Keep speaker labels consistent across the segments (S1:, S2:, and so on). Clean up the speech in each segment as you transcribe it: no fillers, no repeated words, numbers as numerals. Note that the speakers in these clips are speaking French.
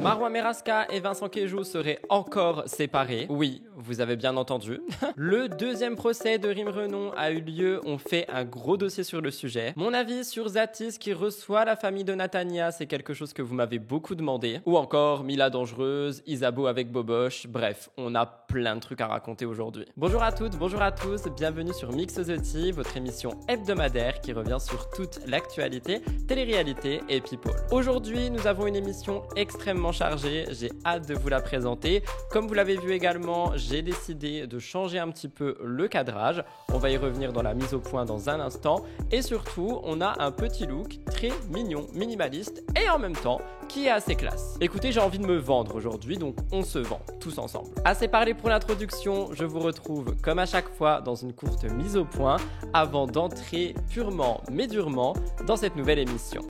S1: Marouane Meraska et Vincent Queijou seraient encore séparés. Oui, vous avez bien entendu. Le deuxième procès de Rim Renon a eu lieu. On fait un gros dossier sur le sujet. Mon avis sur Zatis qui reçoit la famille de Natania, c'est quelque chose que vous m'avez beaucoup demandé. Ou encore Mila Dangereuse, Isabeau avec Boboche. Bref, on a plein de trucs à raconter aujourd'hui. Bonjour à toutes, bonjour à tous. Bienvenue sur Mix the Tea, votre émission hebdomadaire qui revient sur toute l'actualité, télé-réalité et people. Aujourd'hui, nous avons une émission extrêmement chargée, j'ai hâte de vous la présenter. Comme vous l'avez vu également, j'ai décidé de changer un petit peu le cadrage. On va y revenir dans la mise au point dans un instant. Et surtout, on a un petit look très mignon, minimaliste et en même temps qui est assez classe. Écoutez, j'ai envie de me vendre aujourd'hui, donc on se vend tous ensemble. Assez parlé pour l'introduction, je vous retrouve comme à chaque fois dans une courte mise au point avant d'entrer purement mais durement dans cette nouvelle émission.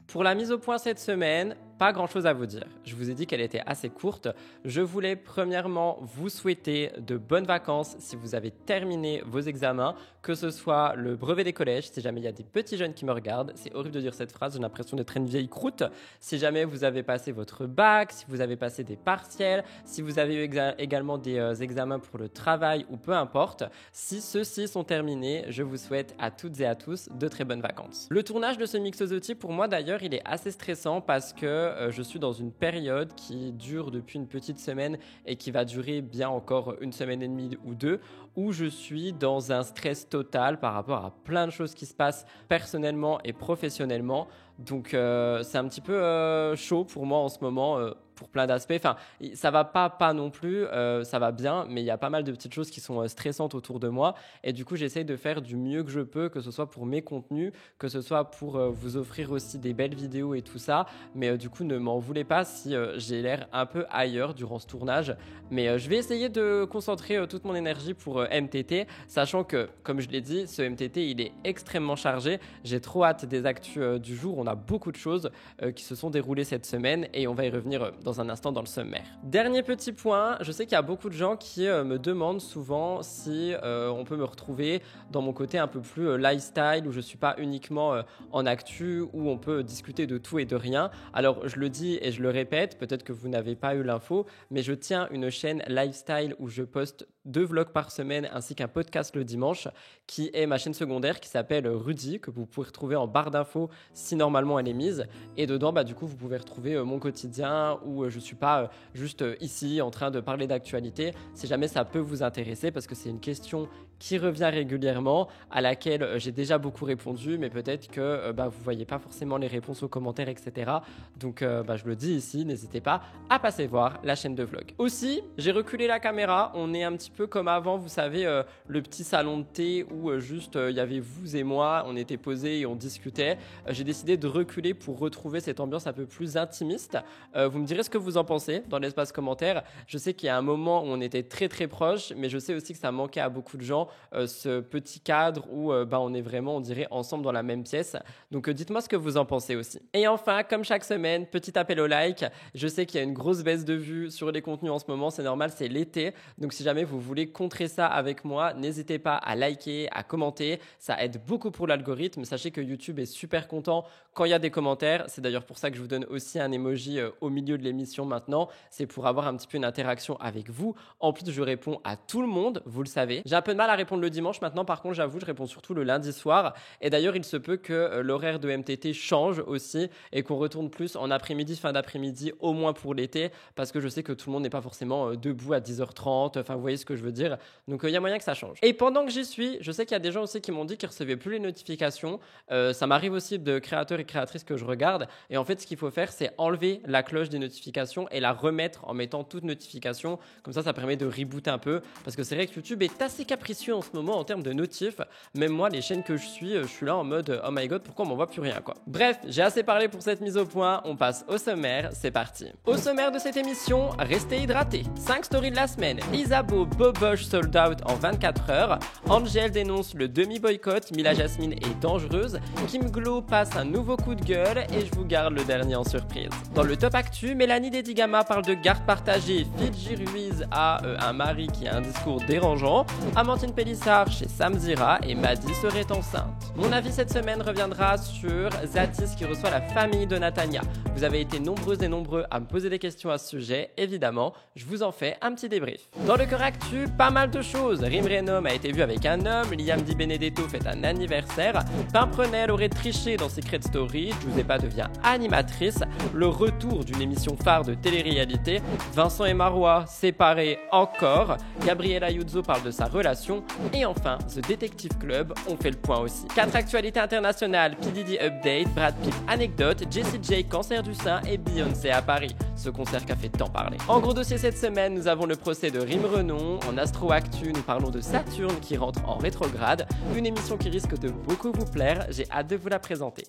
S1: Pour la mise au point cette semaine, pas grand chose à vous dire. Je vous ai dit qu'elle était assez courte. Je voulais premièrement vous souhaiter de bonnes vacances si vous avez terminé vos examens, que ce soit le brevet des collèges, si jamais il y a des petits jeunes qui me regardent. C'est horrible de dire cette phrase, j'ai l'impression d'être une vieille croûte. Si jamais vous avez passé votre bac, si vous avez passé des partiels, si vous avez eu également des examens pour le travail ou peu importe, si ceux-ci sont terminés, je vous souhaite à toutes et à tous de très bonnes vacances. Le tournage de ce Mix the Tea, pour moi d'ailleurs, il est assez stressant parce que je suis dans une période qui dure depuis une petite semaine et qui va durer bien encore une semaine et demie ou deux, où je suis dans un stress total par rapport à plein de choses qui se passent personnellement et professionnellement. Donc c'est un petit peu chaud pour moi en ce moment pour plein d'aspects. Enfin, ça va pas non plus, ça va bien, mais il y a pas mal de petites choses qui sont stressantes autour de moi. Et du coup, j'essaye de faire du mieux que je peux, que ce soit pour mes contenus, que ce soit pour vous offrir aussi des belles vidéos et tout ça. Mais du coup, ne m'en voulez pas si j'ai l'air un peu ailleurs durant ce tournage. Mais je vais essayer de concentrer toute mon énergie pour MTT, sachant que, comme je l'ai dit, ce MTT, il est extrêmement chargé. J'ai trop hâte des actus du jour. On a beaucoup de choses qui se sont déroulées cette semaine et on va y revenir dans un instant dans le sommaire. Dernier petit point, je sais qu'il y a beaucoup de gens qui me demandent souvent si on peut me retrouver dans mon côté un peu plus lifestyle, où je ne suis pas uniquement en actu, où on peut discuter de tout et de rien. Alors je le dis et je le répète, peut-être que vous n'avez pas eu l'info, mais je tiens une chaîne lifestyle où je poste 2 vlogs par semaine ainsi qu'un podcast le dimanche, qui est ma chaîne secondaire qui s'appelle Rudy, que vous pouvez retrouver en barre d'infos si normalement elle est mise. Et dedans, du coup, vous pouvez retrouver mon quotidien où je suis pas juste ici en train de parler d'actualité. Si jamais ça peut vous intéresser, parce que c'est une question qui revient régulièrement, à laquelle j'ai déjà beaucoup répondu, mais peut-être que vous voyez pas forcément les réponses aux commentaires, etc. Donc je le dis ici, n'hésitez pas à passer voir la chaîne de vlog. Aussi, j'ai reculé la caméra, on est un petit peu comme avant, vous savez, le petit salon de thé où juste il y avait vous et moi, on était posés et on discutait. J'ai décidé de reculer pour retrouver cette ambiance un peu plus intimiste. Vous me direz ce que vous en pensez dans l'espace commentaire. Je sais qu'il y a un moment où on était très très proches, mais je sais aussi que ça manquait à beaucoup de gens, ce petit cadre où on est vraiment, on dirait, ensemble dans la même pièce. Donc dites-moi ce que vous en pensez aussi. Et enfin, comme chaque semaine, petit appel au like. Je sais qu'il y a une grosse baisse de vues sur les contenus en ce moment, c'est normal, c'est l'été. Donc si jamais vous voulez contrer ça avec moi, n'hésitez pas à liker, à commenter. Ça aide beaucoup pour l'algorithme. Sachez que YouTube est super content quand il y a des commentaires. C'est d'ailleurs pour ça que je vous donne aussi un emoji au milieu de l'émission maintenant. C'est pour avoir un petit peu une interaction avec vous. En plus, je réponds à tout le monde, vous le savez. J'ai un peu de mal à répondre le dimanche maintenant. Par contre, j'avoue, je réponds surtout le lundi soir. Et d'ailleurs, il se peut que l'horaire de MTT change aussi et qu'on retourne plus en après-midi, fin d'après-midi, au moins pour l'été, parce que je sais que tout le monde n'est pas forcément debout à 10h30. Enfin, vous voyez ce que je veux dire. Donc, il y a moyen que ça change. Et pendant que j'y suis, je sais qu'il y a des gens aussi qui m'ont dit qu'ils recevaient plus les notifications. Ça m'arrive aussi de créateurs et créatrices que je regarde. Et en fait, ce qu'il faut faire, c'est enlever la cloche des notifications notifications et la remettre en mettant toutes notifications. Comme ça permet de rebooter un peu. Parce que c'est vrai que YouTube est assez capricieux en ce moment en termes de notifs. Même moi, les chaînes que je suis là en mode oh my god, pourquoi on m'envoie plus rien quoi. Bref, j'ai assez parlé pour cette mise au point. On passe au sommaire, c'est parti. Au sommaire de cette émission, restez hydratés. 5 stories de la semaine. Isabeau, Boboche sold out en 24 heures. Angel dénonce le demi-boycott. Mila Jasmine est dangereuse. Kim Glow passe un nouveau coup de gueule et je vous garde le dernier en surprise. Dans le top actu, Mélanie Dedigama parle de garde partagée. Fidji Ruiz a un mari qui a un discours dérangeant. Amandine Pélissard chez Sam Zira et Maddy serait enceinte. Mon avis cette semaine reviendra sur Zatis qui reçoit la famille de Natania. Vous avez été nombreuses et nombreux à me poser des questions à ce sujet, évidemment, je vous en fais un petit débrief. Dans le cœur actu, pas mal de choses. Rim Renom a été vu avec un homme, Liam Di Benedetto fait un anniversaire, Pimprenel aurait triché dans Secret Story, Giuseppa devient animatrice, le retour d'une émission phare de télé-réalité, Vincent et Marois séparés encore, Gabriel Ayuso parle de sa relation, et enfin, The Detective Club, on fait le point aussi. 4 actualités internationales, P. Diddy Update, Brad Pitt Anecdote, Jessie J Cancer du sein et Beyoncé à Paris, ce concert qui a fait tant parler. En gros dossier cette semaine, nous avons le procès de Rim Renom, en Astro Actu, nous parlons de Saturne qui rentre en rétrograde, une émission qui risque de beaucoup vous plaire, j'ai hâte de vous la présenter.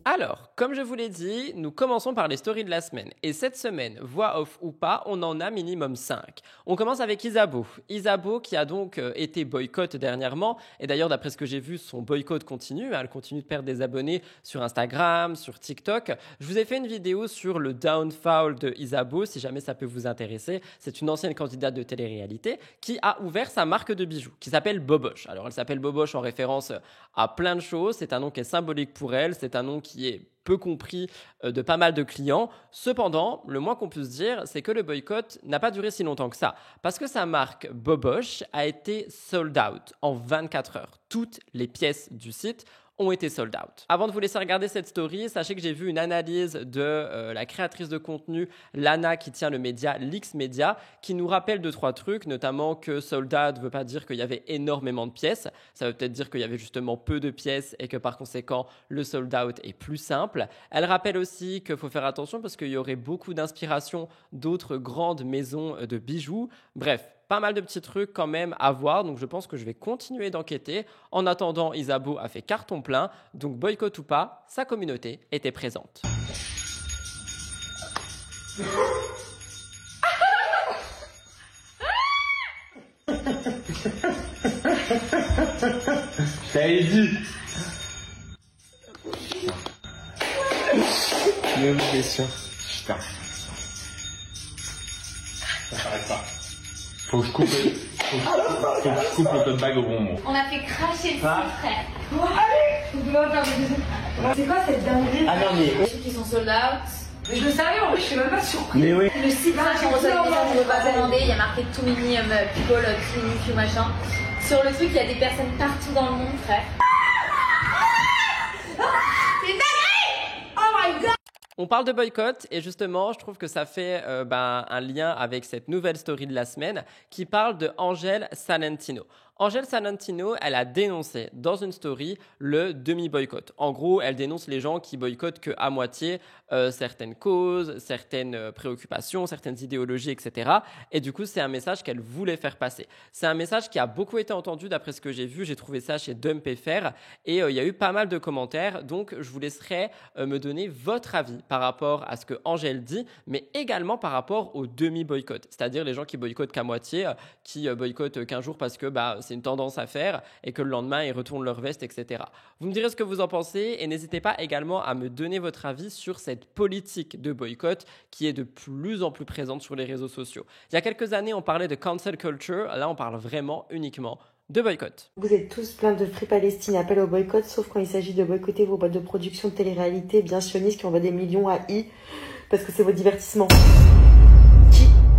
S1: Alors, comme je vous l'ai dit, nous commençons par les stories de la semaine. Et cette semaine, voix off ou pas, on en a minimum 5. On commence avec Isabeau. Isabeau qui a donc été boycott dernièrement. Et d'ailleurs, d'après ce que j'ai vu, son boycott continue. Elle continue de perdre des abonnés sur Instagram, sur TikTok. Je vous ai fait une vidéo sur le downfall de Isabeau, si jamais ça peut vous intéresser. C'est une ancienne candidate de télé-réalité qui a ouvert sa marque de bijoux, qui s'appelle Boboche. Alors, elle s'appelle Boboche en référence à plein de choses. C'est un nom qui est symbolique pour elle. C'est un nom qui est peu compris de pas mal de clients. Cependant, le moins qu'on puisse dire, c'est que le boycott n'a pas duré si longtemps que ça. Parce que sa marque Boboche a été sold out en 24 heures. Toutes les pièces du site ont été sold out. Avant de vous laisser regarder cette story, sachez que j'ai vu une analyse de la créatrice de contenu Lana qui tient le média Lix Media qui nous rappelle 2-3 trucs, notamment que sold out ne veut pas dire qu'il y avait énormément de pièces. Ça veut peut-être dire qu'il y avait justement peu de pièces et que par conséquent le sold out est plus simple. Elle rappelle aussi qu'il faut faire attention parce qu'il y aurait beaucoup d'inspiration d'autres grandes maisons de bijoux. Bref, pas mal de petits trucs quand même à voir, donc je pense que je vais continuer d'enquêter. En attendant, Isabeau a fait carton plein, donc boycott ou pas, sa communauté était présente.
S2: Je t'avais dit. Même question. Putain. Ça s'arrête pas. Faut que je coupe le code bag au bon moment.
S3: On a fait cracher le site, frère. Allez. C'est quoi cette dinguerie?
S4: Ah non mais...
S3: Ceux qui sont sold out.
S5: Mais je le savais, en fait, je suis même pas surpris.
S4: Mais oui.
S3: Le site, qui reçoit des messages, je ne veux pas commander. Il y a marqué too many people, too many few machin. Sur le truc, il y a des personnes partout dans le monde, frère. C'est dingue! Oh my god!
S1: On parle de boycott et justement, je trouve que ça fait un lien avec cette nouvelle story de la semaine qui parle de Angel Salentino. Angel Salentino, elle a dénoncé dans une story le demi-boycott. En gros, elle dénonce les gens qui boycottent qu'à moitié certaines causes, certaines préoccupations, certaines idéologies, etc. Et du coup, c'est un message qu'elle voulait faire passer. C'est un message qui a beaucoup été entendu d'après ce que j'ai vu. J'ai trouvé ça chez Dump.fr et il y a eu pas mal de commentaires. Donc, je vous laisserai me donner votre avis par rapport à ce que Angel dit, mais également par rapport au demi-boycott. C'est-à-dire les gens qui boycottent qu'à moitié, qui boycottent qu'un jour parce que c'est une tendance à faire et que le lendemain, ils retournent leur veste, etc. Vous me direz ce que vous en pensez et n'hésitez pas également à me donner votre avis sur cette politique de boycott qui est de plus en plus présente sur les réseaux sociaux. Il y a quelques années, on parlait de cancel culture. Là, on parle vraiment uniquement de boycott.
S6: Vous êtes tous pleins de Free Palestine, appel au boycott, sauf quand il s'agit de boycotter vos boîtes de production de télé-réalité bien sionistes qui envoient des millions à parce que c'est votre divertissement.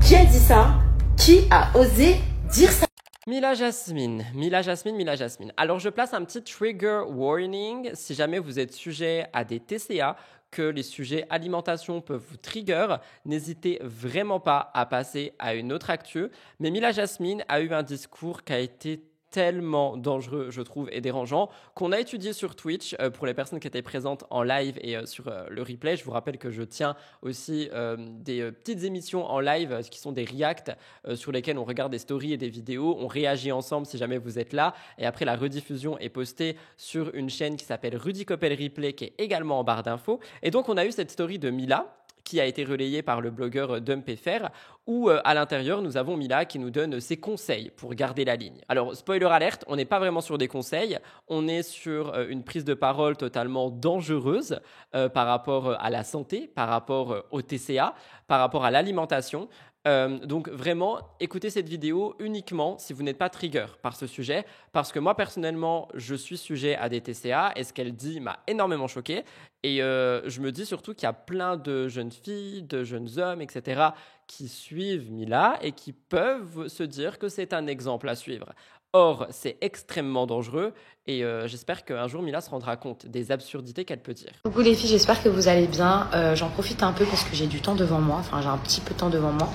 S6: Qui a dit ça? Qui a osé dire ça?
S1: Mila Jasmine, Mila Jasmine, Mila Jasmine. Alors, je place un petit trigger warning si jamais vous êtes sujet à des TCA, que les sujets alimentation peuvent vous trigger. N'hésitez vraiment pas à passer à une autre actu. Mais Mila Jasmine a eu un discours qui a été tellement dangereux, je trouve, et dérangeant, qu'on a étudié sur Twitch pour les personnes qui étaient présentes en live et sur le replay. Je vous rappelle que je tiens aussi des petites émissions en live qui sont des reacts sur lesquels on regarde des stories et des vidéos, on réagit ensemble si jamais vous êtes là, et après la rediffusion est postée sur une chaîne qui s'appelle Rudy Coppel Replay, qui est également en barre d'infos. Et donc on a eu cette story de Mila, qui a été relayée par le blogueur Dumpéfer, où à l'intérieur, nous avons Mila qui nous donne ses conseils pour garder la ligne. Alors, spoiler alerte, on n'est pas vraiment sur des conseils, on est sur une prise de parole totalement dangereuse par rapport à la santé, par rapport au TCA, par rapport à l'alimentation. Donc vraiment, écoutez cette vidéo uniquement si vous n'êtes pas trigger par ce sujet, parce que moi personnellement, je suis sujet à des TCA et ce qu'elle dit m'a énormément choqué. Et je me dis surtout qu'il y a plein de jeunes filles, de jeunes hommes, etc., qui suivent Mila et qui peuvent se dire que c'est un exemple à suivre. Or, c'est extrêmement dangereux et j'espère qu'un jour Mila se rendra compte des absurdités qu'elle peut dire.
S4: Coucou les filles, j'espère que vous allez bien. J'en profite un peu parce que j'ai du temps devant moi, enfin j'ai un petit peu de temps devant moi.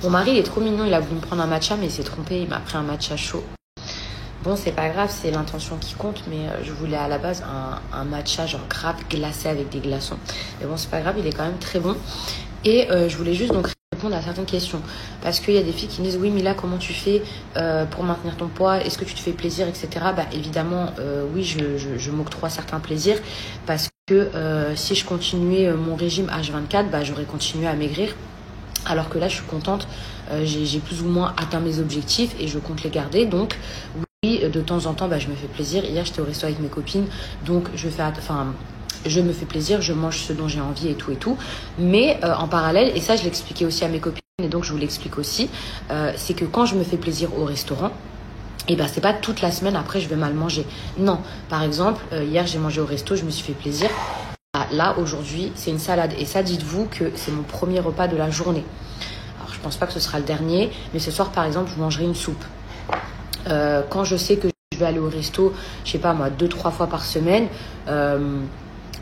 S4: Mon mari il est trop mignon, il a voulu me prendre un matcha mais il s'est trompé, il m'a pris un matcha chaud. Bon, c'est pas grave, c'est l'intention qui compte, mais je voulais à la base un matcha genre grave glacé avec des glaçons. Mais bon, c'est pas grave, il est quand même très bon. Et je voulais juste donc répondre à certaines questions. Parce qu'il y a des filles qui me disent « Oui, Mila, comment tu fais pour maintenir ton poids? Est-ce que tu te fais plaisir, etc. » Bah évidemment, oui, je m'octroie certains plaisirs. Parce que si je continuais mon régime H24, bah j'aurais continué à maigrir. Alors que là, je suis contente. J'ai plus ou moins atteint mes objectifs et je compte les garder. Donc, oui, de temps en temps, bah, je me fais plaisir. Hier, j'étais au resto avec mes copines. Donc, je me fais plaisir, je mange ce dont j'ai envie et tout et tout. Mais en parallèle, et ça, je l'expliquais aussi à mes copines, et donc je vous l'explique aussi, c'est que quand je me fais plaisir au restaurant, et ben c'est pas toute la semaine après je vais mal manger. Non, par exemple, hier j'ai mangé au resto, je me suis fait plaisir. Là, aujourd'hui, c'est une salade. Et ça, dites-vous que c'est mon premier repas de la journée. Alors, je pense pas que ce sera le dernier, mais ce soir, par exemple, je mangerai une soupe. Quand je sais que je vais aller au resto, je sais pas moi, 2-3 fois par semaine,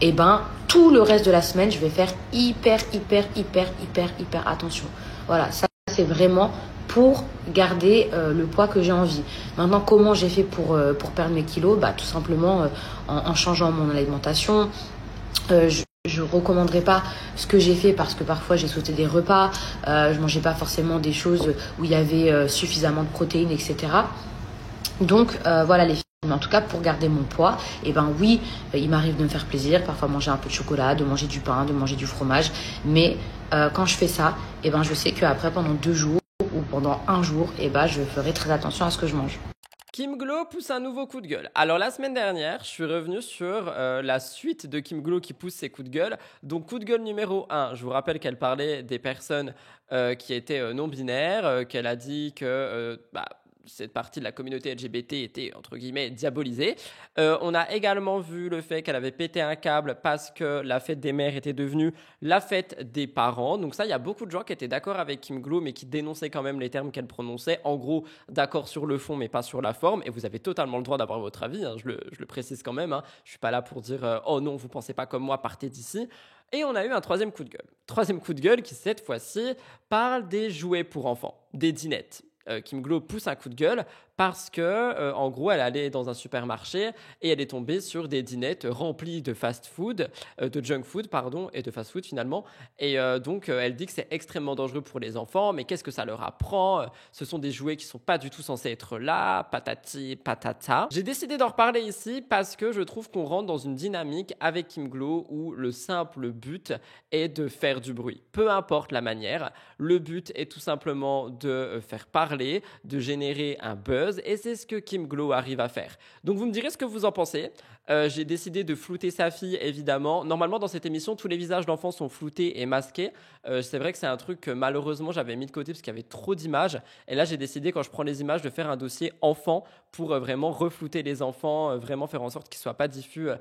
S4: et ben tout le reste de la semaine, je vais faire hyper attention. Voilà, ça c'est vraiment pour garder le poids que j'ai envie. Maintenant, comment j'ai fait pour perdre mes kilos? Bah tout simplement en changeant mon alimentation. Je recommanderais pas ce que j'ai fait parce que parfois j'ai sauté des repas, je mangeais pas forcément des choses où il y avait suffisamment de protéines, etc. Donc voilà les filles. Mais en tout cas, pour garder mon poids, et ben oui, il m'arrive de me faire plaisir, parfois manger un peu de chocolat, de manger du pain, de manger du fromage. Mais quand je fais ça, et ben je sais qu'après, pendant 2 jours ou pendant 1 jour, et ben je ferai très attention à ce que je mange.
S1: Kim Glow pousse un nouveau coup de gueule. Alors la semaine dernière, je suis revenu sur la suite de Kim Glow qui pousse ses coups de gueule. Donc coup de gueule numéro 1, je vous rappelle qu'elle parlait des personnes qui étaient non-binaires, qu'elle a dit que cette partie de la communauté LGBT était, entre guillemets, diabolisée. On a également vu le fait qu'elle avait pété un câble parce que la fête des mères était devenue la fête des parents. Donc ça, il y a beaucoup de gens qui étaient d'accord avec Kim Glow, mais qui dénonçaient quand même les termes qu'elle prononçait. En gros, d'accord sur le fond, mais pas sur la forme. Et vous avez totalement le droit d'avoir votre avis, hein, je le précise quand même. Hein. Je ne suis pas là pour dire « Oh non, vous ne pensez pas comme moi, partez d'ici ». Et on a eu un troisième coup de gueule. Troisième coup de gueule qui, cette fois-ci, parle des jouets pour enfants, des dinettes. Kim Glow pousse un coup de gueule parce que, en gros, elle allait dans un supermarché et elle est tombée sur des dinettes remplies de fast-food, de junk food, pardon, et de fast-food finalement. Et donc, elle dit que c'est extrêmement dangereux pour les enfants, mais qu'est-ce que ça leur apprend? Ce sont des jouets qui ne sont pas du tout censés être là, patati, patata. J'ai décidé d'en reparler ici parce que je trouve qu'on rentre dans une dynamique avec Kim Glow où le simple but est de faire du bruit. Peu importe la manière, le but est tout simplement de faire parler, de générer un buzz. Et c'est ce que Kim Glow arrive à faire. Donc vous me direz ce que vous en pensez. J'ai décidé de flouter sa fille, évidemment. Normalement, dans cette émission, tous les visages d'enfants sont floutés et masqués. C'est vrai que c'est un truc que malheureusement, j'avais mis de côté parce qu'il y avait trop d'images. Et là, j'ai décidé, quand je prends les images, de faire un dossier enfant pour vraiment reflouter les enfants, vraiment faire en sorte qu'ils ne soient pas diffusés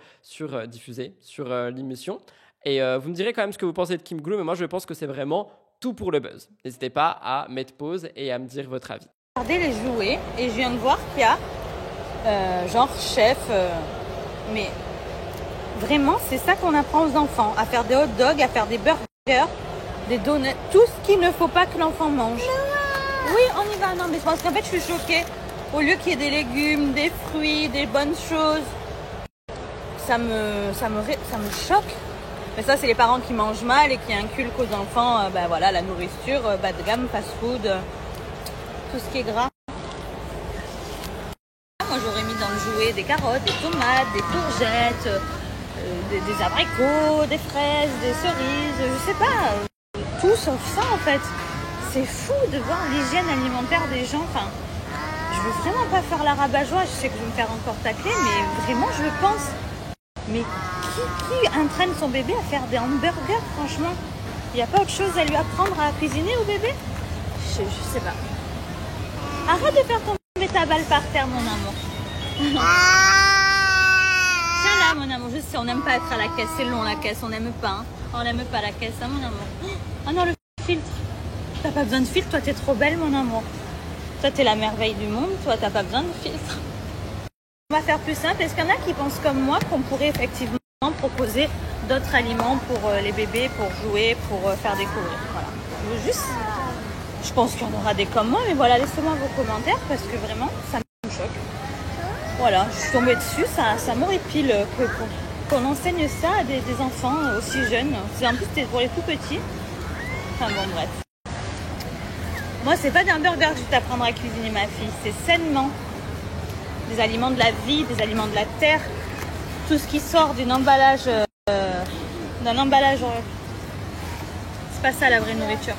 S1: sur l'émission. Et vous me direz quand même ce que vous pensez de Kim Glow, mais moi, je pense que c'est vraiment tout pour le buzz. N'hésitez pas à mettre pause et à me dire votre avis.
S7: Regardez les jouets et je viens de voir qu'il y a genre chef, mais vraiment c'est ça qu'on apprend aux enfants, à faire des hot dogs, à faire des burgers, des donuts, tout ce qu'il ne faut pas que l'enfant mange. Oui, on y va. Non, mais parce qu'en fait je suis choquée. Au lieu qu'il y ait des légumes, des fruits, des bonnes choses, ça me choque. Mais ça, c'est les parents qui mangent mal et qui inculquent aux enfants voilà, la nourriture, bas de gamme, fast-food, tout ce qui est gras. Moi, j'aurais mis dans le jouet des carottes, des tomates, des courgettes, des abricots, des fraises, des cerises, je sais pas. Tout sauf ça, en fait. C'est fou de voir l'hygiène alimentaire des gens. Enfin, je veux vraiment pas faire la rabat-joie. Je sais que je vais me faire encore tacler, mais vraiment, je le pense. Mais qui entraîne son bébé à faire des hamburgers, franchement? Il n'y a pas autre chose à lui apprendre à cuisiner au bébé? Je sais pas. Arrête de faire tomber ta balle par terre, mon amour. Tiens là, mon amour. Je sais, on n'aime pas être à la caisse. C'est long, la caisse. On n'aime pas. Hein. On n'aime pas la caisse, hein, mon amour. Oh non, le filtre. T'as pas besoin de filtre. Toi, t'es trop belle, mon amour. Toi, t'es la merveille du monde. Toi, t'as pas besoin de filtre. On va faire plus simple. Est-ce qu'il y en a qui pensent comme moi qu'on pourrait effectivement proposer d'autres aliments pour les bébés, pour jouer, pour faire découvrir? Voilà. Je pense qu'il y en aura des comme moi, mais voilà, laissez-moi vos commentaires parce que vraiment, ça me choque. Voilà, je suis tombée dessus, ça m'horripile qu'on enseigne ça à des enfants aussi jeunes. En plus, c'est pour les tout petits. Enfin bon, bref. Moi, c'est pas d'un burger que je vais t'apprendre à cuisiner, ma fille. C'est sainement. Des aliments de la vie, des aliments de la terre. Tout ce qui sort d'un emballage, c'est pas ça la vraie nourriture.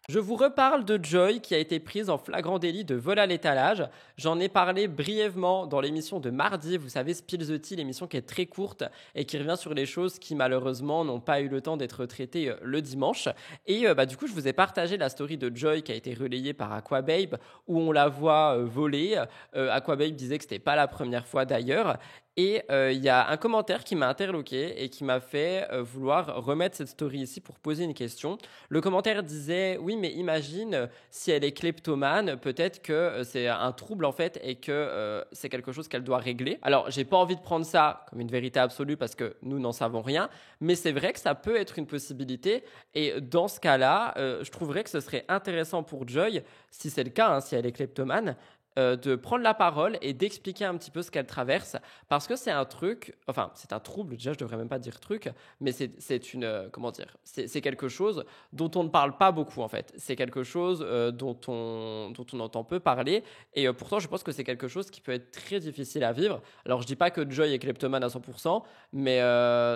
S1: Je vous reparle de Joy qui a été prise en flagrant délit de vol à l'étalage. J'en ai parlé brièvement dans l'émission de mardi. Vous savez, Spill the Tea, l'émission qui est très courte et qui revient sur les choses qui malheureusement n'ont pas eu le temps d'être traitées le dimanche. Et du coup, je vous ai partagé la story de Joy qui a été relayée par Aquababe où on la voit voler. Aquababe disait que c'était pas la première fois d'ailleurs. Et il y a un commentaire qui m'a interloqué et qui m'a fait vouloir remettre cette story ici pour poser une question. Le commentaire disait « Oui, mais imagine si elle est kleptomane, peut-être que c'est un trouble en fait et que c'est quelque chose qu'elle doit régler. » Alors, j'ai pas envie de prendre ça comme une vérité absolue parce que nous n'en savons rien, mais c'est vrai que ça peut être une possibilité. Et dans ce cas-là, je trouverais que ce serait intéressant pour Joy, si c'est le cas, hein, si elle est kleptomane, de prendre la parole et d'expliquer un petit peu ce qu'elle traverse parce que c'est un truc, enfin c'est un trouble, déjà je devrais même pas dire truc, mais c'est une, comment dire, c'est quelque chose dont on ne parle pas beaucoup en fait, c'est quelque chose dont on entend peu parler et pourtant je pense que c'est quelque chose qui peut être très difficile à vivre. Alors je dis pas que Joy est kleptomane à 100%, mais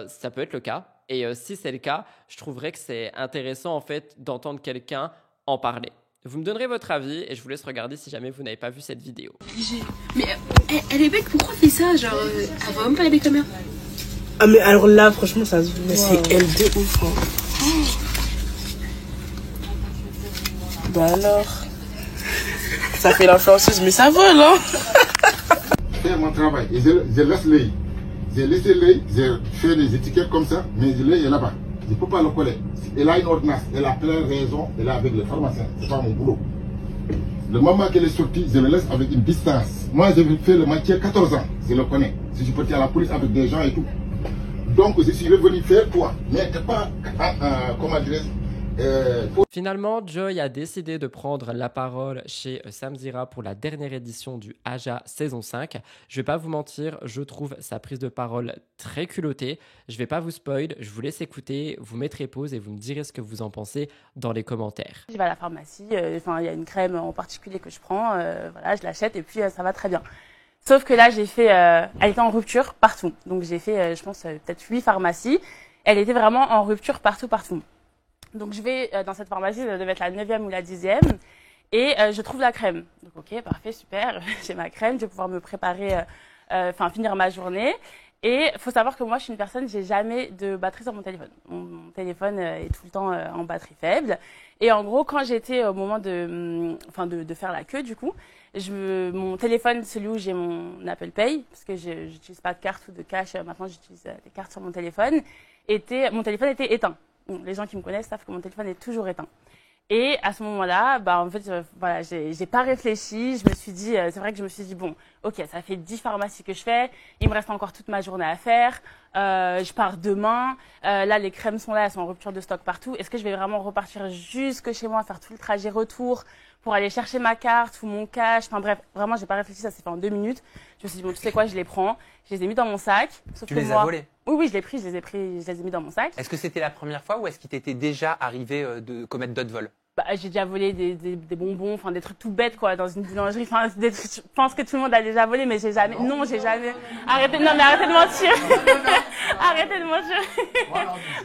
S1: ça peut être le cas et si c'est le cas, je trouverais que c'est intéressant en fait d'entendre quelqu'un en parler. Vous me donnerez votre avis et je vous laisse regarder si jamais vous n'avez pas vu cette vidéo.
S8: Mais elle est bête, pourquoi elle fait ça? Genre, elle voit même pas les caméras.
S9: Ah mais alors là, franchement, ça se voit, c'est elle de ouf. Hein. Bah alors, ça fait l'influenceuse, mais ça vole, hein.
S10: Faire mon travail et je laisse l'œil. J'ai laissé l'œil, j'ai fait des étiquettes comme ça, mais l'œil est là-bas. Je ne peux pas le coller. Elle a une ordonnance, elle a plein de raisons, elle est avec le pharmacien, c'est pas mon boulot. Le moment qu'elle est sortie, je le laisse avec une distance. Moi, j'ai fait le matière 14 ans, je le connais. Si je partais à la police avec des gens et tout. Donc, je suis revenu faire quoi? Mais pas, comment dire,
S1: Finalement, Joy a décidé de prendre la parole chez Samzira pour la dernière édition du Aja saison 5. Je vais pas vous mentir, je trouve sa prise de parole très culottée. Je vais pas vous spoil, je vous laisse écouter, vous mettrez pause et vous me direz ce que vous en pensez dans les commentaires.
S11: Je vais à la pharmacie, il y a une crème en particulier que je prends, voilà, je l'achète et puis ça va très bien. Sauf que là, j'ai fait, elle était en rupture partout. Donc j'ai fait, je pense, peut-être 8 pharmacies. Elle était vraiment en rupture partout. Donc je vais dans cette pharmacie, ça devait être la 9e ou la 10e, et je trouve la crème. Donc ok, parfait, super, j'ai ma crème, je vais pouvoir me préparer, finir ma journée. Et il faut savoir que moi, je suis une personne, j'ai jamais de batterie sur mon téléphone. Mon téléphone est tout le temps en batterie faible. Et en gros, quand j'étais au moment de faire la queue, du coup, mon téléphone, celui où j'ai mon Apple Pay, parce que je n'utilise pas de carte ou de cash, maintenant j'utilise des cartes sur mon téléphone, mon téléphone était éteint. Les gens qui me connaissent savent que mon téléphone est toujours éteint. Et à ce moment-là, en fait, voilà, j'ai pas réfléchi. Je me suis dit, c'est vrai que je me suis dit, bon, ok, ça fait 10 pharmacies que je fais. Il me reste encore toute ma journée à faire. Je pars demain. Là, les crèmes sont là, elles sont en rupture de stock partout. Est-ce que je vais vraiment repartir jusque chez moi, faire tout le trajet retour pour aller chercher ma carte ou mon cash? Enfin bref, vraiment, j'ai pas réfléchi. Ça s'est fait en 2 minutes. Je me suis dit, bon, tu sais quoi, je les prends. Je les ai mis dans mon sac. Sauf
S12: Tu
S11: que
S12: les as volés?
S11: Oui, je les ai mis dans mon sac.
S12: Est-ce que c'était la première fois ou est-ce qu'il t'était déjà arrivé de commettre d'autres vols?
S11: J'ai déjà volé des bonbons, enfin des trucs tout bêtes quoi, dans une boulangerie. Enfin, je pense que tout le monde a déjà volé, mais j'ai jamais. Non, j'ai jamais. Arrêtez de mentir. Arrêtez de mentir.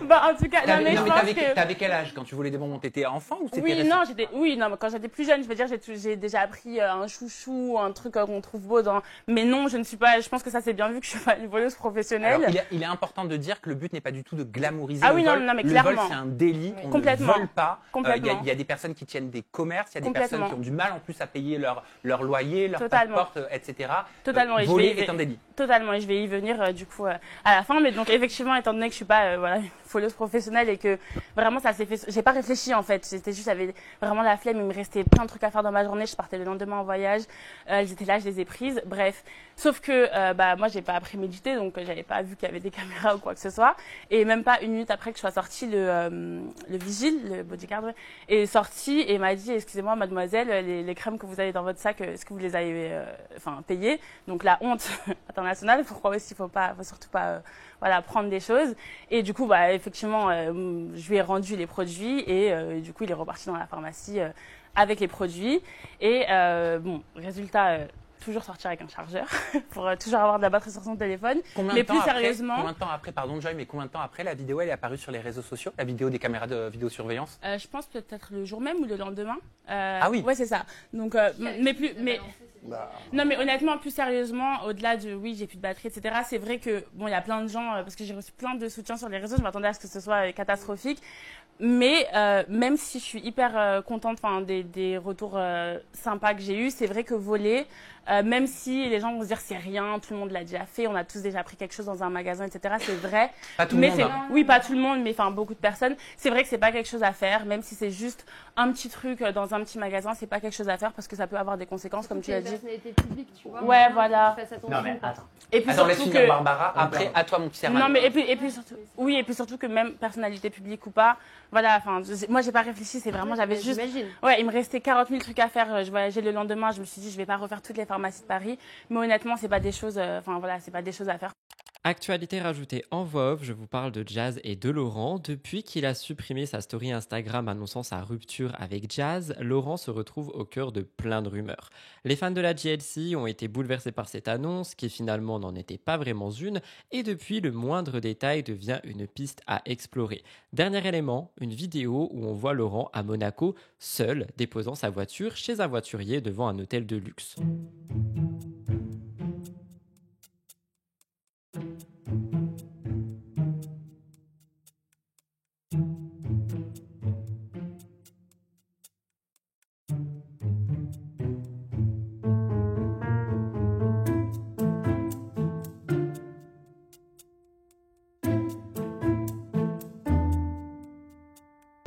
S11: En tout cas,
S12: t'avais quel âge quand tu volais des bonbons? T'étais enfant ou c'était
S11: mais quand j'étais plus jeune, je veux dire, j'ai déjà appris un chouchou, un truc qu'on trouve beau dans. Mais non, je ne suis pas. Je pense que ça c'est bien vu que je suis pas une voleuse professionnelle.
S12: Alors, il est important de dire que le but n'est pas du tout de glamouriser
S11: le vol. Non, mais clairement.
S12: Le vol, c'est un délit. On ne vole pas. Il y a des personnes qui tiennent des commerces, il y a des personnes qui ont du mal en plus à payer leur loyer, leur passeport, etc.
S11: Totalement.
S12: Voler est un délit.
S11: Totalement, et je vais y venir du coup à la fin. Mais donc effectivement, étant donné que je suis pas une voleuse professionnelle et que vraiment ça s'est fait, j'ai pas réfléchi en fait. J'étais juste, j'avais vraiment la flemme. Il me restait plein de trucs à faire dans ma journée. Je partais le lendemain en voyage. J'étais là, je les ai prises. Bref, sauf que moi j'ai pas appris méditer, donc j'avais pas vu qu'il y avait des caméras ou quoi que ce soit. Et même pas une minute après que je sois sortie, le vigile, le bodyguard, est sorti et m'a dit, excusez-moi mademoiselle, les crèmes que vous avez dans votre sac, est-ce que vous les avez payées? Donc la honte internationale, pourquoi aussi faut surtout pas prendre des choses. Et du coup effectivement je lui ai rendu les produits et du coup il est reparti dans la pharmacie avec les produits et résultat, toujours sortir avec un chargeur pour toujours avoir de la batterie sur son téléphone.
S12: Combien de temps après, pardon Joy, mais combien de temps après la vidéo elle est apparue sur les réseaux sociaux, la vidéo des caméras de vidéosurveillance?
S11: Je pense peut-être le jour même ou le lendemain.
S12: Ah oui.
S11: Ouais, c'est ça. Donc non, mais honnêtement, plus sérieusement, au-delà de oui, j'ai plus de batterie, etc. C'est vrai que il y a plein de gens parce que j'ai reçu plein de soutien sur les réseaux. Je m'attendais à ce que ce soit catastrophique. Mais même si je suis hyper contente des retours sympas que j'ai eus, c'est vrai que voler, même si les gens vont se dire c'est rien, tout le monde l'a déjà fait, on a tous déjà pris quelque chose dans un magasin, etc. C'est vrai.
S12: Pas tout le monde.
S11: Oui, pas tout le monde, mais beaucoup de personnes. C'est vrai que c'est pas quelque chose à faire, même si c'est juste un petit truc dans un petit magasin, c'est pas quelque chose à faire parce que ça peut avoir des conséquences, comme tu l'as dit.
S13: Personnalité publique, tu vois.
S11: Ouais, voilà.
S12: Non mais attends.
S11: Et puis
S12: laisse finir Barbara. Après, à toi mon petit Herman.
S11: Non mais et puis surtout, oui, et puis surtout que même personnalité publique ou pas, voilà. Moi j'ai pas réfléchi, c'est vraiment j'avais juste. Ouais, il me restait 40 000 trucs à faire. Je voyageais le lendemain, je me suis dit je vais pas refaire toutes les pharmacies de Paris, mais honnêtement c'est pas des choses, c'est pas des choses à faire.
S1: Actualité rajoutée en voix off, je vous parle de Jazz et de Laurent. Depuis qu'il a supprimé sa story Instagram annonçant sa rupture avec Jazz, Laurent se retrouve au cœur de plein de rumeurs. Les fans de la JLC ont été bouleversés par cette annonce, qui finalement n'en était pas vraiment une, et depuis, le moindre détail devient une piste à explorer. Dernier élément, une vidéo où on voit Laurent à Monaco, seul, déposant sa voiture chez un voiturier devant un hôtel de luxe.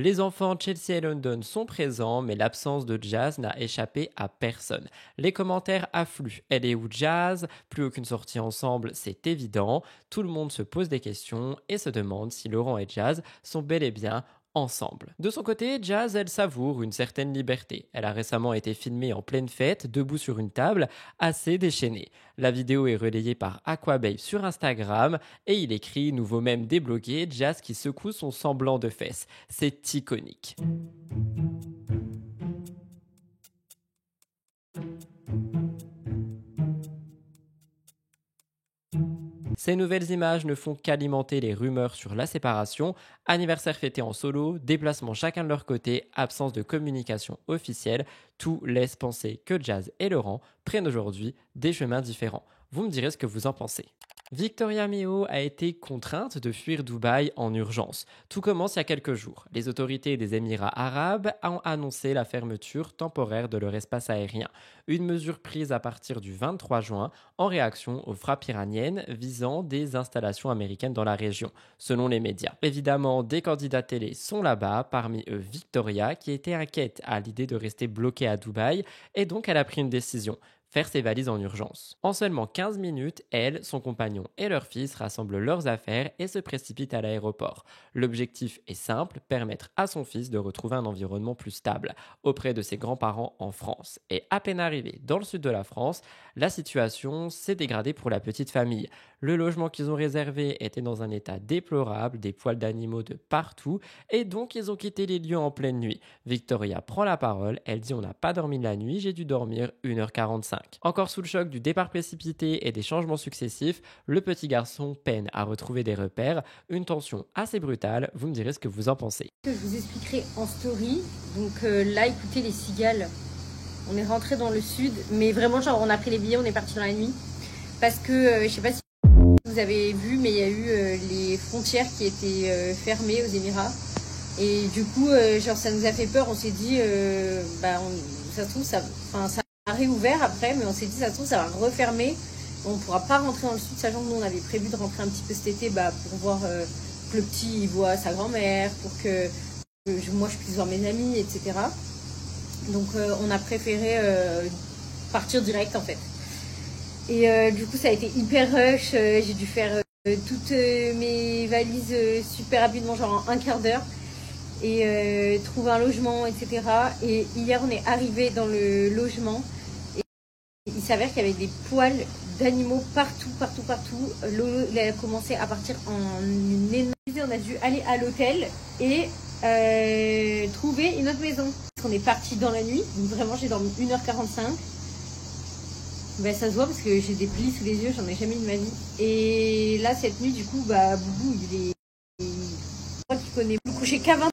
S1: Les enfants Chelsea et London sont présents, mais l'absence de Jazz n'a échappé à personne. Les commentaires affluent. Elle est où Jazz? Plus aucune sortie ensemble, c'est évident. Tout le monde se pose des questions et se demande si Laurent et Jazz sont bel et bien ensemble. De son côté, Jazz, elle savoure une certaine liberté. Elle a récemment été filmée en pleine fête, debout sur une table, assez déchaînée. La vidéo est relayée par Aquababe sur Instagram et il écrit « Nouveau mème débloqué, Jazz qui secoue son semblant de fesses ». C'est iconique. Ces nouvelles images ne font qu'alimenter les rumeurs sur la séparation, anniversaire fêté en solo, déplacement chacun de leur côté, absence de communication officielle, tout laisse penser que Jazz et Laurent prennent aujourd'hui des chemins différents. Vous me direz ce que vous en pensez. Victoria Meo a été contrainte de fuir Dubaï en urgence. Tout commence il y a quelques jours. Les autorités des Émirats arabes ont annoncé la fermeture temporaire de leur espace aérien. Une mesure prise à partir du 23 juin en réaction aux frappes iraniennes visant des installations américaines dans la région, selon les médias. Évidemment, des candidats télé sont là-bas, parmi eux Victoria, qui était inquiète à l'idée de rester bloquée à Dubaï, et donc elle a pris une décision. Faire ses valises en urgence. En seulement 15 minutes, elle, son compagnon et leur fils rassemblent leurs affaires et se précipitent à l'aéroport. L'objectif est simple, permettre à son fils de retrouver un environnement plus stable auprès de ses grands-parents en France. Et à peine arrivés dans le sud de la France, la situation s'est dégradée pour la petite famille. Le logement qu'ils ont réservé était dans un état déplorable, des poils d'animaux de partout, et donc ils ont quitté les lieux en pleine nuit. Victoria prend la parole, elle dit « On n'a pas dormi la nuit, j'ai dû dormir 1h45 ». Encore sous le choc du départ précipité et des changements successifs, le petit garçon peine à retrouver des repères, une tension assez brutale, vous me direz ce que vous en pensez.
S13: Je vous expliquerai en story, donc là écoutez les cigales, on est rentré dans le sud, mais vraiment genre on a pris les billets, on est parti dans la nuit, parce que je sais pas si vous avez vu, mais il y a eu les frontières qui étaient fermées aux Émirats, et du coup genre ça nous a fait peur, on s'est dit ça se trouve ça a réouvert après, mais on s'est dit ça se trouve ça va refermer, on ne pourra pas rentrer dans le sud, sachant que nous on avait prévu de rentrer un petit peu cet été pour voir que le petit il voit sa grand-mère, pour que moi je puisse voir mes amis, etc. Donc on a préféré partir direct en fait. Et du coup ça a été hyper rush, j'ai dû faire toutes mes valises super rapidement, genre en un quart d'heure. Et trouver un logement, etc. Et hier on est arrivé dans le logement et il s'avère qu'il y avait des poils d'animaux partout. L'eau a commencé à partir en une énorme... On a dû aller à l'hôtel et trouver une autre maison. On est parti dans la nuit, donc vraiment j'ai dormi 1h45. Ça se voit parce que j'ai des plis sous les yeux, j'en ai jamais eu de ma vie. Et là cette nuit du coup Boubou il est... Moi qui connais me coucher qu'à 20.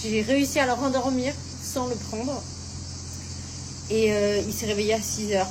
S13: J'ai réussi à le rendormir sans le prendre. Et il s'est réveillé à 6h.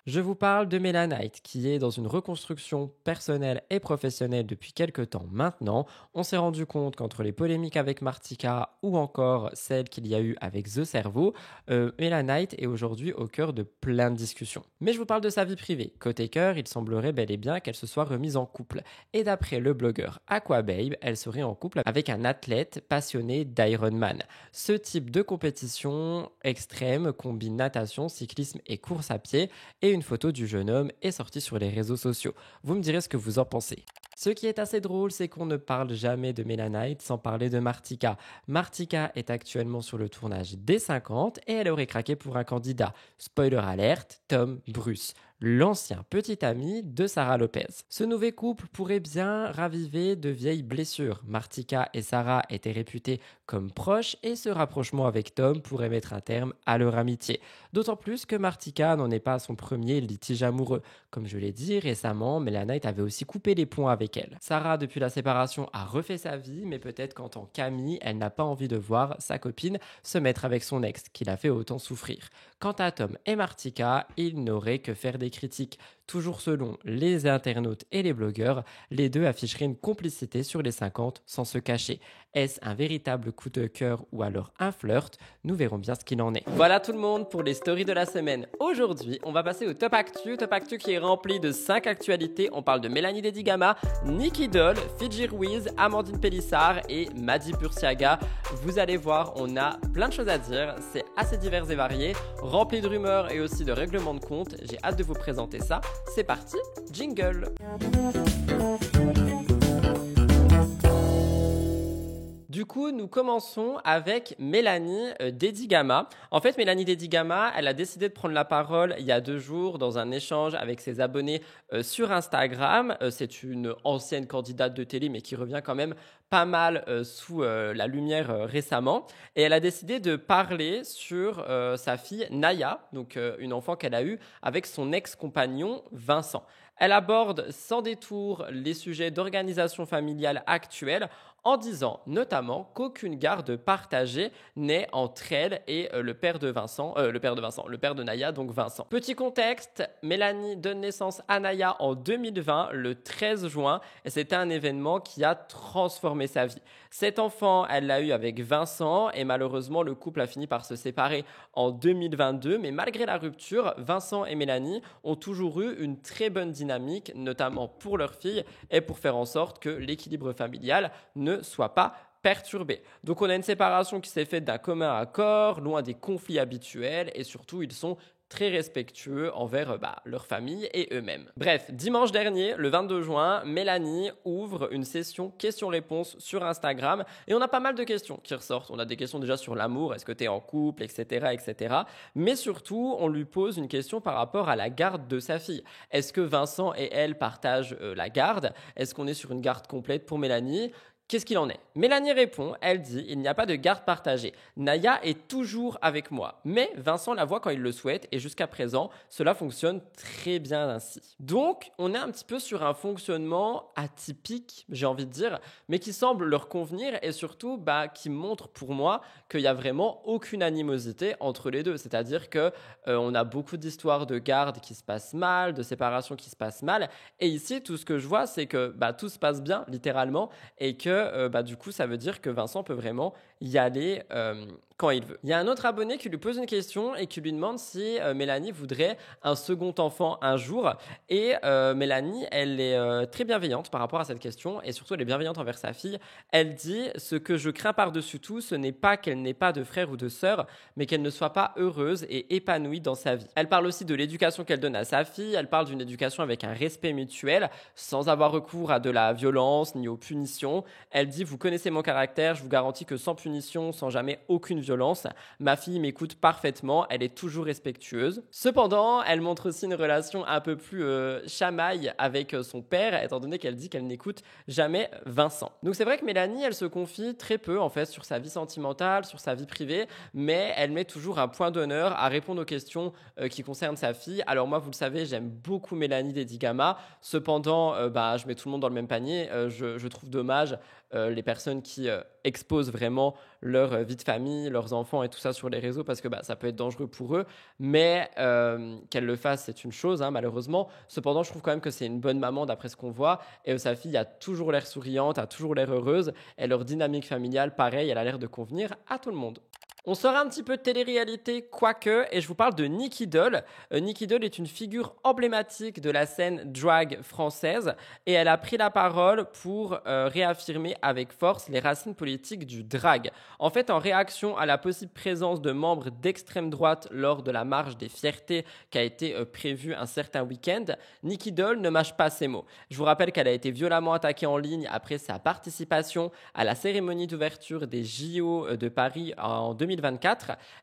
S1: Je vous parle de Mélanite, qui est dans une reconstruction personnelle et professionnelle depuis quelques temps maintenant. On s'est rendu compte qu'entre les polémiques avec Martika ou encore celles qu'il y a eu avec The Cerveau, Mélanite est aujourd'hui au cœur de plein de discussions. Mais je vous parle de sa vie privée. Côté cœur, il semblerait bel et bien qu'elle se soit remise en couple. Et d'après le blogueur Aquababe, elle serait en couple avec un athlète passionné d'Ironman. Ce type de compétition extrême combine natation, cyclisme et course à pied, et une photo du jeune homme est sortie sur les réseaux sociaux. Vous me direz ce que vous en pensez. Ce qui est assez drôle, c'est qu'on ne parle jamais de Mélanite sans parler de Martika. Martika est actuellement sur le tournage des 50 et elle aurait craqué pour un candidat. Spoiler alerte, Tom Bruce, l'ancien petit ami de Sarah Lopez. Ce nouveau couple pourrait bien raviver de vieilles blessures. Martika et Sarah étaient réputées comme proches et ce rapprochement avec Tom pourrait mettre un terme à leur amitié. D'autant plus que Martika n'en est pas à son premier litige amoureux. Comme je l'ai dit, récemment, Mélanite avait aussi coupé les ponts avec elle. Sarah, depuis la séparation, a refait sa vie, mais peut-être qu'en tant qu'amie, elle n'a pas envie de voir sa copine se mettre avec son ex, qui l'a fait autant souffrir. Quant à Tom et Martika, ils n'auraient que faire des critiques. Toujours selon les internautes et les blogueurs, les deux afficheraient une complicité sur les 50 sans se cacher. Est-ce un véritable coup de cœur ou alors un flirt? Nous verrons bien ce qu'il en est. Voilà tout le monde pour les stories de la semaine. Aujourd'hui, on va passer au Top Actu. Top Actu qui est rempli de 5 actualités. On parle de Mélanie Dedigama, Nicky Doll, Fidji Ruiz, Amandine Pélissard et Madi Pursiaga. Vous allez voir, on a plein de choses à dire. C'est assez divers et varié, rempli de rumeurs et aussi de règlements de compte. J'ai hâte de vous présenter ça. C'est parti, jingle! Du coup, nous commençons avec Mélanie Dedigama. En fait, Mélanie Dedigama, elle a décidé de prendre la parole il y a 2 jours dans un échange avec ses abonnés sur Instagram. C'est une ancienne candidate de télé, mais qui revient quand même pas mal sous la lumière récemment. Et elle a décidé de parler sur sa fille Naya, donc une enfant qu'elle a eue avec son ex-compagnon Vincent. Elle aborde sans détour les sujets d'organisation familiale actuelle en disant notamment qu'aucune garde partagée n'est entre elle et le père de Naya, donc Vincent. Petit contexte, Mélanie donne naissance à Naya en 2020, le 13 juin, et c'était un événement qui a transformé sa vie. Cet enfant, elle l'a eu avec Vincent, et malheureusement, le couple a fini par se séparer en 2022, mais malgré la rupture, Vincent et Mélanie ont toujours eu une très bonne dynamique, notamment pour leur fille, et pour faire en sorte que l'équilibre familial ne soit pas perturbé. Donc on a une séparation qui s'est faite d'un commun accord, loin des conflits habituels, et surtout ils sont très respectueux envers leur famille et eux-mêmes. Bref, dimanche dernier, le 22 juin, Mélanie ouvre une session questions-réponses sur Instagram et on a pas mal de questions qui ressortent. On a des questions déjà sur l'amour, est-ce que tu es en couple, etc., etc. Mais surtout, on lui pose une question par rapport à la garde de sa fille. Est-ce que Vincent et elle partagent la garde? Est-ce qu'on est sur une garde complète pour Mélanie? Qu'est-ce qu'il en est? Mélanie répond, elle dit, il n'y a pas de garde partagée. Naya est toujours avec moi, mais Vincent la voit quand il le souhaite et jusqu'à présent, cela fonctionne très bien ainsi. Donc, on est un petit peu sur un fonctionnement atypique, j'ai envie de dire, mais qui semble leur convenir et surtout qui montre pour moi qu'il n'y a vraiment aucune animosité entre les deux. C'est-à-dire que on a beaucoup d'histoires de garde qui se passent mal, de séparation qui se passent mal, et ici, tout ce que je vois, c'est que tout se passe bien, littéralement, et que du coup, ça veut dire que Vincent peut vraiment y aller quand il veut. Il y a un autre abonné qui lui pose une question et qui lui demande si Mélanie voudrait un second enfant un jour. Et Mélanie, elle est très bienveillante par rapport à cette question et surtout, elle est bienveillante envers sa fille. Elle dit « Ce que je crains par-dessus tout, ce n'est pas qu'elle n'ait pas de frère ou de sœur, mais qu'elle ne soit pas heureuse et épanouie dans sa vie. » Elle parle aussi de l'éducation qu'elle donne à sa fille. Elle parle d'une éducation avec un respect mutuel, sans avoir recours à de la violence ni aux punitions. Elle dit « Vous connaissez mon caractère, je vous garantis que sans punition, sans jamais aucune violence, ma fille m'écoute parfaitement, elle est toujours respectueuse. » Cependant, elle montre aussi une relation un peu plus chamaille avec son père, étant donné qu'elle dit qu'elle n'écoute jamais Vincent. Donc c'est vrai que Mélanie, elle se confie très peu en fait sur sa vie sentimentale, sur sa vie privée, mais elle met toujours un point d'honneur à répondre aux questions qui concernent sa fille. Alors moi, vous le savez, j'aime beaucoup Mélanie Dedigama. Cependant, je mets tout le monde dans le même panier. Je trouve dommage les personnes qui exposent vraiment leur vie de famille, leurs enfants et tout ça sur les réseaux parce que ça peut être dangereux pour eux, mais qu'elle le fasse, c'est une chose, malheureusement. Cependant, je trouve quand même que c'est une bonne maman d'après ce qu'on voit et sa fille a toujours l'air souriante, a toujours l'air heureuse et leur dynamique familiale, pareil, elle a l'air de convenir à tout le monde. On sort un petit peu de télé-réalité, quoique, et je vous parle de Nicky Doll. Nicky Doll est une figure emblématique de la scène drag française et elle a pris la parole pour réaffirmer avec force les racines politiques du drag. En fait, en réaction à la possible présence de membres d'extrême droite lors de la marche des fiertés qui a été prévue un certain week-end, Nicky Doll ne mâche pas ses mots. Je vous rappelle qu'elle a été violemment attaquée en ligne après sa participation à la cérémonie d'ouverture des JO de Paris en 2024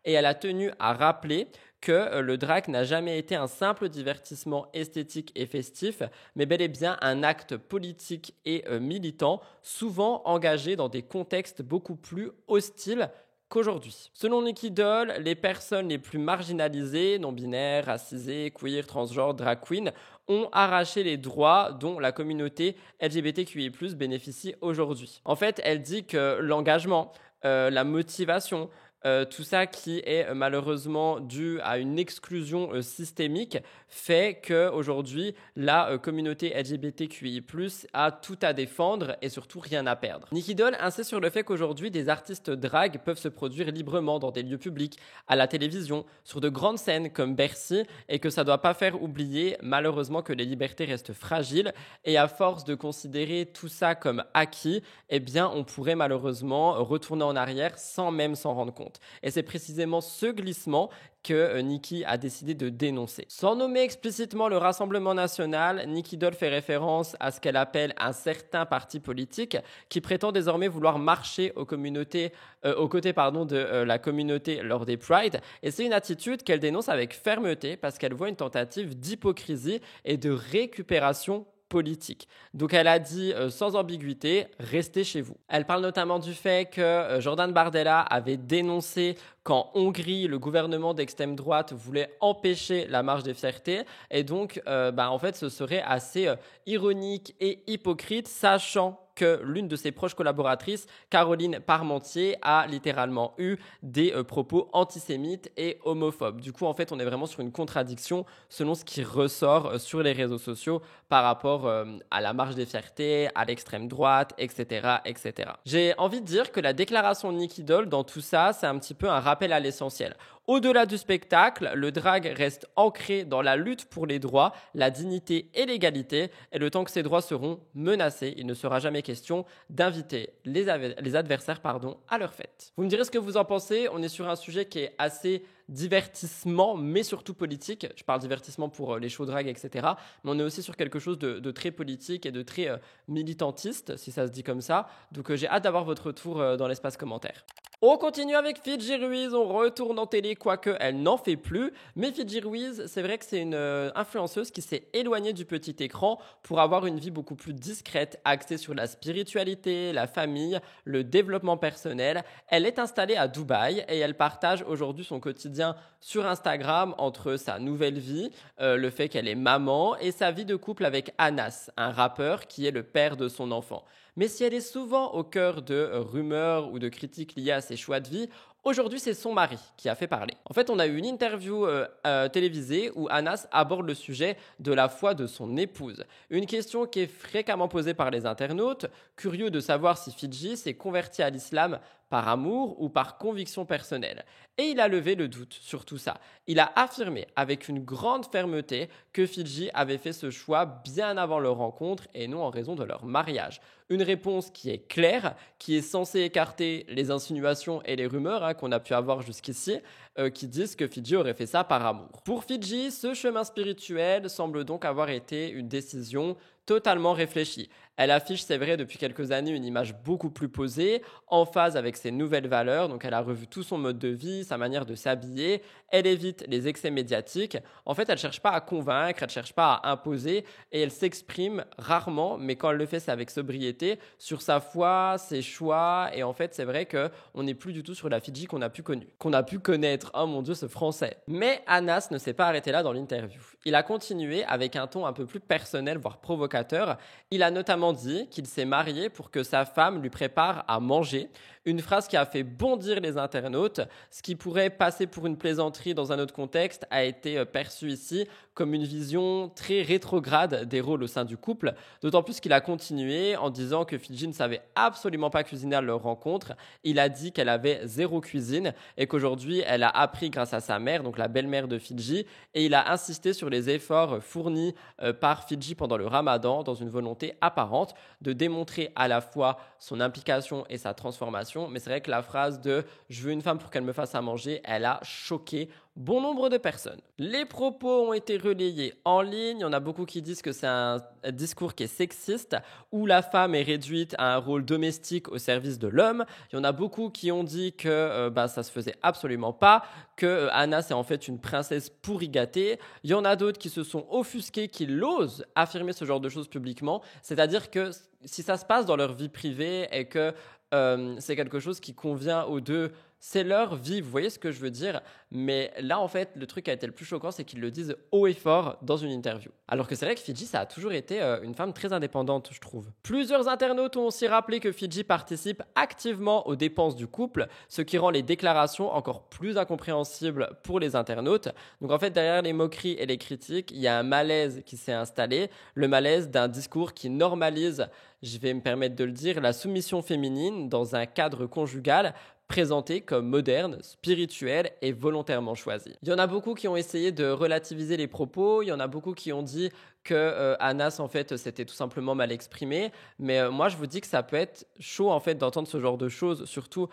S1: et elle a tenu à rappeler que le drag n'a jamais été un simple divertissement esthétique et festif, mais bel et bien un acte politique et militant, souvent engagé dans des contextes beaucoup plus hostiles qu'aujourd'hui. Selon Nicky Doll, les personnes les plus marginalisées, non-binaires, racisées, queer, transgenres, drag queen, ont arraché les droits dont la communauté LGBTQI+, bénéficie aujourd'hui. En fait, elle dit que l'engagement, la motivation, tout ça qui est malheureusement dû à une exclusion systémique fait qu'aujourd'hui, la communauté LGBTQI+, a tout à défendre et surtout rien à perdre. Nicky Doll insiste sur le fait qu'aujourd'hui, des artistes drag peuvent se produire librement dans des lieux publics, à la télévision, sur de grandes scènes comme Bercy et que ça ne doit pas faire oublier malheureusement que les libertés restent fragiles et à force de considérer tout ça comme acquis, eh bien on pourrait malheureusement retourner en arrière sans même s'en rendre compte. Et c'est précisément ce glissement que Nicky a décidé de dénoncer. Sans nommer explicitement le Rassemblement national, Nicky Doll fait référence à ce qu'elle appelle un certain parti politique qui prétend désormais vouloir marcher aux côtés de la communauté lors des Pride. Et c'est une attitude qu'elle dénonce avec fermeté parce qu'elle voit une tentative d'hypocrisie et de récupération politique. Donc elle a dit sans ambiguïté, restez chez vous. Elle parle notamment du fait que Jordan Bardella avait dénoncé qu'en Hongrie, le gouvernement d'extrême droite voulait empêcher la marche des fiertés. Et donc, en fait, ce serait assez ironique et hypocrite, sachant que l'une de ses proches collaboratrices, Caroline Parmentier, a littéralement eu des propos antisémites et homophobes. Du coup, en fait, on est vraiment sur une contradiction selon ce qui ressort sur les réseaux sociaux par rapport à la marche des fiertés, à l'extrême droite, etc., etc. J'ai envie de dire que la déclaration de Nicky Doll dans tout ça, c'est un petit peu un rappel à l'essentiel. Au-delà du spectacle, le drag reste ancré dans la lutte pour les droits, la dignité et l'égalité. Et le temps que ces droits seront menacés, il ne sera jamais question d'inviter les adversaires à leur fête. Vous me direz ce que vous en pensez. On est sur un sujet qui est assez divertissement, mais surtout politique. Je parle divertissement pour les shows drag, etc. Mais on est aussi sur quelque chose de très politique et de très militantiste, si ça se dit comme ça. Donc j'ai hâte d'avoir votre retour dans l'espace commentaire. On continue avec Fidji Ruiz, on retourne en télé, quoique elle n'en fait plus. Mais Fidji Ruiz, c'est vrai que c'est une influenceuse qui s'est éloignée du petit écran pour avoir une vie beaucoup plus discrète, axée sur la spiritualité, la famille, le développement personnel. Elle est installée à Dubaï et elle partage aujourd'hui son quotidien sur Instagram entre sa nouvelle vie, le fait qu'elle est maman et sa vie de couple avec Anas, un rappeur qui est le père de son enfant. Mais si elle est souvent au cœur de rumeurs ou de critiques liées à ses choix de vie, aujourd'hui, c'est son mari qui a fait parler. En fait, on a eu une interview télévisée où Anas aborde le sujet de la foi de son épouse. Une question qui est fréquemment posée par les internautes, curieux de savoir si Fidji s'est converti à l'islam par amour ou par conviction personnelle. Et il a levé le doute sur tout ça. Il a affirmé avec une grande fermeté que Fidji avait fait ce choix bien avant leur rencontre et non en raison de leur mariage. Une réponse qui est claire, qui est censée écarter les insinuations et les rumeurs qu'on a pu avoir jusqu'ici, qui disent que Fidji aurait fait ça par amour. Pour Fidji, ce chemin spirituel semble donc avoir été une décision totalement réfléchie. Elle affiche, c'est vrai, depuis quelques années une image beaucoup plus posée, en phase avec ses nouvelles valeurs. Donc elle a revu tout son mode de vie, sa manière de s'habiller. Elle évite les excès médiatiques. En fait, elle ne cherche pas à convaincre, elle ne cherche pas à imposer et elle s'exprime rarement, mais quand elle le fait, c'est avec sobriété, sur sa foi, ses choix. Et en fait, c'est vrai qu'on n'est plus du tout sur la Fidji qu'on a pu connaître. Oh mon Dieu, ce français. Mais Anas ne s'est pas arrêté là dans l'interview. Il a continué avec un ton un peu plus personnel, voire provocateur. Il a notamment dit qu'il s'est marié pour que sa femme lui prépare à manger. Une phrase qui a fait bondir les internautes. Ce qui pourrait passer pour une plaisanterie dans un autre contexte a été perçu ici comme une vision très rétrograde des rôles au sein du couple. D'autant plus qu'il a continué en disant que Fidji ne savait absolument pas cuisiner à leur rencontre. Il a dit qu'elle avait zéro cuisine et qu'aujourd'hui elle a appris grâce à sa mère, donc la belle-mère de Fidji. Et il a insisté sur les efforts fournis par Fidji pendant le Ramadan dans une volonté apparente de démontrer à la fois son implication et sa transformation. Mais c'est vrai que la phrase de « je veux une femme pour qu'elle me fasse à manger », elle a choqué bon nombre de personnes. Les propos ont été relayés en ligne. Il y en a beaucoup qui disent que c'est un discours qui est sexiste, où la femme est réduite à un rôle domestique au service de l'homme. Il y en a beaucoup qui ont dit que ça se faisait absolument pas, que Anas est en fait une princesse pourri gâtée. Il y en a d'autres qui se sont offusqués, qui l'osent affirmer ce genre de choses publiquement. C'est-à-dire que si ça se passe dans leur vie privée et que c'est quelque chose qui convient aux deux, c'est leur vie, vous voyez ce que je veux dire? Mais là, en fait, le truc qui a été le plus choquant, c'est qu'ils le disent haut et fort dans une interview. Alors que c'est vrai que Fidji, ça a toujours été une femme très indépendante, je trouve. Plusieurs internautes ont aussi rappelé que Fidji participe activement aux dépenses du couple, ce qui rend les déclarations encore plus incompréhensibles pour les internautes. Donc en fait, derrière les moqueries et les critiques, il y a un malaise qui s'est installé, le malaise d'un discours qui normalise, je vais me permettre de le dire, la soumission féminine dans un cadre conjugal présenté comme moderne, spirituel et volontairement choisi. Il y en a beaucoup qui ont essayé de relativiser les propos, il y en a beaucoup qui ont dit que Anas en fait s'était tout simplement mal exprimé, mais moi je vous dis que ça peut être chaud en fait d'entendre ce genre de choses, surtout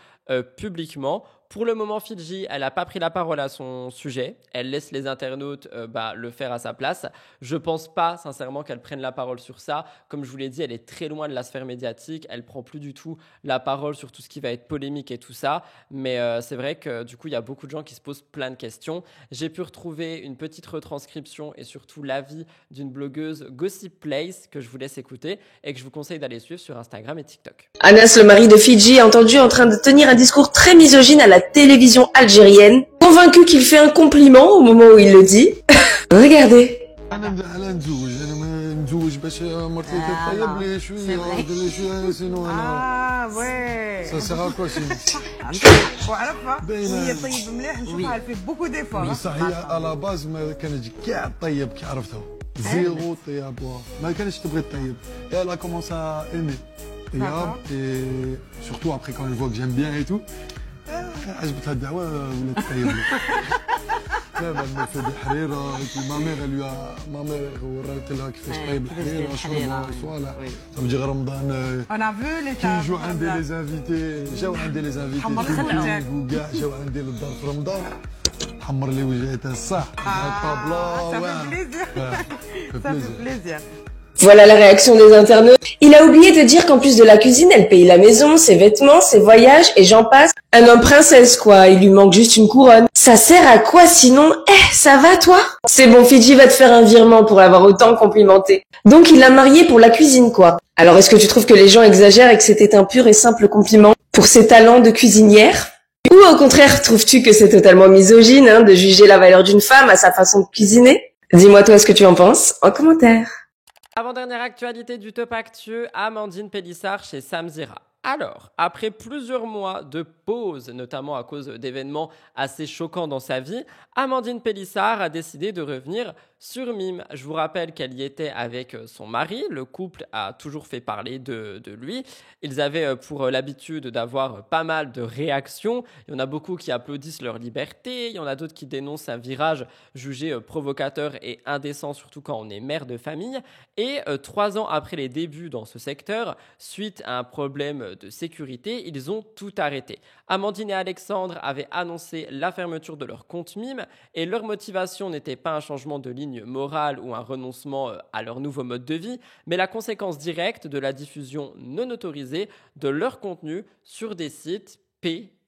S1: publiquement. Pour le moment, Fidji, elle n'a pas pris la parole à son sujet. Elle laisse les internautes le faire à sa place. Je ne pense pas, sincèrement, qu'elle prenne la parole sur ça. Comme je vous l'ai dit, elle est très loin de la sphère médiatique. Elle ne prend plus du tout la parole sur tout ce qui va être polémique et tout ça. Mais c'est vrai que du coup, il y a beaucoup de gens qui se posent plein de questions. J'ai pu retrouver une petite retranscription et surtout l'avis d'une blogueuse Gossip Place que je vous laisse écouter et que je vous conseille d'aller suivre sur Instagram et TikTok.
S14: Anas, le mari de Fidji, est entendu en train de tenir un discours très misogyne à la télévision algérienne, convaincu qu'il fait un compliment au moment où il le dit. Regardez.
S15: Ah ouais.
S16: Ça sert à quoi sinon?
S15: Oui. Elle fait beaucoup d'efforts.
S16: بصح هي على باز ما كانتش كاع طيب كي عرفتها زيرو طيابوها ما كانتش تبغي تطيب et elle a commencé à aimer طياب et surtout après quand elle voit que j'aime bien et tout عجبتها الدعوه ولات تطيب دابا ما في الحريره ما مير ورات لها كيفاش طيب الحريره شربها صوالح تجي رمضان كي يجوا عندي لي زانفيتي جاو عندي لي زانفيتي وكاع جاو عندي للدار في رمضان حمر لي وجهتها الصح
S15: ça fait plaisir.
S14: Voilà la réaction des internautes. Il a oublié de dire qu'en plus de la cuisine, elle paye la maison, ses vêtements, ses voyages et j'en passe. Un homme princesse quoi, il lui manque juste une couronne. Ça sert à quoi sinon? Ça va toi? C'est bon, Fidji va te faire un virement pour l'avoir autant complimenté. Donc il l'a mariée pour la cuisine quoi. Alors est-ce que tu trouves que les gens exagèrent et que c'était un pur et simple compliment pour ses talents de cuisinière? Ou au contraire, trouves-tu que c'est totalement misogyne de juger la valeur d'une femme à sa façon de cuisiner? Dis-moi toi ce que tu en penses en commentaire.
S1: Avant-dernière actualité du Top Actu, Amandine Pélissard chez Samzira. Alors, après plusieurs mois de pause, notamment à cause d'événements assez choquants dans sa vie, Amandine Pélissard a décidé de revenir sur Mime. Je vous rappelle qu'elle y était avec son mari. Le couple a toujours fait parler de lui. Ils avaient pour l'habitude d'avoir pas mal de réactions. Il y en a beaucoup qui applaudissent leur liberté. Il y en a d'autres qui dénoncent un virage jugé provocateur et indécent, surtout quand on est mère de famille. Et 3 ans après les débuts dans ce secteur, suite à un problème de sécurité, ils ont tout arrêté. Amandine et Alexandre avaient annoncé la fermeture de leur compte Mime et leur motivation n'était pas un changement de ligne morale ou un renoncement à leur nouveau mode de vie, mais la conséquence directe de la diffusion non autorisée de leur contenu sur des sites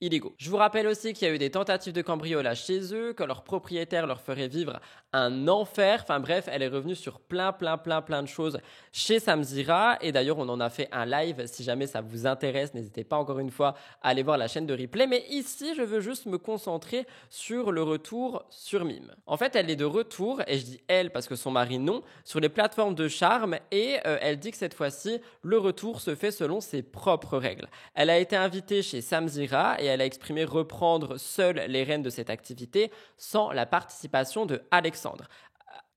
S1: illégaux. Je vous rappelle aussi qu'il y a eu des tentatives de cambriolage chez eux, que leur propriétaire leur ferait vivre un enfer. Enfin bref, elle est revenue sur plein de choses chez Samzira. Et d'ailleurs, on en a fait un live. Si jamais ça vous intéresse, n'hésitez pas encore une fois à aller voir la chaîne de replay. Mais ici, je veux juste me concentrer sur le retour sur Mime. En fait, elle est de retour, et je dis elle parce que son mari non, sur les plateformes de charme. Et elle dit que cette fois-ci, le retour se fait selon ses propres règles. Elle a été invitée chez Samzira et elle a exprimé reprendre seule les rênes de cette activité sans la participation de Alexandre.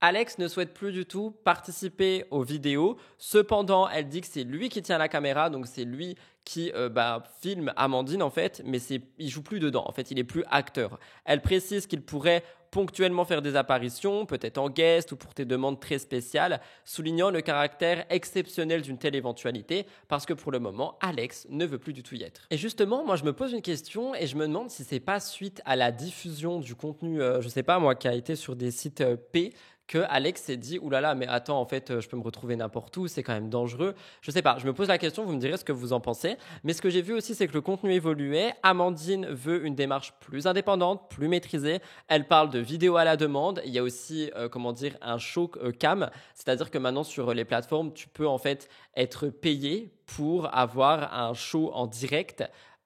S1: Alex ne souhaite plus du tout participer aux vidéos. Cependant, elle dit que c'est lui qui tient la caméra, donc c'est lui qui filme Amandine en fait, mais il joue plus dedans. En fait, il est plus acteur. Elle précise qu'il pourrait ponctuellement faire des apparitions, peut-être en guest ou pour des demandes très spéciales, soulignant le caractère exceptionnel d'une telle éventualité, parce que pour le moment, Alex ne veut plus du tout y être. Et justement, moi je me pose une question et je me demande si c'est pas suite à la diffusion du contenu, je sais pas moi, qui a été sur des sites P, que Alex s'est dit oulala, mais attends, en fait, je peux me retrouver n'importe où, c'est quand même dangereux. Je sais pas, je me pose la question, vous me direz ce que vous en pensez. Mais ce que j'ai vu aussi, c'est que le contenu évoluait. Amandine veut une démarche plus indépendante, plus maîtrisée. Elle parle de vidéos à la demande. Il y a aussi, un show cam, c'est-à-dire que maintenant sur les plateformes, tu peux en fait être payé pour avoir un show en direct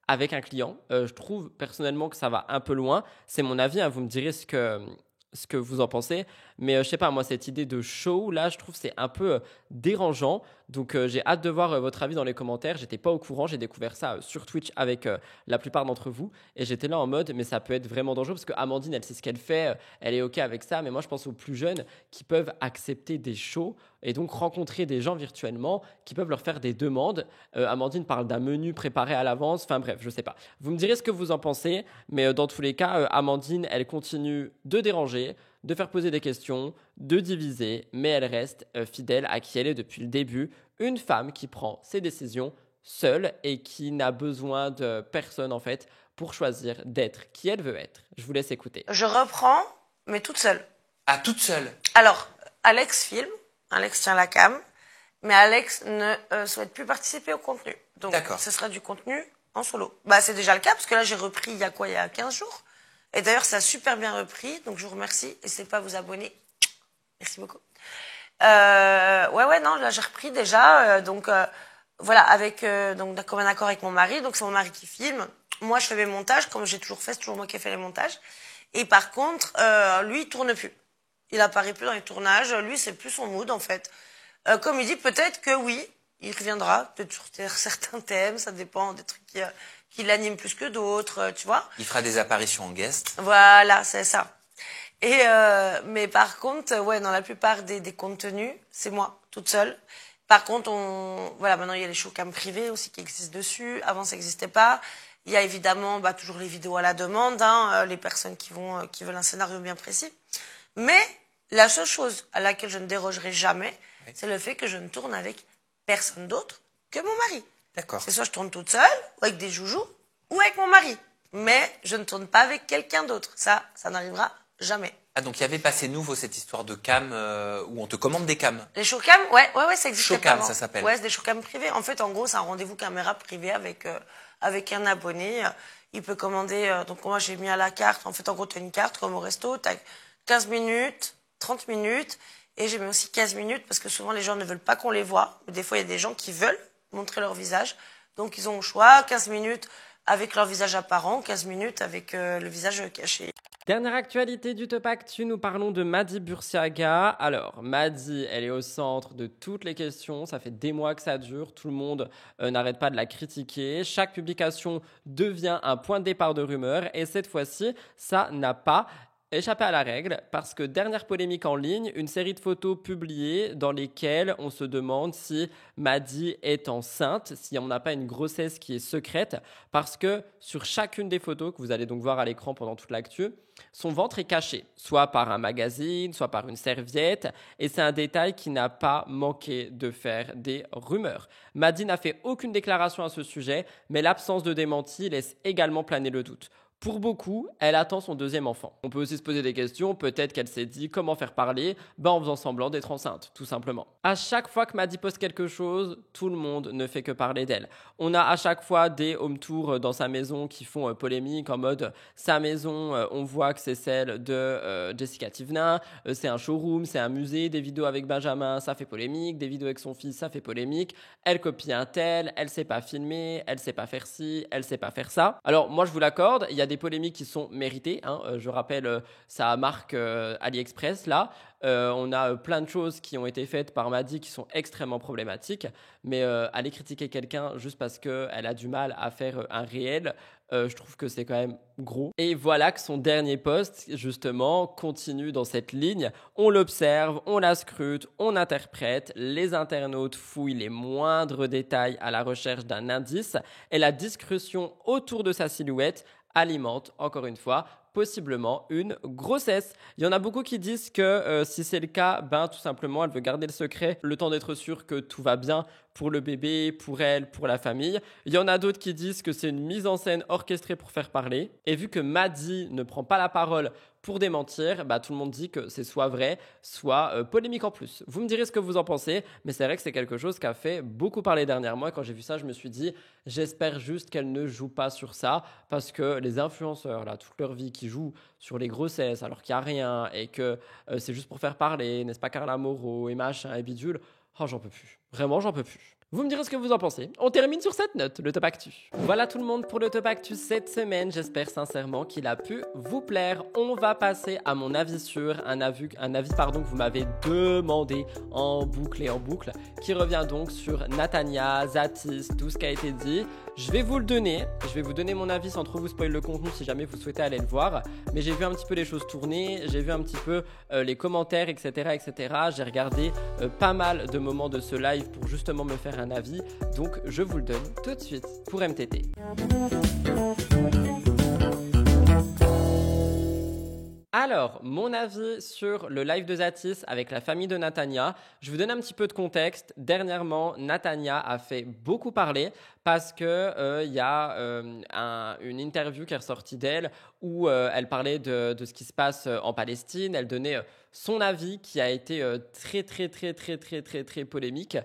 S1: avec un client. Je trouve personnellement que ça va un peu loin. C'est mon avis, hein, vous me direz ce que vous en pensez, mais je sais pas, moi cette idée de show là, je trouve c'est un peu dérangeant, donc j'ai hâte de voir votre avis dans les commentaires. J'étais pas au courant, j'ai découvert ça sur Twitch avec la plupart d'entre vous et j'étais là en mode mais ça peut être vraiment dangereux parce que Amandine elle sait ce qu'elle fait, elle est ok avec ça, mais moi je pense aux plus jeunes qui peuvent accepter des shows et donc rencontrer des gens virtuellement qui peuvent leur faire des demandes. Amandine parle d'un menu préparé à l'avance, enfin bref, je sais pas. Vous me direz ce que vous en pensez, mais dans tous les cas, Amandine elle continue de déranger, de faire poser des questions, de diviser, mais elle reste fidèle à qui elle est depuis le début, une femme qui prend ses décisions seule et qui n'a besoin de personne en fait pour choisir d'être qui elle veut être. Je vous laisse écouter.
S17: Je reprends, mais toute seule.
S12: Ah, toute seule?
S17: Alors, Alex filme, Alex tient la cam, mais Alex ne souhaite plus participer au contenu. Donc, ce sera du contenu en solo. Bah, c'est déjà le cas, parce que là, j'ai repris il y a 15 jours. Et d'ailleurs, ça a super bien repris, donc je vous remercie. N'hésitez pas à vous abonner. Merci beaucoup. Non, là, j'ai repris déjà. Voilà, avec donc comme un accord avec mon mari. Donc, c'est mon mari qui filme. Moi, je fais mes montages, comme j'ai toujours fait. C'est toujours moi qui ai fait les montages. Et par contre, lui, il tourne plus. Il apparaît plus dans les tournages. Lui, c'est plus son mood, en fait. Comme il dit, peut-être que oui, il reviendra. Peut-être sur certains thèmes. Ça dépend des trucs qui l'animent plus que d'autres, tu vois.
S12: Il fera des apparitions en guest.
S17: Voilà, c'est ça. Et mais par contre, dans la plupart des contenus, c'est moi, toute seule. Par contre, maintenant, il y a les showcams privés aussi qui existent dessus. Avant, ça n'existait pas. Il y a évidemment toujours les vidéos à la demande, les personnes qui veulent un scénario bien précis. Mais la seule chose à laquelle je ne dérogerai jamais, c'est le fait que je ne tourne avec personne d'autre que mon mari.
S12: D'accord.
S17: C'est soit je tourne toute seule, ou avec des joujoux, ou avec mon mari. Mais je ne tourne pas avec quelqu'un d'autre. Ça n'arrivera jamais.
S12: Ah, donc il y avait passé nouveau cette histoire de cam où on te commande des cams.
S17: Les showcams, ouais, ça existe.
S12: Showcam, ça s'appelle.
S17: Ouais, c'est des showcams privés. En fait, en gros, c'est un rendez-vous caméra privé avec un abonné. Il peut commander. Donc moi, j'ai mis à la carte. En fait, en gros, tu as une carte comme au resto. Tu as 15 minutes, 30 minutes. Et j'ai mis aussi 15 minutes parce que souvent, les gens ne veulent pas qu'on les voit. Mais des fois, il y a des gens qui veulent montrer leur visage. Donc, ils ont le choix. 15 minutes avec leur visage apparent, 15 minutes avec le visage caché.
S1: Dernière actualité du Top Actu, nous parlons de Mady Bursiaga. Alors, Mady, elle est au centre de toutes les questions. Ça fait des mois que ça dure. Tout le monde n'arrête pas de la critiquer. Chaque publication devient un point de départ de rumeurs. Et cette fois-ci, ça n'a pas échappé à la règle parce que dernière polémique en ligne, une série de photos publiées dans lesquelles on se demande si Mady est enceinte, si on n'a pas une grossesse qui est secrète, parce que sur chacune des photos que vous allez donc voir à l'écran pendant toute l'actu, son ventre est caché, soit par un magazine, soit par une serviette, et c'est un détail qui n'a pas manqué de faire des rumeurs. Mady n'a fait aucune déclaration à ce sujet, mais l'absence de démenti laisse également planer le doute. Pour beaucoup, elle attend son deuxième enfant. On peut aussi se poser des questions, peut-être qu'elle s'est dit comment faire parler, en faisant semblant d'être enceinte, tout simplement. À chaque fois que Mady poste quelque chose, tout le monde ne fait que parler d'elle. On a à chaque fois des home tours dans sa maison qui font polémique, en mode sa maison, on voit que c'est celle de Jessica Tivna, c'est un showroom, c'est un musée, des vidéos avec Benjamin, ça fait polémique, des vidéos avec son fils, ça fait polémique, elle copie un tel, elle sait pas filmer, elle sait pas faire ci, elle sait pas faire ça. Alors moi je vous l'accorde, il y a des polémiques qui sont méritées. Je rappelle sa marque AliExpress là. On a plein de choses qui ont été faites par Mady qui sont extrêmement problématiques. Mais aller critiquer quelqu'un juste parce qu'elle a du mal à faire un réel, je trouve que c'est quand même gros. Et voilà que son dernier post, justement, continue dans cette ligne. On l'observe, on la scrute, on interprète. Les internautes fouillent les moindres détails à la recherche d'un indice. Et la discussion autour de sa silhouette alimente, encore une fois, possiblement une grossesse. Il y en a beaucoup qui disent que si c'est le cas, tout simplement, elle veut garder le secret, le temps d'être sûre que tout va bien pour le bébé, pour elle, pour la famille. Il y en a d'autres qui disent que c'est une mise en scène orchestrée pour faire parler. Et vu que Mady ne prend pas la parole pour démentir, tout le monde dit que c'est soit vrai, soit polémique en plus. Vous me direz ce que vous en pensez, mais c'est vrai que c'est quelque chose qui a fait beaucoup parler dernièrement. Et quand j'ai vu ça, je me suis dit, j'espère juste qu'elle ne joue pas sur ça, parce que les influenceurs, là, toute leur vie, qui jouent sur les grossesses alors qu'il n'y a rien, et que c'est juste pour faire parler, n'est-ce pas Carla Moreau et machin et bidule, j'en peux plus. Vraiment, j'en peux plus. Vous me direz ce que vous en pensez. On termine sur cette note, le Top Actu. Voilà tout le monde pour le Top Actu cette semaine. J'espère sincèrement qu'il a pu vous plaire. On va passer à mon avis sur un avis que vous m'avez demandé en boucle et en boucle, qui revient donc sur Natania, Zatis, tout ce qui a été dit. Je vais vous le donner. Je vais vous donner mon avis sans trop vous spoiler le contenu si jamais vous souhaitez aller le voir. Mais j'ai vu un petit peu les choses tourner, j'ai vu un petit peu les commentaires, etc. J'ai regardé pas mal de moments de ce live pour justement me faire un avis. Donc je vous le donne tout de suite pour MTT. Alors, mon avis sur le live de Zatis avec la famille de Natania. Je vous donne un petit peu de contexte. Dernièrement, Natania a fait beaucoup parler parce que y a une interview qui est ressortie d'elle où elle parlait de ce qui se passe en Palestine. Elle donnait son avis qui a été très polémique.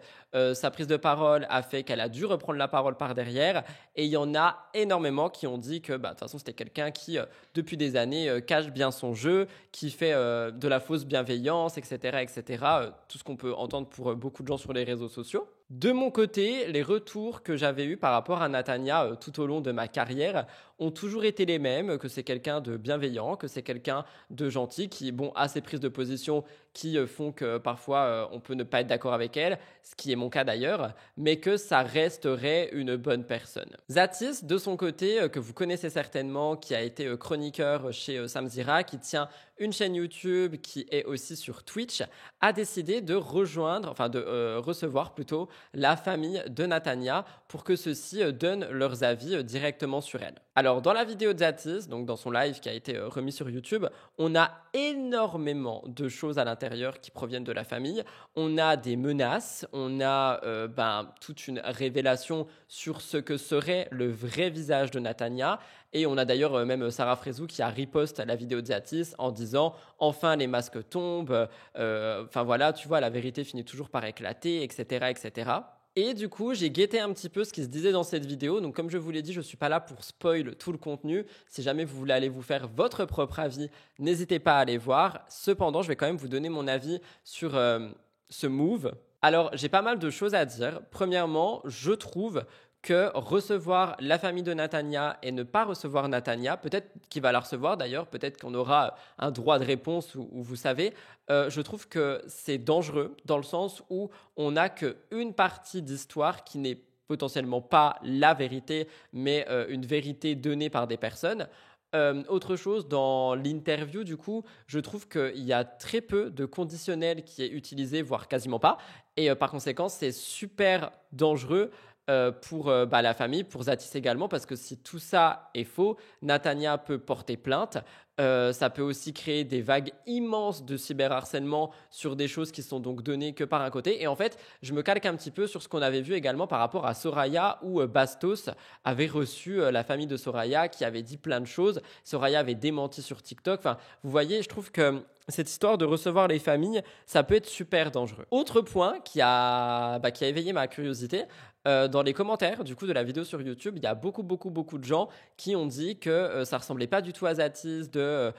S1: Sa prise de parole a fait qu'elle a dû reprendre la parole par derrière. Et il y en a énormément qui ont dit que de toute façon, c'était quelqu'un qui, depuis des années, cache bien son jeu, qui fait de la fausse bienveillance, etc. Tout ce qu'on peut entendre pour beaucoup de gens sur les réseaux sociaux. De mon côté, les retours que j'avais eus par rapport à Natania tout au long de ma carrière ont toujours été les mêmes, que c'est quelqu'un de bienveillant, que c'est quelqu'un de gentil, qui a ses prises de position qui font que parfois on peut ne pas être d'accord avec elle, ce qui est mon cas d'ailleurs, mais que ça resterait une bonne personne. Zatis, de son côté, que vous connaissez certainement, qui a été chroniqueur chez Samzira, qui tient une chaîne YouTube, qui est aussi sur Twitch, a décidé de recevoir plutôt la famille de Natania pour que ceux-ci donnent leurs avis directement sur elle. Alors, dans la vidéo de Zatis, donc dans son live qui a été remis sur YouTube, on a énormément de choses à l'intérieur qui proviennent de la famille. On a des menaces, on a toute une révélation sur ce que serait le vrai visage de Natania. Et on a d'ailleurs même Sarah Frézou qui a riposte la vidéo de Zatis en disant « Enfin, les masques tombent. Tu vois, la vérité finit toujours par éclater, etc. » Et du coup, j'ai guetté un petit peu ce qui se disait dans cette vidéo. Donc, comme je vous l'ai dit, je ne suis pas là pour spoil tout le contenu. Si jamais vous voulez aller vous faire votre propre avis, n'hésitez pas à aller voir. Cependant, je vais quand même vous donner mon avis sur ce move. Alors, j'ai pas mal de choses à dire. Premièrement, je trouve que recevoir la famille de Natania et ne pas recevoir Natania, peut-être qu'il va la recevoir d'ailleurs, peut-être qu'on aura un droit de réponse ou vous savez, je trouve que c'est dangereux dans le sens où on n'a qu'une partie d'histoire qui n'est potentiellement pas la vérité, mais une vérité donnée par des personnes. Autre chose, dans l'interview, du coup, je trouve qu'il y a très peu de conditionnel qui est utilisé, voire quasiment pas. Et par conséquent, c'est super dangereux pour la famille, pour Zatis également, parce que si tout ça est faux, Natania peut porter plainte. Ça peut aussi créer des vagues immenses de cyberharcèlement sur des choses qui sont donc données que par un côté. Et en fait, je me calque un petit peu sur ce qu'on avait vu également par rapport à Soraya, où Bastos avait reçu la famille de Soraya qui avait dit plein de choses. Soraya avait démenti sur TikTok. Enfin, vous voyez, je trouve que cette histoire de recevoir les familles, ça peut être super dangereux. Autre point qui a éveillé ma curiosité, dans les commentaires du coup de la vidéo sur YouTube, il y a beaucoup de gens qui ont dit que ça ressemblait pas du tout à Zatis de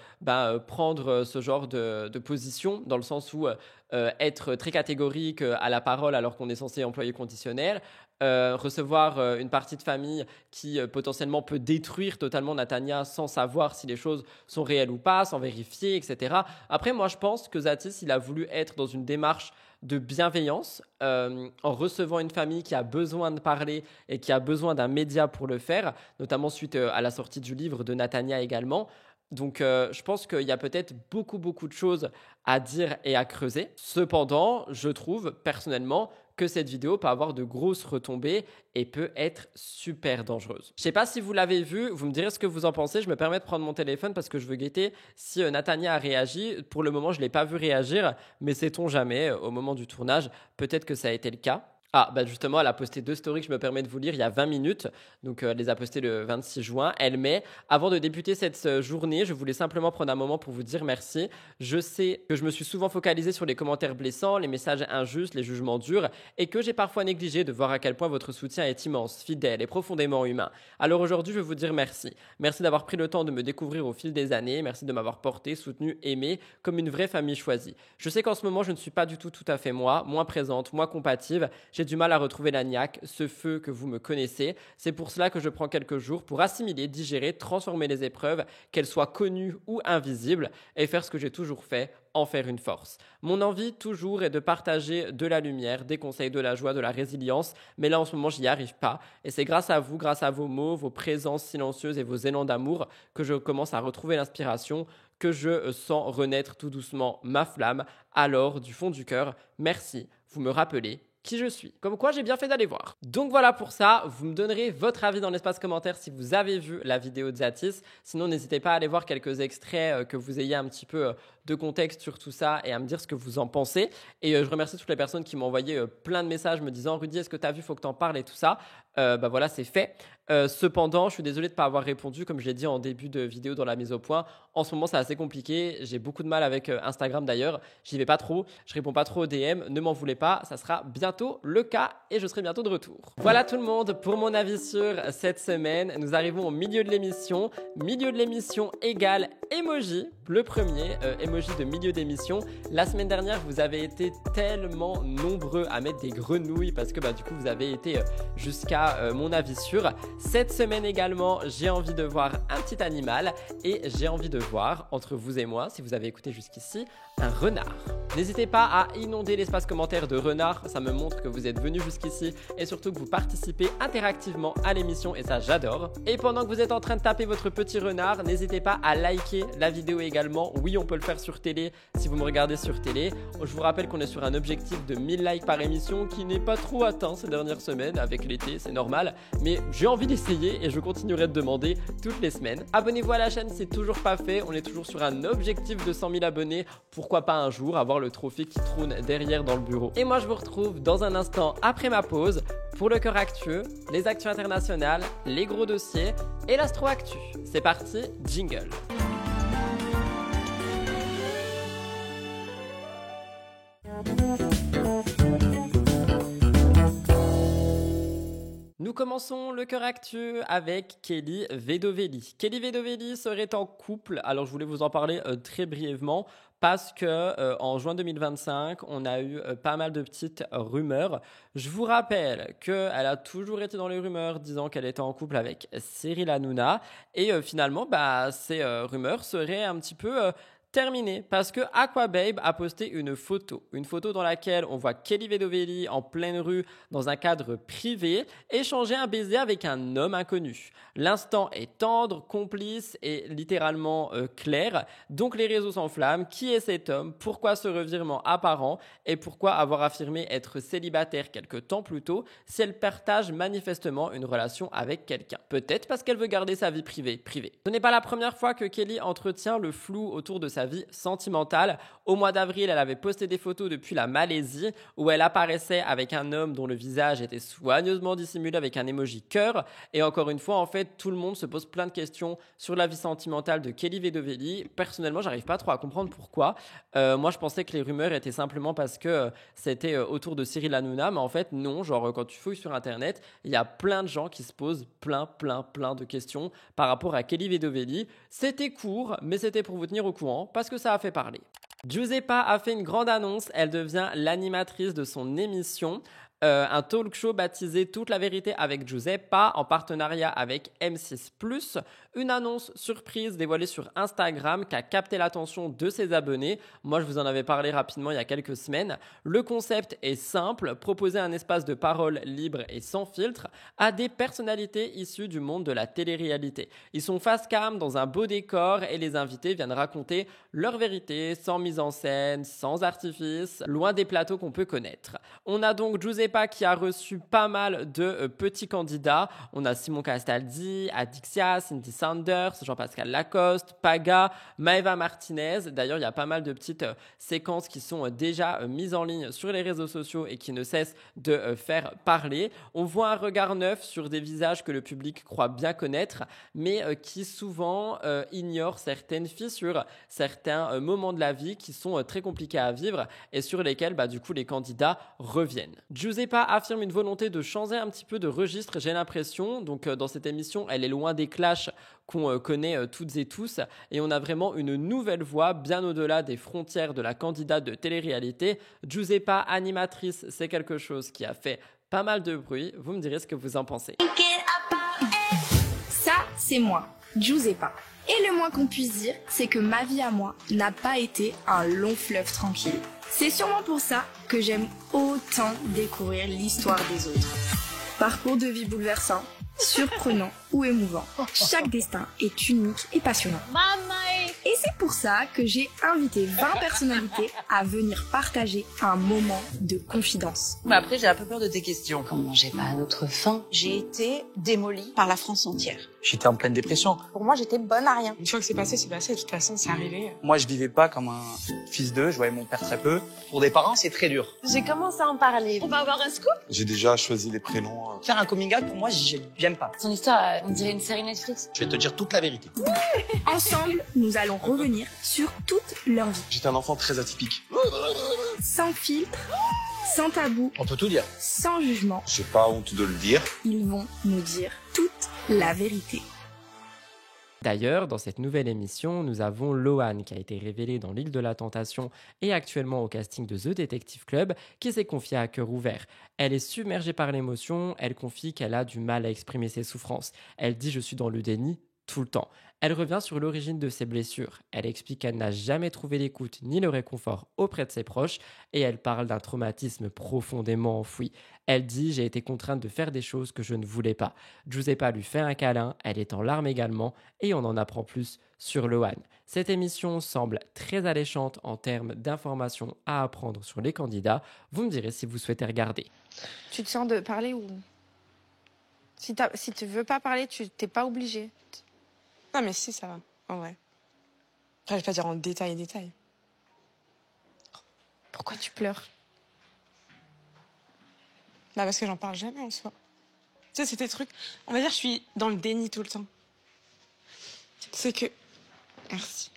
S1: prendre ce genre de position, dans le sens où être très catégorique à la parole alors qu'on est censé employer conditionnel, recevoir une partie de famille qui potentiellement peut détruire totalement Natania sans savoir si les choses sont réelles ou pas, sans vérifier, etc. Après, moi je pense que Zatis, il a voulu être dans une démarche de bienveillance en recevant une famille qui a besoin de parler et qui a besoin d'un média pour le faire, notamment suite à la sortie du livre de Natania également. Donc je pense qu'il y a peut-être beaucoup de choses à dire et à creuser. Cependant, je trouve personnellement que cette vidéo peut avoir de grosses retombées et peut être super dangereuse. Je sais pas si vous l'avez vu, vous me direz ce que vous en pensez. Je me permets de prendre mon téléphone parce que je veux guetter si Natania a réagi. Pour le moment, je l'ai pas vu réagir, mais sait-on jamais, au moment du tournage, peut-être que ça a été le cas. Ah, justement, elle a posté 2 stories que je me permets de vous lire il y a 20 minutes. Donc, elle les a postées le 26 juin. Elle met « Avant de débuter cette journée, je voulais simplement prendre un moment pour vous dire merci. Je sais que je me suis souvent focalisée sur les commentaires blessants, les messages injustes, les jugements durs et que j'ai parfois négligé de voir à quel point votre soutien est immense, fidèle et profondément humain. Alors aujourd'hui, je veux vous dire merci. Merci d'avoir pris le temps de me découvrir au fil des années. Merci de m'avoir porté, soutenu, aimé comme une vraie famille choisie. Je sais qu'en ce moment, je ne suis pas du tout à fait moi, moins présente, moins compative. J'ai du mal à retrouver la niaque, ce feu que vous me connaissez. C'est pour cela que je prends quelques jours pour assimiler, digérer, transformer les épreuves, qu'elles soient connues ou invisibles, et faire ce que j'ai toujours fait, en faire une force. Mon envie toujours est de partager de la lumière, des conseils, de la joie, de la résilience, mais là en ce moment j'y arrive pas. Et c'est grâce à vous, grâce à vos mots, vos présences silencieuses et vos élans d'amour que je commence à retrouver l'inspiration, que je sens renaître tout doucement ma flamme. Alors, du fond du cœur, merci, vous me rappelez qui je suis. Comme quoi, j'ai bien fait d'aller voir. Donc voilà pour ça, vous me donnerez votre avis dans l'espace commentaire si vous avez vu la vidéo de Zatis. Sinon, n'hésitez pas à aller voir quelques extraits, que vous ayez un petit peu de contexte sur tout ça et à me dire ce que vous en pensez. Et je remercie toutes les personnes qui m'ont envoyé plein de messages me disant « Rudy, est-ce que tu as vu, faut que tu en parles et tout ça ». Bah voilà, c'est fait. Cependant, je suis désolé de ne pas avoir répondu, comme je l'ai dit en début de vidéo dans la mise au point. En ce moment, c'est assez compliqué. J'ai beaucoup de mal avec Instagram d'ailleurs. J'y vais pas trop, je réponds pas trop aux DM. Ne m'en voulez pas, ça sera bientôt le cas et je serai bientôt de retour. Voilà tout le monde pour mon avis sur cette semaine. Nous arrivons au milieu de l'émission. Milieu de l'émission égale emoji. Le premier emoji de milieu d'émission. La semaine dernière, vous avez été tellement nombreux à mettre des grenouilles parce que du coup, vous avez été jusqu'à mon avis sur. Cette semaine également, j'ai envie de voir un petit animal et j'ai envie de voir, entre vous et moi, si vous avez écouté jusqu'ici, un renard. N'hésitez pas à inonder l'espace commentaire de renard, ça me montre que vous êtes venus jusqu'ici et surtout que vous participez interactivement à l'émission et ça j'adore. Et pendant que vous êtes en train de taper votre petit renard, n'hésitez pas à liker la vidéo également. Oui, on peut le faire sur télé si vous me regardez sur télé. Je vous rappelle qu'on est sur un objectif de 1000 likes par émission qui n'est pas trop atteint ces dernières semaines avec l'été, c'est normal. Mais j'ai envie d'essayer et je continuerai de demander toutes les semaines. Abonnez-vous à la chaîne si c'est toujours pas fait, on est toujours sur un objectif de 100 000 abonnés. Pourquoi pas un jour avoir le trophée qui trône derrière dans le bureau. Et moi je vous retrouve dans un instant après ma pause pour le cœur actu, les actus internationales, les gros dossiers et l'astro actu. C'est parti, jingle. Nous commençons le cœur actu avec Kelly Vedovelli. Kelly Vedovelli serait en couple, alors je voulais vous en parler très brièvement parce que en juin 2025, on a eu pas mal de petites rumeurs. Je vous rappelle qu'elle a toujours été dans les rumeurs disant qu'elle était en couple avec Cyril Hanouna et finalement, ces rumeurs seraient un petit peu terminé parce que Aquababe a posté une photo dans laquelle on voit Kelly Vedovelli en pleine rue dans un cadre privé échanger un baiser avec un homme inconnu. L'instant est tendre, complice et littéralement clair. Donc les réseaux s'enflamment. Qui est cet homme? Pourquoi ce revirement apparent? Et pourquoi avoir affirmé être célibataire quelques temps plus tôt si elle partage manifestement une relation avec quelqu'un? Peut-être parce qu'elle veut garder sa vie privée. Ce n'est pas la première fois que Kelly entretient le flou autour de sa vie sentimentale. Au mois d'avril, elle avait posté des photos depuis la Malaisie où elle apparaissait avec un homme dont le visage était soigneusement dissimulé avec un emoji cœur. Et encore une fois, en fait, tout le monde se pose plein de questions sur la vie sentimentale de Kelly Vedovelli. Personnellement, j'arrive pas trop à comprendre pourquoi. Moi, je pensais que les rumeurs étaient simplement parce que c'était autour de Cyril Hanouna, mais en fait, non. Genre, quand tu fouilles sur Internet, il y a plein de gens qui se posent plein de questions par rapport à Kelly Vedovelli. C'était court, mais c'était pour vous tenir au courant parce que ça a fait parler. Giuseppa a fait une grande annonce, elle devient l'animatrice de son émission. Un talk show baptisé Toute la vérité avec Giuseppa en partenariat avec M6+. Une annonce surprise dévoilée sur Instagram qui a capté l'attention de ses abonnés. Moi, je vous en avais parlé rapidement il y a quelques semaines. Le concept est simple, proposer un espace de parole libre et sans filtre à des personnalités issues du monde de la télé-réalité. Ils sont face cam dans un beau décor et les invités viennent raconter leur vérité sans mise en scène, sans artifice, loin des plateaux qu'on peut connaître. On a donc Giuseppa qui a reçu pas mal de petits candidats. On a Simon Castaldi, Adixia, Cindy Sanders, Jean-Pascal Lacoste, Paga, Maeva Martinez. D'ailleurs, il y a pas mal de petites séquences qui sont déjà mises en ligne sur les réseaux sociaux et qui ne cessent de faire parler. On voit un regard neuf sur des visages que le public croit bien connaître, mais qui souvent ignorent certaines fissures, certains moments de la vie qui sont très compliqués à vivre et sur lesquels, du coup, les candidats reviennent. Giuseppa affirme une volonté de changer un petit peu de registre, j'ai l'impression. Donc dans cette émission, elle est loin des clashs qu'on connaît toutes et tous. Et on a vraiment une nouvelle voix bien au-delà des frontières de la candidate de télé-réalité. Giuseppa, animatrice, c'est quelque chose qui a fait pas mal de bruit. Vous me direz ce que vous en pensez.
S18: Ça, c'est moi, Giuseppa. Et le moins qu'on puisse dire, c'est que ma vie à moi n'a pas été un long fleuve tranquille. C'est sûrement pour ça que j'aime autant découvrir l'histoire des autres. Parcours de vie bouleversant, surprenant ou émouvant, chaque destin est unique et passionnant. Et C'est pour ça que j'ai invité 20 personnalités à venir partager un moment de confidence.
S19: Mais après, j'ai un peu peur de tes questions.
S20: Comment j'ai pas à notre faim?
S19: J'ai été démolie par la France entière.
S21: J'étais en pleine dépression.
S19: Pour moi, j'étais bonne à rien.
S9: Une fois que c'est passé, c'est passé. De toute façon, c'est arrivé.
S21: Moi, je vivais pas comme un fils d'eux. Je voyais mon père très peu. Pour des parents, c'est très dur.
S19: J'ai commencé à en parler. On va avoir un scoop?
S22: J'ai déjà choisi les prénoms.
S19: Faire un coming out, pour moi, j'aime pas.
S20: Son histoire, on dirait une série Netflix.
S21: Je vais te dire toute la vérité.
S18: Ensemble, nous allons revenir sur toute leur vie.
S22: J'étais un enfant très atypique.
S18: Sans filtre, sans tabou.
S21: On peut tout dire.
S18: Sans jugement.
S22: J'ai pas honte de le dire.
S18: Ils vont nous dire toute la vérité.
S1: D'ailleurs, dans cette nouvelle émission, nous avons Loane qui a été révélée dans l'île de la Tentation et actuellement au casting de The Detective Club qui s'est confiée à cœur ouvert. Elle est submergée par l'émotion, elle confie qu'elle a du mal à exprimer ses souffrances. Elle dit « je suis dans le déni » tout le temps. Elle revient sur l'origine de ses blessures. Elle explique qu'elle n'a jamais trouvé l'écoute ni le réconfort auprès de ses proches et elle parle d'un traumatisme profondément enfoui. Elle dit « j'ai été contrainte de faire des choses que je ne voulais pas ». Giuseppa lui fait un câlin, elle est en larmes également et on en apprend plus sur Loane. Cette émission semble très alléchante en termes d'informations à apprendre sur les candidats. Vous me direz si vous souhaitez regarder.
S23: Tu te sens de parler ou... Si tu veux pas parler, tu t'es pas obligé.
S9: Non, mais si, ça va, en vrai. Après, je vais pas dire en détail.
S23: Pourquoi tu pleures?
S9: Bah, parce que j'en parle jamais, en soi. Tu sais, c'est des trucs... On va dire, je suis dans le déni tout le temps. C'est que... Merci.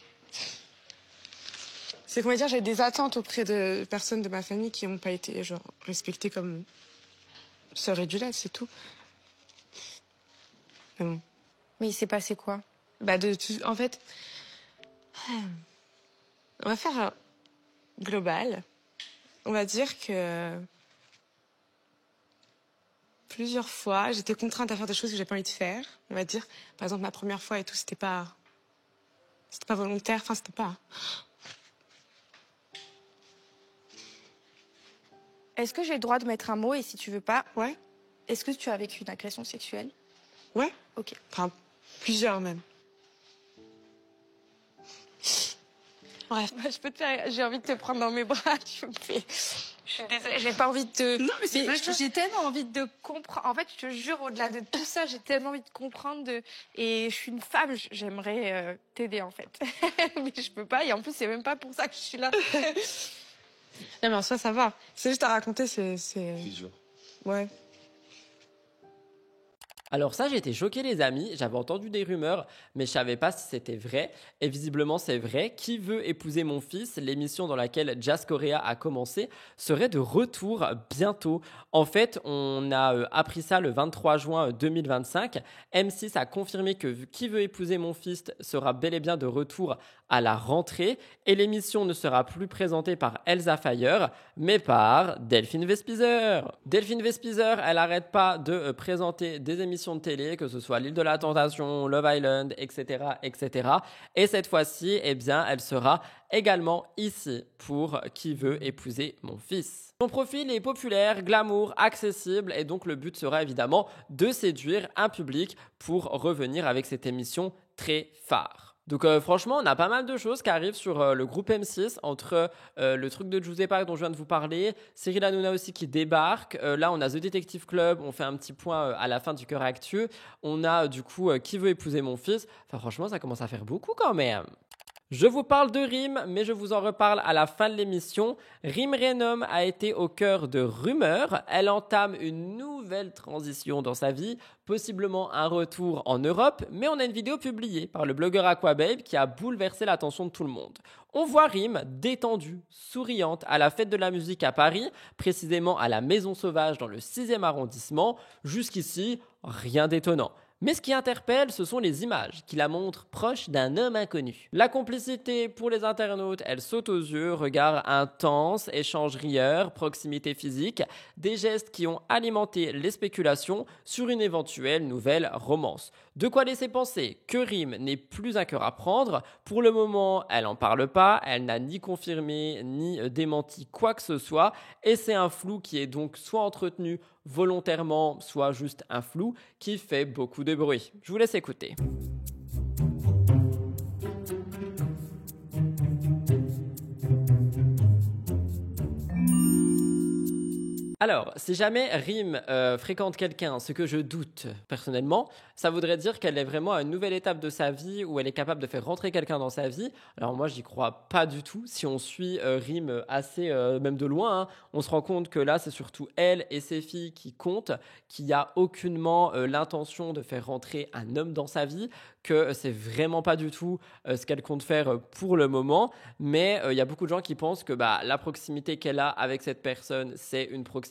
S9: C'est qu'on va dire, j'ai des attentes auprès de personnes de ma famille qui n'ont pas été, genre, respectées comme sœur et du lait, c'est tout. Mais bon.
S23: Mais il s'est passé quoi?
S9: Bah, en fait, on va faire global. On va dire que plusieurs fois, j'étais contrainte à faire des choses que j'ai pas envie de faire. On va dire, par exemple, ma première fois et tout, c'était pas volontaire. Enfin, c'était pas.
S23: Est-ce que j'ai le droit de mettre un mot et si tu veux pas?
S9: Ouais.
S23: Est-ce que tu as vécu une agression sexuelle?
S9: Ouais.
S23: Ok.
S9: Enfin, plusieurs même. Bref, j'ai envie de te prendre dans mes bras, tu me fais... Je suis désolée, j'ai pas envie de te...
S23: Non, mais c'est vrai que j'ai tellement envie de comprendre. En fait, je te jure, au-delà de tout ça, j'ai tellement envie de comprendre. Et je suis une femme, j'aimerais t'aider, en fait. Mais je peux pas, et en plus, c'est même pas pour ça que je suis là.
S9: Non, mais en soi, ça va. C'est juste à raconter, c'est... Ouais.
S1: Alors ça, j'ai été choqué les amis, j'avais entendu des rumeurs, mais je savais pas si c'était vrai. Et visiblement c'est vrai. Qui veut épouser mon fils, l'émission dans laquelle Jazz Correa a commencé, serait de retour bientôt. En fait, on a appris ça le 23 juin 2025. M6 a confirmé que Qui veut épouser mon fils sera bel et bien de retour à la rentrée. Et l'émission ne sera plus présentée par Elsa Fayer, mais par Delphine Vespizer. Delphine Vespizer, elle arrête pas de présenter des émissions de télé, que ce soit l'île de la Tentation, Love Island, etc., etc. Et cette fois-ci, eh bien, elle sera également ici pour Qui veut épouser mon fils. Son profil est populaire, glamour, accessible et donc le but sera évidemment de séduire un public pour revenir avec cette émission très phare. Donc franchement, on a pas mal de choses qui arrivent sur le groupe M6 entre le truc de Giuseppa dont je viens de vous parler, Cyril Hanouna aussi qui débarque. Là, on a The Detective Club, on fait un petit point à la fin du Cœur Actu. On a du coup Qui veut épouser mon fils. Enfin franchement, ça commence à faire beaucoup quand même. Je vous parle de Rim, mais je vous en reparle à la fin de l'émission. Rim Rhénum a été au cœur de rumeurs. Elle entame une nouvelle transition dans sa vie, possiblement un retour en Europe, mais on a une vidéo publiée par le blogueur Aquababe qui a bouleversé l'attention de tout le monde. On voit Rim détendue, souriante à la fête de la musique à Paris, précisément à la Maison Sauvage dans le 6e arrondissement. Jusqu'ici, rien d'étonnant. Mais ce qui interpelle, ce sont les images qui la montrent proche d'un homme inconnu. La complicité pour les internautes, elle saute aux yeux, regard intense, échange rieur, proximité physique, des gestes qui ont alimenté les spéculations sur une éventuelle nouvelle romance. De quoi laisser penser que Rim n'est plus un cœur à prendre. Pour le moment, elle n'en parle pas, elle n'a ni confirmé ni démenti quoi que ce soit, et c'est un flou qui est donc soit entretenu volontairement, soit juste un flou qui fait beaucoup de bruit. Je vous laisse écouter. Alors, si jamais Rim fréquente quelqu'un, ce que je doute personnellement, ça voudrait dire qu'elle est vraiment à une nouvelle étape de sa vie où elle est capable de faire rentrer quelqu'un dans sa vie. Alors moi, j'y crois pas du tout. Si on suit Rim assez, même de loin, hein, on se rend compte que là, c'est surtout elle et ses filles qui comptent, qu'il n'y a aucunement l'intention de faire rentrer un homme dans sa vie, que c'est vraiment pas du tout ce qu'elle compte faire pour le moment. Mais il y a beaucoup de gens qui pensent que la proximité qu'elle a avec cette personne, c'est une proximité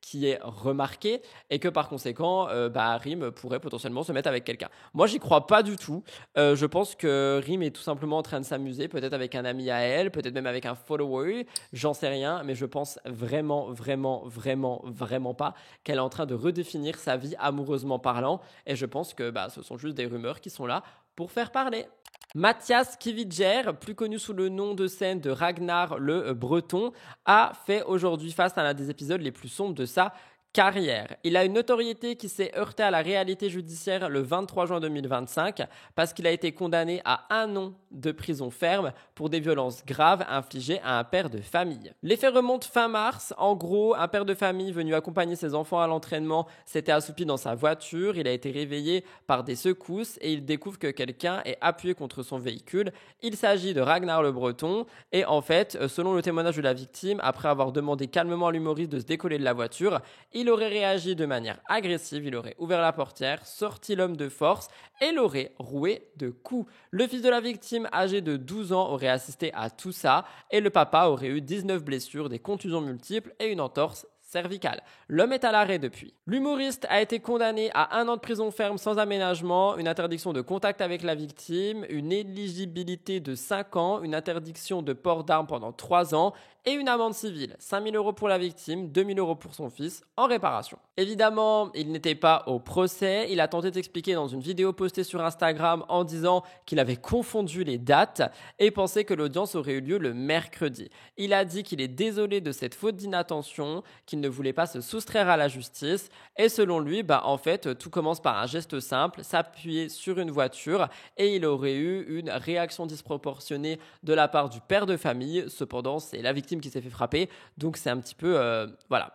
S1: qui est remarquée et que par conséquent, Rim pourrait potentiellement se mettre avec quelqu'un. Moi, j'y crois pas du tout. Je pense que Rim est tout simplement en train de s'amuser, peut-être avec un ami à elle, peut-être même avec un follower, j'en sais rien, mais je pense vraiment pas qu'elle est en train de redéfinir sa vie amoureusement parlant, et je pense que ce sont juste des rumeurs qui sont là pour faire parler. Mathias Kividjer, plus connu sous le nom de scène de Ragnar le Breton, a fait aujourd'hui face à l'un des épisodes les plus sombres de sa carrière. Il a une notoriété qui s'est heurtée à la réalité judiciaire le 23 juin 2025 parce qu'il a été condamné à 1 an de prison ferme pour des violences graves infligées à un père de famille. Les faits remontent fin mars. En gros, un père de famille venu accompagner ses enfants à l'entraînement s'était assoupi dans sa voiture. Il a été réveillé par des secousses et il découvre que quelqu'un est appuyé contre son véhicule. Il s'agit de Ragnar le Breton et en fait, selon le témoignage de la victime, après avoir demandé calmement à l'humoriste de se décoller de la voiture, il aurait réagi de manière agressive, il aurait ouvert la portière, sorti l'homme de force et l'aurait roué de coups. Le fils de la victime, âgé de 12 ans, aurait assisté à tout ça et le papa aurait eu 19 blessures, des contusions multiples et une entorse cervicale. L'homme est à l'arrêt depuis. L'humoriste a été condamné à 1 an de prison ferme sans aménagement, une interdiction de contact avec la victime, une éligibilité de 5 ans, une interdiction de port d'armes pendant 3 ans et une amende civile, 5 000 € pour la victime, 2 000 € pour son fils, en réparation. Évidemment, il n'était pas au procès. Il a tenté d'expliquer dans une vidéo postée sur Instagram en disant qu'il avait confondu les dates et pensait que l'audience aurait eu lieu le mercredi. Il a dit qu'il est désolé de cette faute d'inattention, qu'il ne voulait pas se soustraire à la justice et selon lui, en fait, tout commence par un geste simple, s'appuyer sur une voiture et il aurait eu une réaction disproportionnée de la part du père de famille. Cependant, c'est la victime qui s'est fait frapper, donc c'est un petit peu,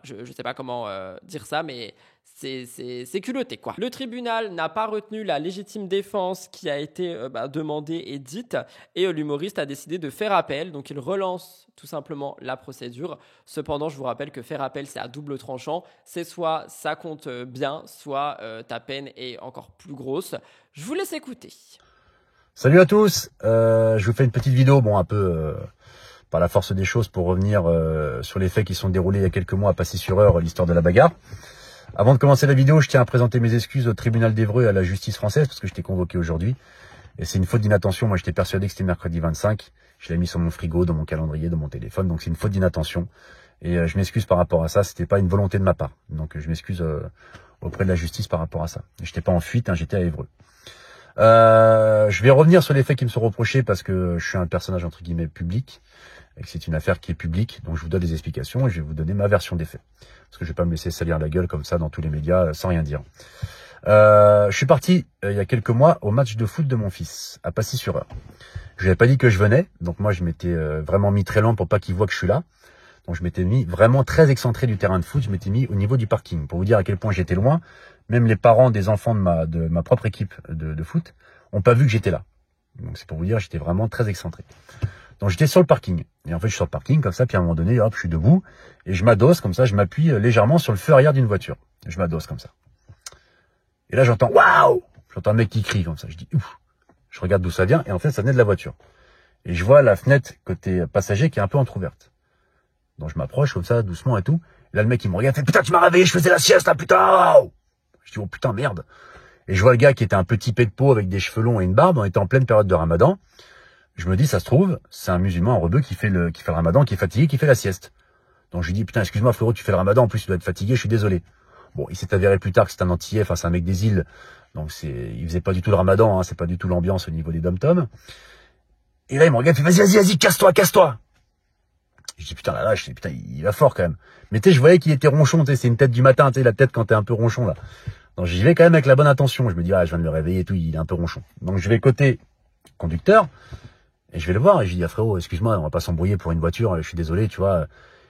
S1: je sais pas comment dire ça, mais c'est culotté quoi. Le tribunal n'a pas retenu la légitime défense qui a été demandée et dite, et l'humoriste a décidé de faire appel, donc il relance tout simplement la procédure. Cependant, je vous rappelle que faire appel, c'est à double tranchant, c'est soit ça compte bien, soit ta peine est encore plus grosse. Je vous laisse écouter.
S2: Salut à tous, je vous fais une petite vidéo, un peu par la force des choses pour revenir sur les faits qui sont déroulés il y a quelques mois à Passy-sur-Eure, l'histoire de la bagarre. Avant de commencer la vidéo, je tiens à présenter mes excuses au tribunal d'Évreux et à la justice française parce que je t'ai convoqué aujourd'hui. Et c'est une faute d'inattention. Moi, j'étais persuadé que c'était mercredi 25. Je l'ai mis sur mon frigo, dans mon calendrier, dans mon téléphone. Donc, c'est une faute d'inattention. Et je m'excuse par rapport à ça. C'était pas une volonté de ma part. Donc, je m'excuse auprès de la justice par rapport à ça. Je n'étais pas en fuite, j'étais à Évreux. Je vais revenir sur les faits qui me sont reprochés parce que je suis un personnage entre guillemets public et que c'est une affaire qui est publique. Donc, je vous donne des explications et je vais vous donner ma version des faits. Parce que je vais pas me laisser salir la gueule comme ça dans tous les médias sans rien dire. Je suis parti il y a quelques mois au match de foot de mon fils à Passy-sur-Eure. Je lui avais pas dit que je venais, donc moi je m'étais vraiment mis très loin pour pas qu'il voit que je suis là. Donc je m'étais mis vraiment très excentré du terrain de foot, je m'étais mis au niveau du parking pour vous dire à quel point j'étais loin. Même les parents des enfants de ma propre équipe de foot ont pas vu que j'étais là. Donc c'est pour vous dire, j'étais vraiment très excentré. Donc j'étais sur le parking. Et en fait, je suis sur le parking comme ça, puis à un moment donné, hop, je suis debout et je m'adosse comme ça, je m'appuie légèrement sur le feu arrière d'une voiture. Je m'adosse comme ça. Et là, j'entends waouh! J'entends un mec qui crie comme ça. Je dis ouf. Je regarde d'où ça vient et en fait, ça venait de la voiture. Et je vois la fenêtre côté passager qui est un peu entrouverte. Donc je m'approche comme ça, doucement et tout. Et là, le mec, il me regarde, fait putain, tu m'as réveillé, je faisais la sieste là, putain! Je dis oh putain, merde. Et je vois le gars qui était un petit pet de peau avec des cheveux longs et une barbe. On était en pleine période de Ramadan. Je me dis, ça se trouve, c'est un musulman, un rebeu qui fait le Ramadan, qui est fatigué, qui fait la sieste. Donc je lui dis, putain, excuse-moi frérot, tu fais le Ramadan, en plus tu dois être fatigué, je suis désolé. Bon, il s'est avéré plus tard que c'est un Antillais, enfin c'est un mec des îles, donc il faisait pas du tout le Ramadan, c'est pas du tout l'ambiance au niveau des dom-toms. Et là il me regarde, il fait vas-y, casse-toi. Je dis putain là, putain, il va fort quand même. Mais tu sais, je voyais qu'il était ronchon, tu sais, c'est une tête du matin, tu sais, la tête quand t'es un peu ronchon là. Donc j'y vais quand même avec la bonne intention, je me dis, je viens de le réveiller et tout, il est un peu ronchon. Donc je vais côté conducteur, et je vais le voir, et je dis, frérot, excuse-moi, on va pas s'embrouiller pour une voiture, je suis désolé, tu vois.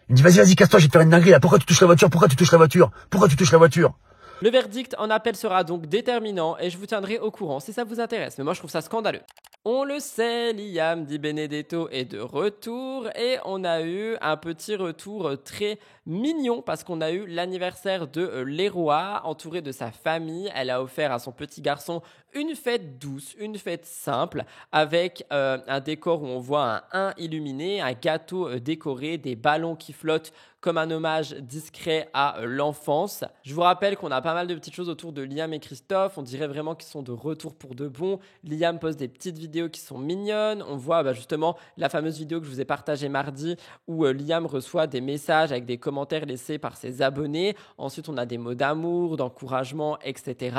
S2: Il me dit, vas-y, casse-toi, je vais te faire une dinguerie là. Pourquoi tu touches la voiture? Pourquoi tu touches la voiture? Pourquoi tu touches la voiture?
S1: Le verdict en appel sera donc déterminant et je vous tiendrai au courant si ça vous intéresse. Mais moi, je trouve ça scandaleux. On le sait, Liam Di Benedetto est de retour et on a eu un petit retour très mignon parce qu'on a eu l'anniversaire de Leroy entouré de sa famille. Elle a offert à son petit garçon une fête douce, une fête simple avec un décor où on voit un 1 illuminé, un gâteau décoré, des ballons qui flottent comme un hommage discret à l'enfance. Je vous rappelle qu'on a pas mal de petites choses autour de Liam et Christophe. On dirait vraiment qu'ils sont de retour pour de bon. Liam poste des petites vidéos qui sont mignonnes. On voit justement la fameuse vidéo que je vous ai partagée mardi où Liam reçoit des messages avec des commentaires laissés par ses abonnés. Ensuite, on a des mots d'amour, d'encouragement, etc.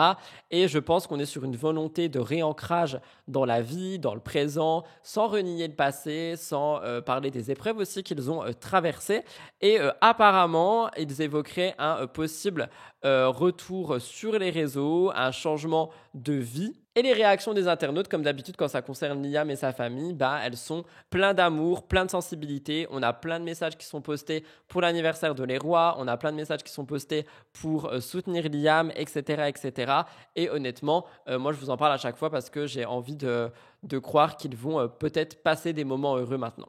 S1: Et je pense qu'on est sur une volonté de réancrage dans la vie, dans le présent, sans renier le passé, sans parler des épreuves aussi qu'ils ont traversées. Et apparemment, ils évoqueraient un possible retour sur les réseaux, un changement de vie. Et les réactions des internautes, comme d'habitude quand ça concerne Liam et sa famille, elles sont pleines d'amour, pleines de sensibilité. On a plein de messages qui sont postés pour l'anniversaire de Leroy, on a plein de messages qui sont postés pour soutenir Liam, etc. etc. Et honnêtement, moi je vous en parle à chaque fois parce que j'ai envie de croire qu'ils vont peut-être passer des moments heureux maintenant.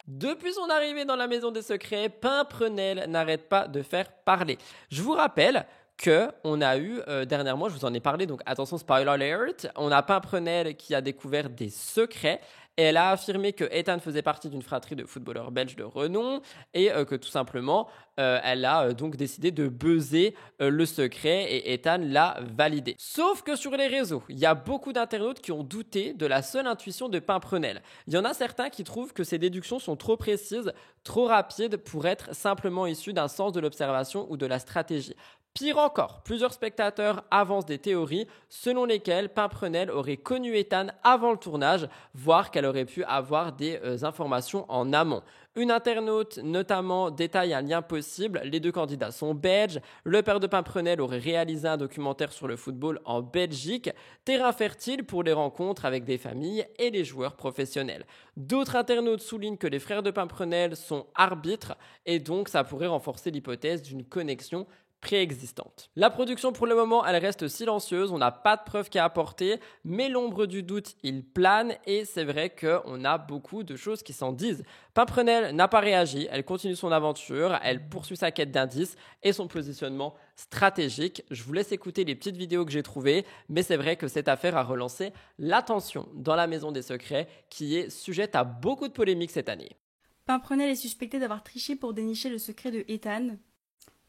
S1: Depuis son arrivée dans la maison des secrets, Pimprenel n'arrête pas de faire parler. Je vous rappelle qu'on a eu dernièrement, je vous en ai parlé, donc attention spoiler alert, on a Pimprenel qui a découvert des secrets. Et elle a affirmé que Ethan faisait partie d'une fratrie de footballeurs belges de renom et que tout simplement, elle a donc décidé de buzzer le secret et Ethan l'a validé. Sauf que sur les réseaux, il y a beaucoup d'internautes qui ont douté de la seule intuition de Pimprenel. Il y en a certains qui trouvent que ces déductions sont trop précises, trop rapides pour être simplement issues d'un sens de l'observation ou de la stratégie. Pire encore, plusieurs spectateurs avancent des théories selon lesquelles Pimprenel aurait connu Ethan avant le tournage, voire qu'elle aurait pu avoir des informations en amont. Une internaute notamment détaille un lien possible, les deux candidats sont belges, le père de Pimprenel aurait réalisé un documentaire sur le football en Belgique, terrain fertile pour les rencontres avec des familles et les joueurs professionnels. D'autres internautes soulignent que les frères de Pimprenel sont arbitres et donc ça pourrait renforcer l'hypothèse d'une connexion préexistante. La production pour le moment elle reste silencieuse, on n'a pas de preuves qui a apporter, mais l'ombre du doute il plane et c'est vrai qu'on a beaucoup de choses qui s'en disent. Pimprenel n'a pas réagi, elle continue son aventure, elle poursuit sa quête d'indices et son positionnement stratégique. Je vous laisse écouter les petites vidéos que j'ai trouvées, mais c'est vrai que cette affaire a relancé l'attention dans la maison des secrets qui est sujette à beaucoup de polémiques cette année.
S3: Pimprenel est suspecté d'avoir triché pour dénicher le secret de Ethan.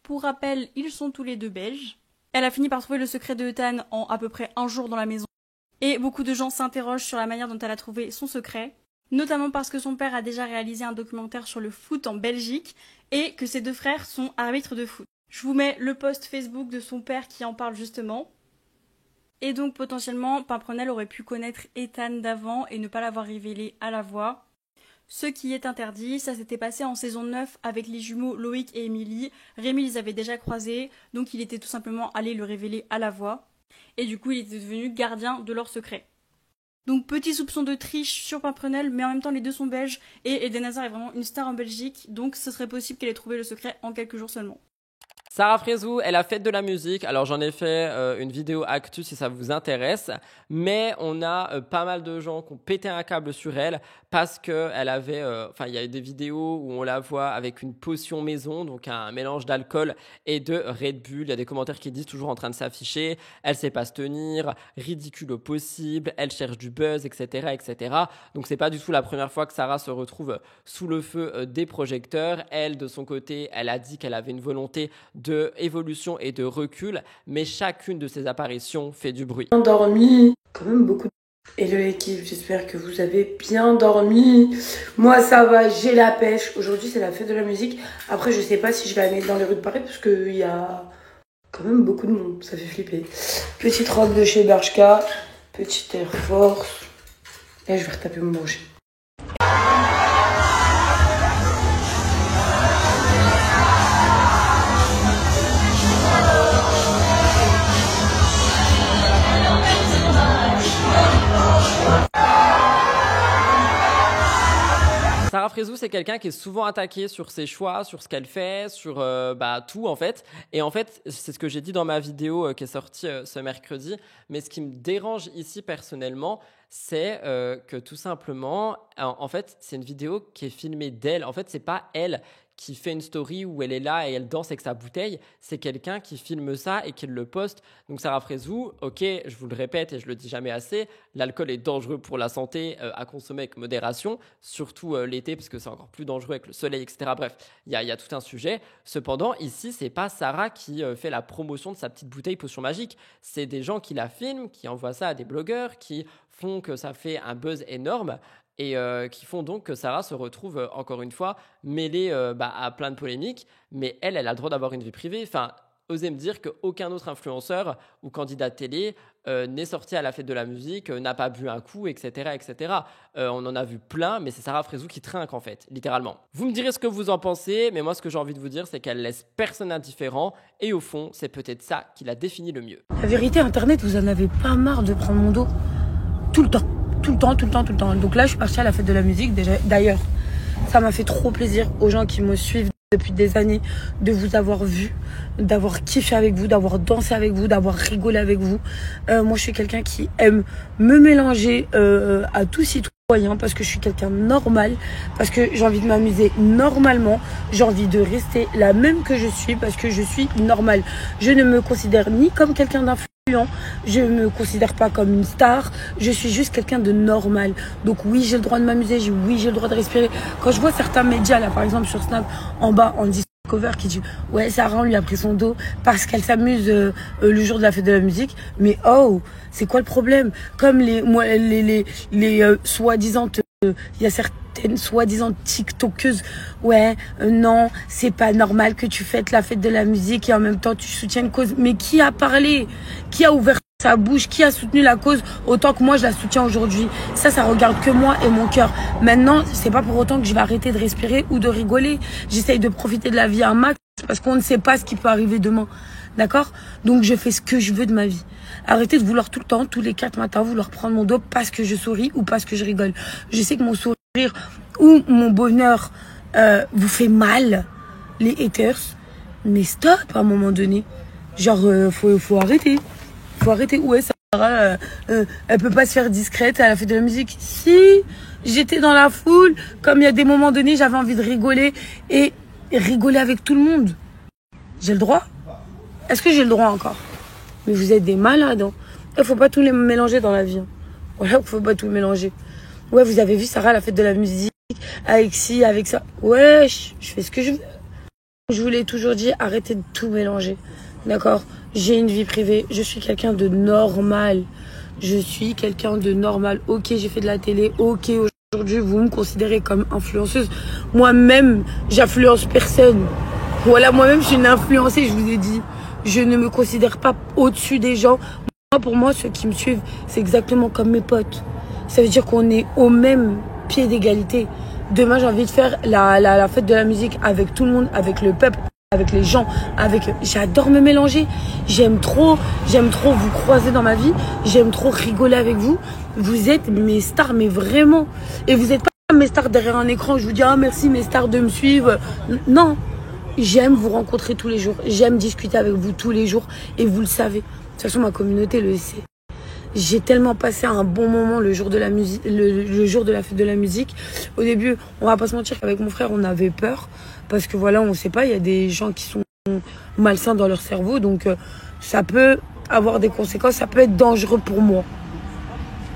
S3: Pour rappel, ils sont tous les deux belges. Elle a fini par trouver le secret de Ethan en à peu près un jour dans la maison. Et beaucoup de gens s'interrogent sur la manière dont elle a trouvé son secret, notamment parce que son père a déjà réalisé un documentaire sur le foot en Belgique et que ses deux frères sont arbitres de foot. Je vous mets le post Facebook de son père qui en parle justement. Et donc potentiellement, Pimprenel aurait pu connaître Ethan d'avant et ne pas l'avoir révélé à la voix. Ce qui est interdit, ça s'était passé en saison 9 avec les jumeaux Loïc et Émilie. Rémi les avait déjà croisés, donc il était tout simplement allé le révéler à la voix. Et du coup, il était devenu gardien de leur secret. Donc petit soupçon de triche sur Pimprenel, mais en même temps les deux sont belges et Eden Hazard est vraiment une star en Belgique, donc ce serait possible qu'elle ait trouvé le secret en quelques jours seulement.
S1: Sarah Frézou, elle a fait de la musique. Alors j'en ai fait une vidéo actu si ça vous intéresse, mais on a pas mal de gens qui ont pété un câble sur elle parce que elle avait, il y a eu des vidéos où on la voit avec une potion maison, donc un mélange d'alcool et de Red Bull. Il y a des commentaires qui disent toujours en train de s'afficher. Elle sait pas se tenir, ridicule au possible. Elle cherche du buzz, etc., etc. Donc c'est pas du tout la première fois que Sarah se retrouve sous le feu des projecteurs. Elle, de son côté, elle a dit qu'elle avait une volonté de évolution et de recul, mais chacune de ces apparitions fait du bruit.
S14: Dormi, quand même beaucoup. Hello l'équipe, j'espère que vous avez bien dormi. Moi ça va, j'ai la pêche. Aujourd'hui c'est la fête de la musique. Après je sais pas si je vais la mettre dans les rues de Paris parce qu'il y a quand même beaucoup de monde, ça fait flipper. Petite robe de chez Bershka, petite Air Force. Et je vais retaper mon brochet.
S1: Sarah Frézou, c'est quelqu'un qui est souvent attaqué sur ses choix, sur ce qu'elle fait, sur tout en fait. Et en fait, c'est ce que j'ai dit dans ma vidéo qui est sortie ce mercredi. Mais ce qui me dérange ici personnellement, c'est que tout simplement, en fait, c'est une vidéo qui est filmée d'elle. En fait, c'est pas elle qui fait une story où elle est là et elle danse avec sa bouteille, c'est quelqu'un qui filme ça et qui le poste. Donc Sarah Frézou, ok, je vous le répète et je le dis jamais assez, l'alcool est dangereux pour la santé, à consommer avec modération, surtout l'été parce que c'est encore plus dangereux avec le soleil, etc. Bref, il y a tout un sujet. Cependant, ici, c'est pas Sarah qui fait la promotion de sa petite bouteille potion magique. C'est des gens qui la filment, qui envoient ça à des blogueurs, qui font que ça fait un buzz énorme. Et qui font donc que Sarah se retrouve, encore une fois, mêlée à plein de polémiques. Mais elle a le droit d'avoir une vie privée. Enfin, osez me dire qu'aucun autre influenceur ou candidat de télé n'est sorti à la fête de la musique, n'a pas bu un coup, etc. etc. On en a vu plein, mais c'est Sarah Frézou qui trinque, en fait, littéralement. Vous me direz ce que vous en pensez, mais moi, ce que j'ai envie de vous dire, c'est qu'elle laisse personne indifférent. Et au fond, c'est peut-être ça qui la définit le mieux.
S4: La vérité, Internet, vous en avez pas marre de prendre mon dos tout le temps. Tout le temps. Donc là, je suis partie à la fête de la musique. D'ailleurs, ça m'a fait trop plaisir aux gens qui me suivent depuis des années de vous avoir vu, d'avoir kiffé avec vous, d'avoir dansé avec vous, d'avoir rigolé avec vous. Moi, je suis quelqu'un qui aime me mélanger à tout citoyen parce que je suis quelqu'un de normal, parce que j'ai envie de m'amuser normalement, j'ai envie de rester la même que je suis parce que je suis normale. Je ne me considère ni comme quelqu'un d'influent, je ne me considère pas comme une star, je suis juste quelqu'un de normal. Donc oui, j'ai le droit de m'amuser, oui, j'ai le droit de respirer. Quand je vois certains médias, là par exemple sur Snap, en bas, en Discover, qui dit « Ouais, Sarah, on lui a pris son dos parce qu'elle s'amuse le jour de la fête de la musique. » Mais oh, c'est quoi le problème? Comme les soi-disant, il y a certaines soi-disant tiktokeuses, ouais, non, c'est pas normal que tu fêtes la fête de la musique et en même temps tu soutiens une cause. Mais qui a parlé? Qui a ouvert sa bouche? Qui a soutenu la cause autant que moi je la soutiens aujourd'hui? Ça regarde que moi et mon cœur. Maintenant, c'est pas pour autant que je vais arrêter de respirer ou de rigoler. J'essaye de profiter de la vie un max parce qu'on ne sait pas ce qui peut arriver demain. D'accord? Donc je fais ce que je veux de ma vie. Arrêtez de vouloir tout le temps, tous les 4 matins, vouloir prendre mon dos parce que je souris ou parce que je rigole. Je sais que mon sourire ou mon bonheur vous fait mal, les haters, mais stop à un moment donné. Genre, faut arrêter. Faut arrêter. Ouais, Sarah, elle peut pas se faire discrète à la fête de la musique. Si, j'étais dans la foule, comme il y a des moments donnés, j'avais envie de rigoler et rigoler avec tout le monde. J'ai le droit? Est-ce que j'ai le droit encore? Mais vous êtes des malades. Hein. Il faut pas tout les mélanger dans la vie. Hein. Voilà, il faut pas tout mélanger. Ouais, vous avez vu Sarah à la fête de la musique, avec ci, avec ça. Ouais, je fais ce que je veux. Je vous l'ai toujours dit, arrêtez de tout mélanger. D'accord? J'ai une vie privée, je suis quelqu'un de normal. Je suis quelqu'un de normal. Ok, j'ai fait de la télé. Ok, aujourd'hui, vous me considérez comme influenceuse. Moi-même, j'influence personne. Voilà, moi-même, je suis une influencée, je vous ai dit. Je ne me considère pas au-dessus des gens. Moi, pour moi, ceux qui me suivent, c'est exactement comme mes potes. Ça veut dire qu'on est au même pied d'égalité. Demain, j'ai envie de faire la fête de la musique avec tout le monde, avec le peuple, avec les gens, j'adore me mélanger. J'aime trop vous croiser dans ma vie. J'aime trop rigoler avec vous. Vous êtes mes stars, mais vraiment. Et vous n'êtes pas mes stars derrière un écran. Je vous dis, ah merci mes stars de me suivre. Non. J'aime vous rencontrer tous les jours. J'aime discuter avec vous tous les jours. Et vous le savez. De toute façon, ma communauté le sait. J'ai tellement passé un bon moment le jour de la musique, le jour de la fête de la musique. Au début, on va pas se mentir qu'avec mon frère, on avait peur. Parce que voilà, on sait pas, il y a des gens qui sont malsains dans leur cerveau. Donc, ça peut avoir des conséquences. Ça peut être dangereux pour moi.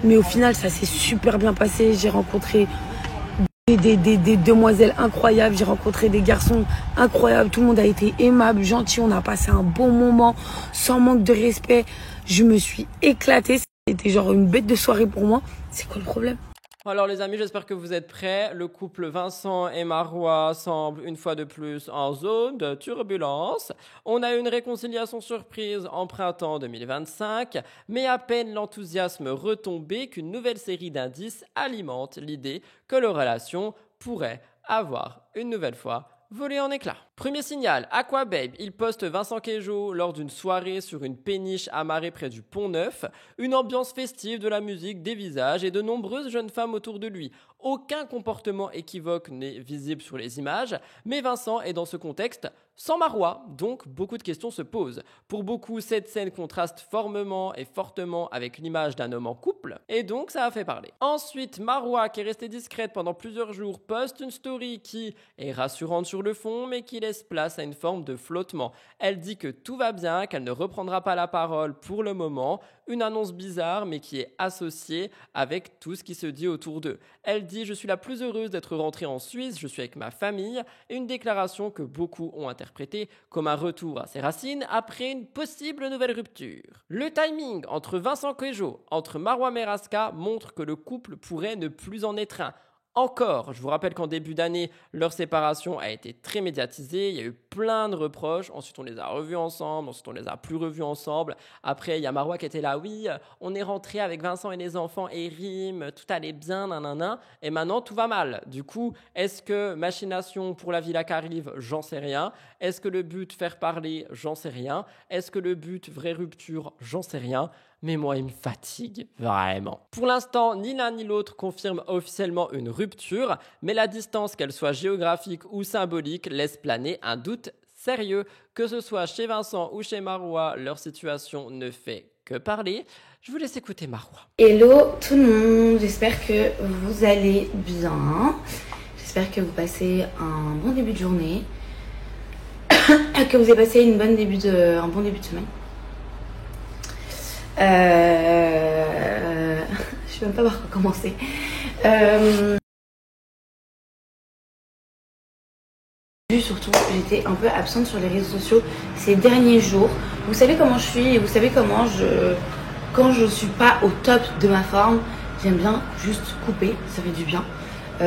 S4: Mais au final, ça s'est super bien passé. J'ai rencontré des demoiselles incroyables, j'ai rencontré des garçons incroyables, tout le monde a été aimable, gentil, on a passé un bon moment, sans manque de respect, je me suis éclatée, c'était genre une bête de soirée pour moi, c'est quoi le problème?
S1: Alors les amis, j'espère que vous êtes prêts. Le couple Vincent et Marois semble une fois de plus en zone de turbulence. On a une réconciliation surprise en printemps 2025, mais à peine l'enthousiasme retombé qu'une nouvelle série d'indices alimente l'idée que leur relation pourrait avoir une nouvelle fois volé en éclats. Premier signal, Aquababe, il poste Vincent Queijo lors d'une soirée sur une péniche amarrée près du Pont Neuf, une ambiance festive, de la musique, des visages et de nombreuses jeunes femmes autour de lui. Aucun comportement équivoque n'est visible sur les images, mais Vincent est dans ce contexte sans Marois, donc beaucoup de questions se posent. Pour beaucoup, cette scène contraste formellement et fortement avec l'image d'un homme en couple, et donc ça a fait parler. Ensuite, Marois, qui est restée discrète pendant plusieurs jours, poste une story qui est rassurante sur le fond, mais qui laisse place à une forme de flottement. Elle dit que tout va bien, qu'elle ne reprendra pas la parole pour le moment, une annonce bizarre, mais qui est associée avec tout ce qui se dit autour d'eux. Elle dit « Je suis la plus heureuse d'être rentrée en Suisse, je suis avec ma famille », et une déclaration que beaucoup ont interprétée comme un retour à ses racines après une possible nouvelle rupture. Le timing entre Vincent Queijo, entre Marois Merasca montre que le couple pourrait ne plus en être un. Encore, je vous rappelle qu'en début d'année, leur séparation a été très médiatisée, il y a eu plein de reproches, ensuite on les a revus ensemble, ensuite on les a plus revus ensemble, après il y a Marois qui était là, oui, on est rentré avec Vincent et les enfants et Rime, tout allait bien, nanana, et maintenant tout va mal. Du coup, est-ce que machination pour la villa qui arrive, j'en sais rien, est-ce que le but faire parler, j'en sais rien, est-ce que le but vraie rupture, j'en sais rien. Mais moi, il me fatigue, vraiment. Pour l'instant, ni l'un ni l'autre confirme officiellement une rupture, mais la distance, qu'elle soit géographique ou symbolique, laisse planer un doute sérieux. Que ce soit chez Vincent ou chez Marois, leur situation ne fait que parler. Je vous laisse écouter Marois.
S5: Hello tout le monde, j'espère que vous allez bien. J'espère que vous passez un bon début de journée, que vous avez passé un bon début de semaine. Je sais même pas par quoi commencer. Surtout, j'étais un peu absente sur les réseaux sociaux ces derniers jours. Vous savez comment je suis et vous savez comment quand je suis pas au top de ma forme, j'aime bien juste couper, ça fait du bien. C'est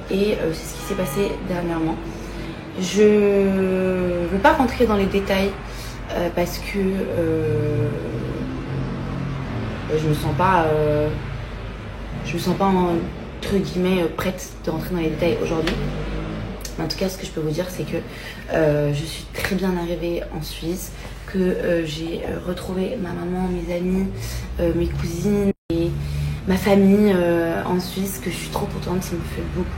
S5: ce qui s'est passé dernièrement. Je ne veux pas rentrer dans les détails parce que je me sens pas entre guillemets prête de rentrer dans les détails aujourd'hui. En tout cas, ce que je peux vous dire, c'est que je suis très bien arrivée en Suisse, que j'ai retrouvé ma maman, mes amis, mes cousines et ma famille en Suisse, que je suis trop contente, ça me fait beaucoup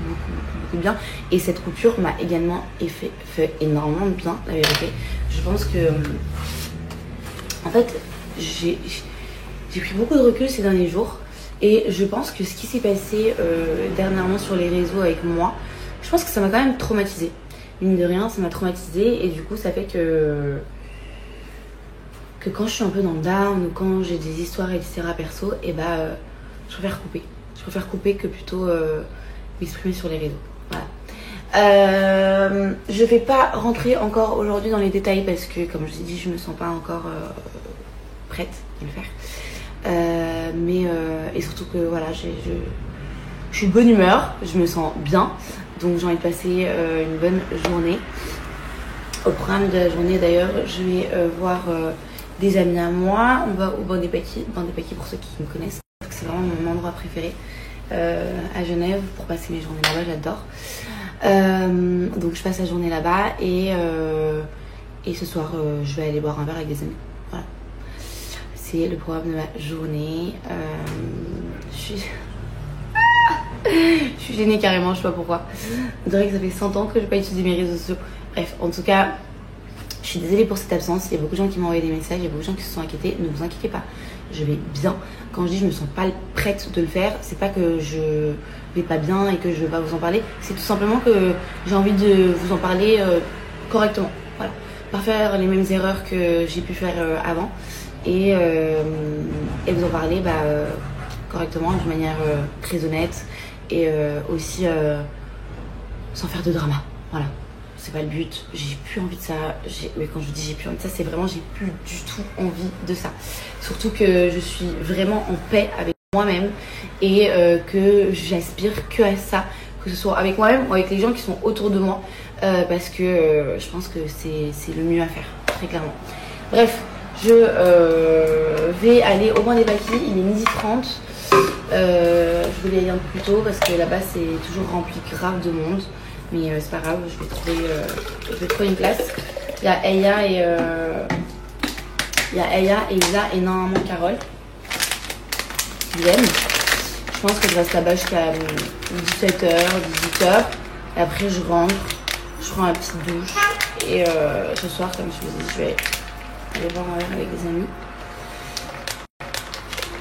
S5: de bien. Et cette coupure m'a également fait énormément de bien, la vérité. Je pense que, en fait, j'ai pris beaucoup de recul ces derniers jours et je pense que ce qui s'est passé dernièrement sur les réseaux avec moi, je pense que ça m'a quand même traumatisée. Mine de rien, ça m'a traumatisée et du coup ça fait que quand je suis un peu dans le down ou quand j'ai des histoires etc. perso, et je préfère couper. Je préfère couper que plutôt m'exprimer sur les réseaux. Voilà. Je vais pas rentrer encore aujourd'hui dans les détails parce que comme je vous ai dit, je me sens pas encore prête à le faire. Et surtout que voilà, je suis de bonne humeur, je me sens bien, donc j'ai envie de passer une bonne journée. Au programme de la journée d'ailleurs, je vais voir des amis à moi, on va au Banc des Paquis pour ceux qui me connaissent, c'est vraiment mon endroit préféré à Genève pour passer mes journées là-bas, j'adore. Donc je passe la journée là-bas et ce soir je vais aller boire un verre avec des amis. Voilà. C'est le programme de ma journée. Je suis gênée carrément, je sais pas pourquoi. On dirait que ça fait 100 ans que je n'ai pas utilisé mes réseaux sociaux. Bref, en tout cas, je suis désolée pour cette absence. Il y a beaucoup de gens qui m'ont envoyé des messages, il y a beaucoup de gens qui se sont inquiétés. Ne vous inquiétez pas, je vais bien. Quand je dis je me sens pas prête de le faire, c'est pas que je vais pas bien et que je vais pas vous en parler. C'est tout simplement que j'ai envie de vous en parler correctement. Voilà. Pas faire les mêmes erreurs que j'ai pu faire avant. Et vous en parler correctement, de manière très honnête et aussi sans faire de drama. Voilà, c'est pas le but, j'ai plus envie de ça. Mais quand je vous dis j'ai plus envie de ça, c'est vraiment j'ai plus du tout envie de ça. Surtout que je suis vraiment en paix avec moi-même et que j'aspire que à ça, que ce soit avec moi-même ou avec les gens qui sont autour de moi, parce que je pense que c'est le mieux à faire, très clairement. Bref. Je vais aller au Banc des Paquis, il est 12h30. Je voulais y aller un peu plus tôt parce que là-bas c'est toujours rempli grave de monde. Mais c'est pas grave, je vais trouver une place. Il y a Eya et Isa et normalement Carole qui viennent. Je pense que je reste là-bas jusqu'à 17h, 18h. Et après je rentre, je prends ma petite douche. Et ce soir, comme je vous dis, je vais aller voir un verre avec des amis.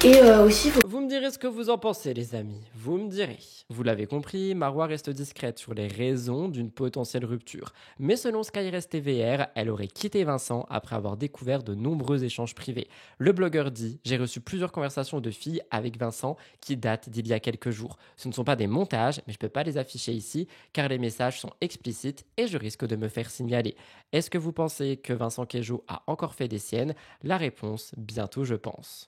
S5: Et aussi,
S1: Vous me direz ce que vous en pensez, les amis. Vous me direz. Vous l'avez compris, Marwa reste discrète sur les raisons d'une potentielle rupture. Mais selon Skyrest TVR, elle aurait quitté Vincent après avoir découvert de nombreux échanges privés. Le blogueur dit « J'ai reçu plusieurs conversations de filles avec Vincent qui datent d'il y a quelques jours. Ce ne sont pas des montages, mais je ne peux pas les afficher ici car les messages sont explicites et je risque de me faire signaler. Est-ce que vous pensez que Vincent Queijo a encore fait des siennes? La réponse, bientôt je pense.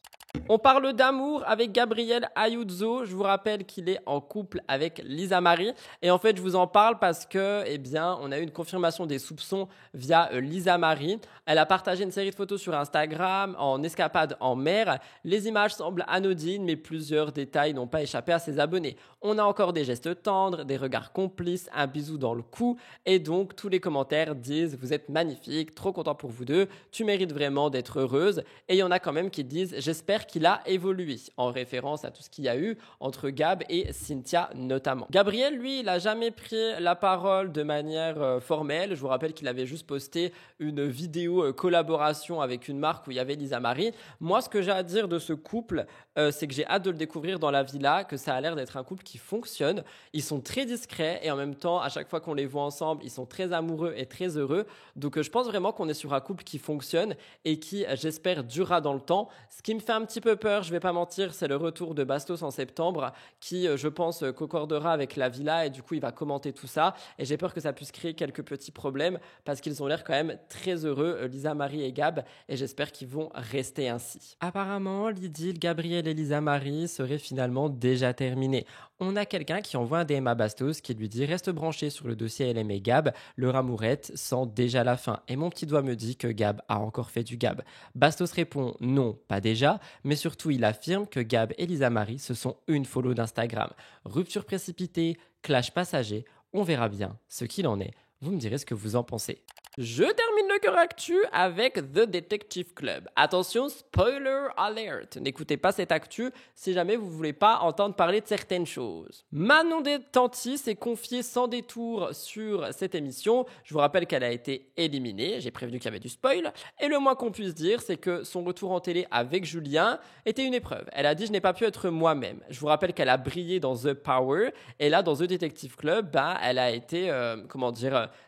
S1: On parle d'amour avec Gabriel Ayuso. Je vous rappelle qu'il est en couple avec Lisa Marie. Et en fait, je vous en parle parce que, eh bien, on a eu une confirmation des soupçons via Lisa Marie. Elle a partagé une série de photos sur Instagram en escapade en mer. Les images semblent anodines, mais plusieurs détails n'ont pas échappé à ses abonnés. On a encore des gestes tendres, des regards complices, un bisou dans le cou. Et donc, tous les commentaires disent « Vous êtes magnifique, trop content pour vous deux, tu mérites vraiment d'être heureuse. » Et il y en a quand même qui disent « J'espère qu'il a évolué », en référence à tout ce qu'il y a eu entre Gab et Cynthia notamment. Gabriel, lui, il n'a jamais pris la parole de manière formelle. Je vous rappelle qu'il avait juste posté une vidéo collaboration avec une marque où il y avait Lisa Marie. Moi, ce que j'ai à dire de ce couple, c'est que j'ai hâte de le découvrir dans la villa, que ça a l'air d'être un couple qui fonctionne. Ils sont très discrets et en même temps, à chaque fois qu'on les voit ensemble, ils sont très amoureux et très heureux. Donc, je pense vraiment qu'on est sur un couple qui fonctionne et qui, j'espère, durera dans le temps. Ce qui me fait un petit peu peur, je vais pas mentir, c'est le retour de Bastos en septembre qui, je pense, concordera avec la villa et du coup, il va commenter tout ça. Et j'ai peur que ça puisse créer quelques petits problèmes parce qu'ils ont l'air quand même très heureux, Lisa Marie et Gab, et j'espère qu'ils vont rester ainsi. Apparemment, l'idylle Gabriel et Lisa Marie serait finalement déjà terminée. On a quelqu'un qui envoie un DM à Bastos qui lui dit « Reste branché sur le dossier LM et Gab, leur amourette sent déjà la fin. » Et mon petit doigt me dit que Gab a encore fait du Gab. Bastos répond « Non, pas déjà. » Mais surtout, il affirme que Gab et Lisa Marie se sont une follow d'Instagram. Rupture précipitée, clash passager, on verra bien ce qu'il en est. Vous me direz ce que vous en pensez. Je termine le cœur actu avec The Detective Club. Attention, spoiler alert. N'écoutez pas cette actu si jamais vous ne voulez pas entendre parler de certaines choses. Manon Tanti s'est confiée sans détour sur cette émission. Je vous rappelle qu'elle a été éliminée. J'ai prévenu qu'il y avait du spoil. Et le moins qu'on puisse dire, c'est que son retour en télé avec Julien était une épreuve. Elle a dit « Je n'ai pas pu être moi-même ». Je vous rappelle qu'elle a brillé dans The Power. Et là, dans The Detective Club, elle a été,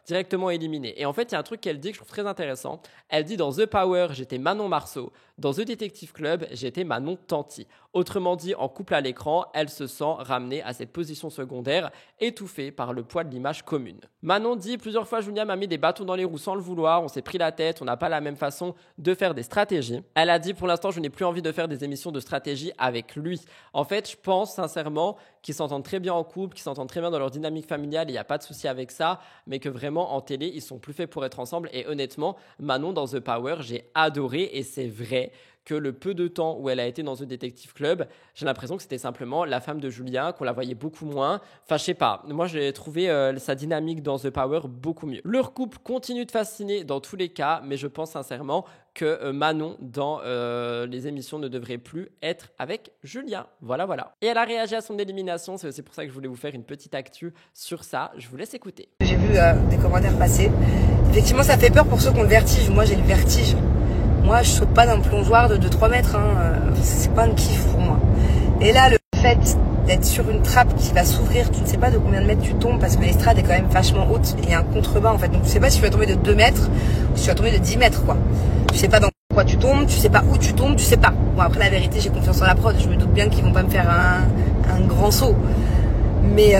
S1: directement éliminée. Et en fait, il y a un truc qu'elle dit que je trouve très intéressant. Elle dit dans The Power, j'étais Manon Marceau. Dans The Detective Club, j'étais Manon Tanti. Autrement dit, en couple à l'écran, elle se sent ramenée à cette position secondaire, étouffée par le poids de l'image commune. Manon dit plusieurs fois, Julien m'a mis des bâtons dans les roues sans le vouloir, on s'est pris la tête, on n'a pas la même façon de faire des stratégies. Elle a dit pour l'instant, je n'ai plus envie de faire des émissions de stratégie avec lui. En fait, je pense sincèrement qu'ils s'entendent très bien en couple, qu'ils s'entendent très bien dans leur dynamique familiale, il n'y a pas de souci avec ça, mais que vraiment en télé, ils sont plus faits pour être ensemble. Et honnêtement, Manon dans The Power, j'ai adoré et c'est vrai que le peu de temps où elle a été dans The Detective Club, j'ai l'impression que c'était simplement la femme de Julien, qu'on la voyait beaucoup moins. Enfin, je sais pas. Moi, j'ai trouvé sa dynamique dans The Power beaucoup mieux. Leur couple continue de fasciner dans tous les cas, mais je pense sincèrement que Manon, dans les émissions, ne devrait plus être avec Julien. Voilà. Et elle a réagi à son élimination. C'est aussi pour ça que je voulais vous faire une petite actu sur ça. Je vous laisse écouter.
S6: J'ai vu des commentaires passer. Effectivement, ça fait peur pour ceux qui ont le vertige. Moi, j'ai le vertige. Moi, je saute pas d'un plongeoir de 3 mètres. C'est pas un kiff pour moi. Et là, le fait d'être sur une trappe qui va s'ouvrir, tu ne sais pas de combien de mètres tu tombes parce que l'estrade est quand même vachement haute et il y a un contrebas en fait. Donc tu sais pas si tu vas tomber de 2 mètres ou si tu vas tomber de 10 mètres quoi. Tu sais pas dans quoi tu tombes, tu sais pas où tu tombes, tu sais pas. Bon après la vérité, j'ai confiance en la prod. Je me doute bien qu'ils vont pas me faire un grand saut. Mais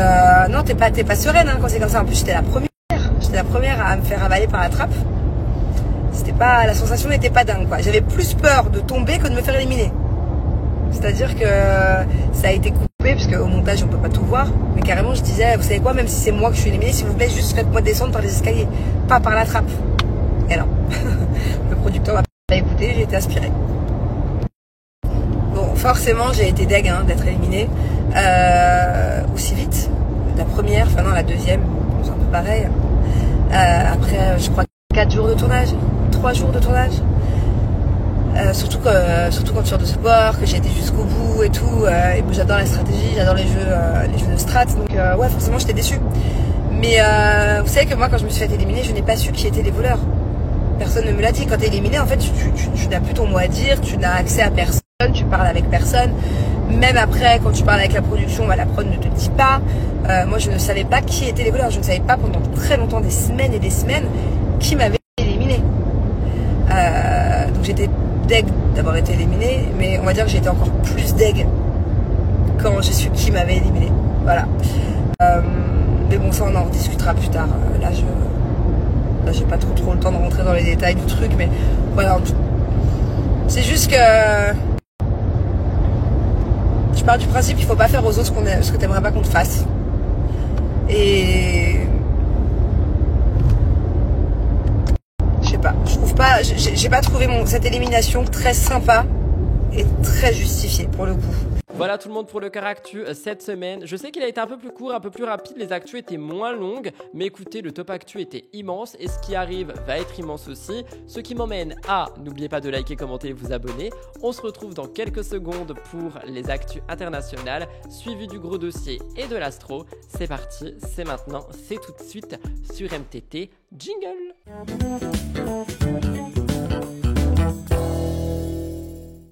S6: non, t'es pas sereine quand c'est comme ça. En plus, j'étais la première à me faire avaler par la trappe. La sensation n'était pas dingue quoi. J'avais plus peur de tomber que de me faire éliminer. C'est-à-dire que ça a été coupé parce qu'au montage on peut pas tout voir. Mais carrément je disais, vous savez quoi, même si c'est moi que je suis éliminée, s'il vous plaît juste faites-moi descendre par les escaliers, pas par la trappe. Et non, le producteur m'a pas écouté, j'ai été aspirée. Bon, forcément j'ai été deg d'être éliminée aussi vite. La première, enfin non la deuxième, c'est un peu pareil. Après, je crois 4 jours de tournage, 3 jours de tournage. Surtout quand tu sors de sport, que j'ai été jusqu'au bout et tout. Et moi, j'adore la stratégie, j'adore les jeux de strat. Donc ouais, forcément, j'étais déçue. Mais vous savez que moi, quand je me suis fait éliminer, je n'ai pas su qui étaient les voleurs. Personne ne me l'a dit. Quand t'es éliminé, en fait, tu n'as plus ton mot à dire, tu n'as accès à personne, tu parles avec personne. Même après, quand tu parles avec la production, la prod ne te dit pas. Moi, je ne savais pas qui étaient les voleurs. Je ne savais pas pendant très longtemps, des semaines et des semaines, qui m'avait éliminé. Donc j'étais deg d'avoir été éliminée, mais on va dire que j'ai été encore plus deg quand j'ai su qui m'avait éliminé. Voilà. Mais bon, ça on en rediscutera plus tard. Là, j'ai pas trop le temps de rentrer dans les détails du truc, mais voilà. C'est juste que je pars du principe qu'il faut pas faire aux autres ce que t'aimerais pas qu'on te fasse. Et je sais pas, j'ai pas trouvé cette élimination très sympa et très justifiée pour le coup.
S1: Voilà tout le monde pour le Cœur Actu cette semaine. Je sais qu'il a été un peu plus court, un peu plus rapide, les actus étaient moins longues, mais écoutez, le Top Actu était immense et ce qui arrive va être immense aussi. Ce qui m'emmène à, n'oubliez pas de liker, commenter et vous abonner. On se retrouve dans quelques secondes pour les actus internationales, suivi du gros dossier et de l'astro. C'est parti, c'est maintenant, c'est tout de suite sur MTT. Jingle!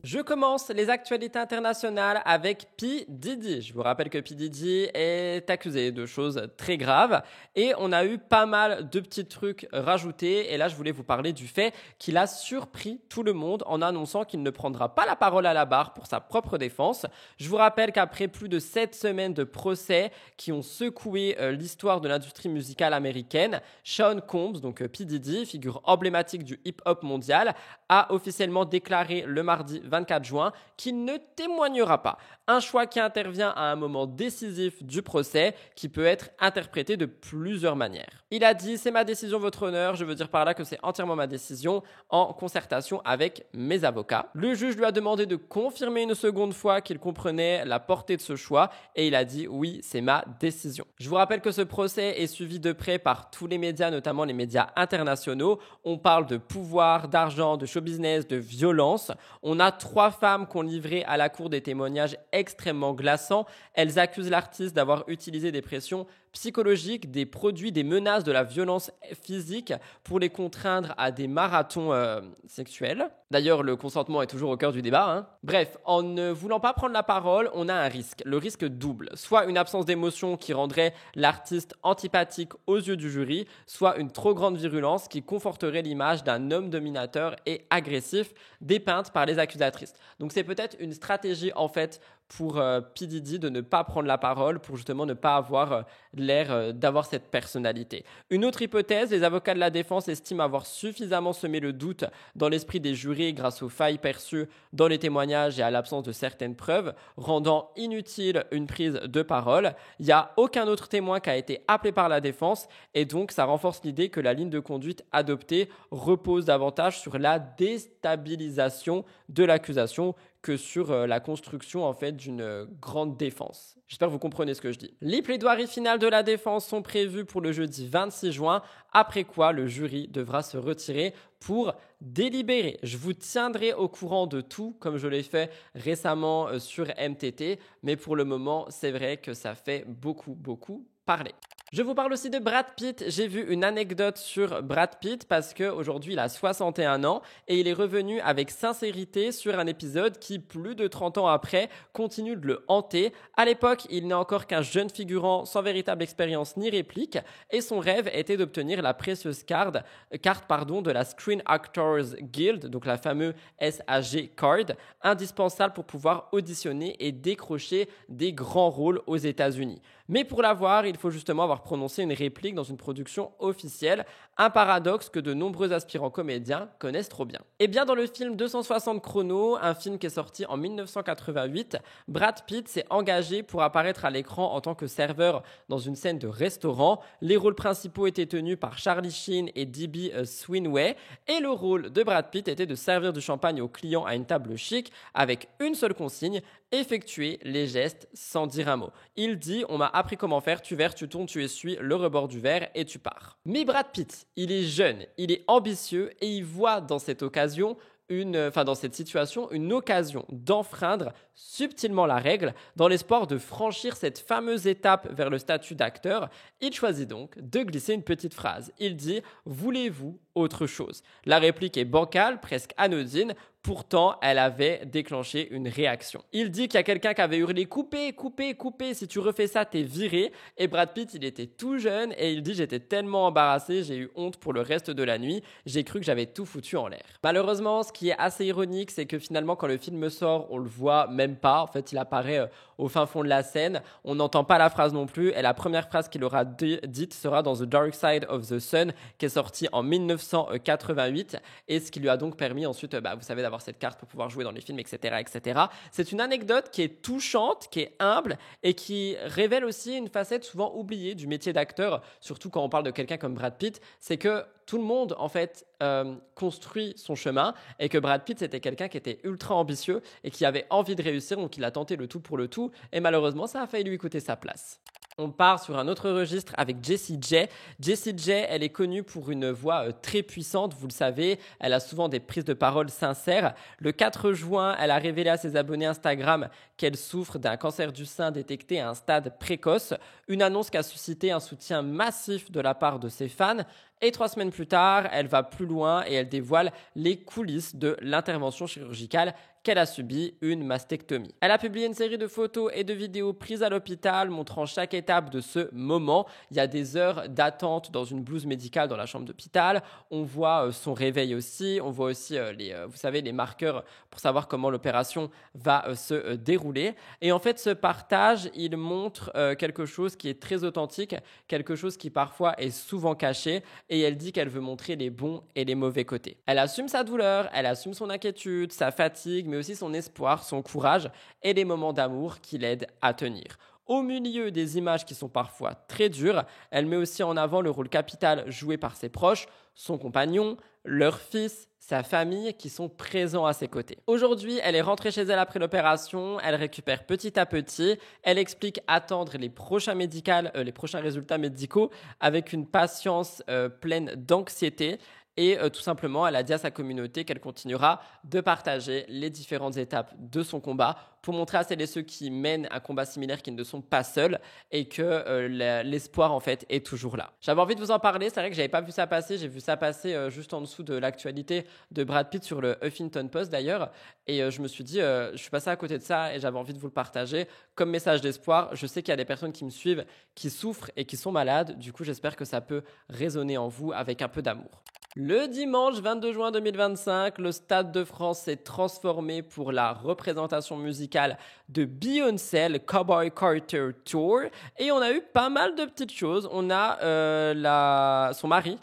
S1: Je commence les actualités internationales avec P. Diddy. Je vous rappelle que P. Diddy est accusé de choses très graves et on a eu pas mal de petits trucs rajoutés. Et là, je voulais vous parler du fait qu'il a surpris tout le monde en annonçant qu'il ne prendra pas la parole à la barre pour sa propre défense. Je vous rappelle qu'après plus de 7 semaines de procès qui ont secoué l'histoire de l'industrie musicale américaine, Sean Combs, donc P. Diddy, figure emblématique du hip-hop mondial, a officiellement déclaré le mardi 24 juin qu'il ne témoignera pas. Un choix qui intervient à un moment décisif du procès qui peut être interprété de plusieurs manières. Il a dit « C'est ma décision, votre honneur. Je veux dire par là que c'est entièrement ma décision en concertation avec mes avocats. » Le juge lui a demandé de confirmer une seconde fois qu'il comprenait la portée de ce choix et il a dit « Oui, c'est ma décision. » Je vous rappelle que ce procès est suivi de près par tous les médias, notamment les médias internationaux. On parle de pouvoir, d'argent, de show business, de violence. On a 3 femmes qui ont livré à la cour des témoignages extrêmement glaçants. Elles accusent l'artiste d'avoir utilisé des pressions psychologiques, des produits, des menaces, de la violence physique pour les contraindre à des marathons sexuels. D'ailleurs, le consentement est toujours au cœur du débat, hein. Bref, en ne voulant pas prendre la parole, on a un risque. Le risque double. Soit une absence d'émotion qui rendrait l'artiste antipathique aux yeux du jury, soit une trop grande virulence qui conforterait l'image d'un homme dominateur et agressif dépeinte par les accusatrices. Donc c'est peut-être une stratégie en fait pour P. Diddy de ne pas prendre la parole pour justement ne pas avoir l'air d'avoir cette personnalité. Une autre hypothèse, les avocats de la défense estiment avoir suffisamment semé le doute dans l'esprit des jurés grâce aux failles perçues dans les témoignages et à l'absence de certaines preuves, rendant inutile une prise de parole. Il n'y a aucun autre témoin qui a été appelé par la défense et donc ça renforce l'idée que la ligne de conduite adoptée repose davantage sur la déstabilisation de l'accusation que sur la construction en fait d'une grande défense. J'espère que vous comprenez ce que je dis. Les plaidoiries finales de la défense sont prévues pour le jeudi 26 juin, après quoi le jury devra se retirer pour délibérer. Je vous tiendrai au courant de tout, comme je l'ai fait récemment sur MTT, mais pour le moment, c'est vrai que ça fait beaucoup parler. Je vous parle aussi de Brad Pitt. J'ai vu une anecdote sur Brad Pitt parce qu'aujourd'hui il a 61 ans et il est revenu avec sincérité sur un épisode qui, plus de 30 ans après, continue de le hanter. À l'époque, il n'est encore qu'un jeune figurant sans véritable expérience ni réplique et son rêve était d'obtenir la précieuse carte de la Screen Actors Guild, donc la fameuse SAG Card, indispensable pour pouvoir auditionner et décrocher des grands rôles aux États-Unis. Mais pour l'avoir, il faut justement avoir prononcé une réplique dans une production officielle, un paradoxe que de nombreux aspirants comédiens connaissent trop bien. Et bien dans le film 260 chrono, un film qui est sorti en 1988, Brad Pitt s'est engagé pour apparaître à l'écran en tant que serveur dans une scène de restaurant. Les rôles principaux étaient tenus par Charlie Sheen et D.B. Sweeney et le rôle de Brad Pitt était de servir du champagne aux clients à une table chic avec une seule consigne, effectuer les gestes sans dire un mot. Il dit « On m'a appris comment faire, tu verses, tu tournes, tu essuies. suis le rebord du verre et tu pars. Mais Brad Pitt, il est jeune, il est ambitieux et il voit dans cette occasion dans cette situation, une occasion d'enfreindre subtilement la règle dans l'espoir de franchir cette fameuse étape vers le statut d'acteur. Il choisit donc de glisser une petite phrase. Il dit « Voulez-vous autre chose ?» La réplique est bancale, presque anodine. Pourtant, elle avait déclenché une réaction. Il dit qu'il y a quelqu'un qui avait hurlé « Coupez, coupez, coupez, si tu refais ça, t'es viré ». Et Brad Pitt, il était tout jeune et il dit « J'étais tellement embarrassé, j'ai eu honte pour le reste de la nuit, j'ai cru que j'avais tout foutu en l'air ». Malheureusement, ce qui est assez ironique, c'est que finalement, quand le film sort, on le voit même pas. En fait, il apparaît au fin fond de la scène. On n'entend pas la phrase non plus. Et la première phrase qu'il aura dite sera dans The Dark Side of the Sun, qui est sorti en 1988. Et ce qui lui a donc permis ensuite, vous savez, d'avoir cette carte pour pouvoir jouer dans les films, etc., etc. C'est une anecdote qui est touchante, qui est humble et qui révèle aussi une facette souvent oubliée du métier d'acteur, surtout quand on parle de quelqu'un comme Brad Pitt. C'est que tout le monde, en fait, construit son chemin et que Brad Pitt, c'était quelqu'un qui était ultra ambitieux et qui avait envie de réussir, donc il a tenté le tout pour le tout et malheureusement, ça a failli lui coûter sa place. On part sur un autre registre avec Jessie J. Jessie J, elle est connue pour une voix très puissante, vous le savez. Elle a souvent des prises de parole sincères. Le 4 juin, elle a révélé à ses abonnés Instagram qu'elle souffre d'un cancer du sein détecté à un stade précoce. Une annonce qui a suscité un soutien massif de la part de ses fans. Et 3 semaines plus tard, elle va plus loin et elle dévoile les coulisses de l'intervention chirurgicale qu'elle a subie, une mastectomie. Elle a publié une série de photos et de vidéos prises à l'hôpital montrant chaque étape de ce moment. Il y a des heures d'attente dans une blouse médicale dans la chambre d'hôpital. On voit son réveil aussi. On voit aussi les marqueurs pour savoir comment l'opération va se dérouler. Et en fait, ce partage, il montre quelque chose qui est très authentique, quelque chose qui parfois est souvent caché. Et elle dit qu'elle veut montrer les bons et les mauvais côtés. Elle assume sa douleur, elle assume son inquiétude, sa fatigue, mais aussi son espoir, son courage et les moments d'amour qui l'aident à tenir. Au milieu des images qui sont parfois très dures, elle met aussi en avant le rôle capital joué par ses proches, son compagnon, leur fils, sa famille qui sont présents à ses côtés. Aujourd'hui, elle est rentrée chez elle après l'opération, elle récupère petit à petit, elle explique attendre les prochains résultats médicaux avec une patience pleine d'anxiété. Et tout simplement, elle a dit à sa communauté qu'elle continuera de partager les différentes étapes de son combat pour montrer à celles et ceux qui mènent un combat similaire qu'ils ne sont pas seuls et que l'espoir en fait est toujours là. J'avais envie de vous en parler, c'est vrai que j'avais pas vu ça passer, j'ai vu ça passer juste en dessous de l'actualité de Brad Pitt sur le Huffington Post d'ailleurs et je me suis dit, je suis passé à côté de ça et j'avais envie de vous le partager comme message d'espoir. Je sais qu'il y a des personnes qui me suivent, qui souffrent et qui sont malades, du coup j'espère que ça peut résonner en vous avec un peu d'amour. Le dimanche 22 juin 2025, le Stade de France s'est transformé pour la représentation musicale de Beyoncé, le Cowboy Carter Tour. Et on a eu pas mal de petites choses. On a son mari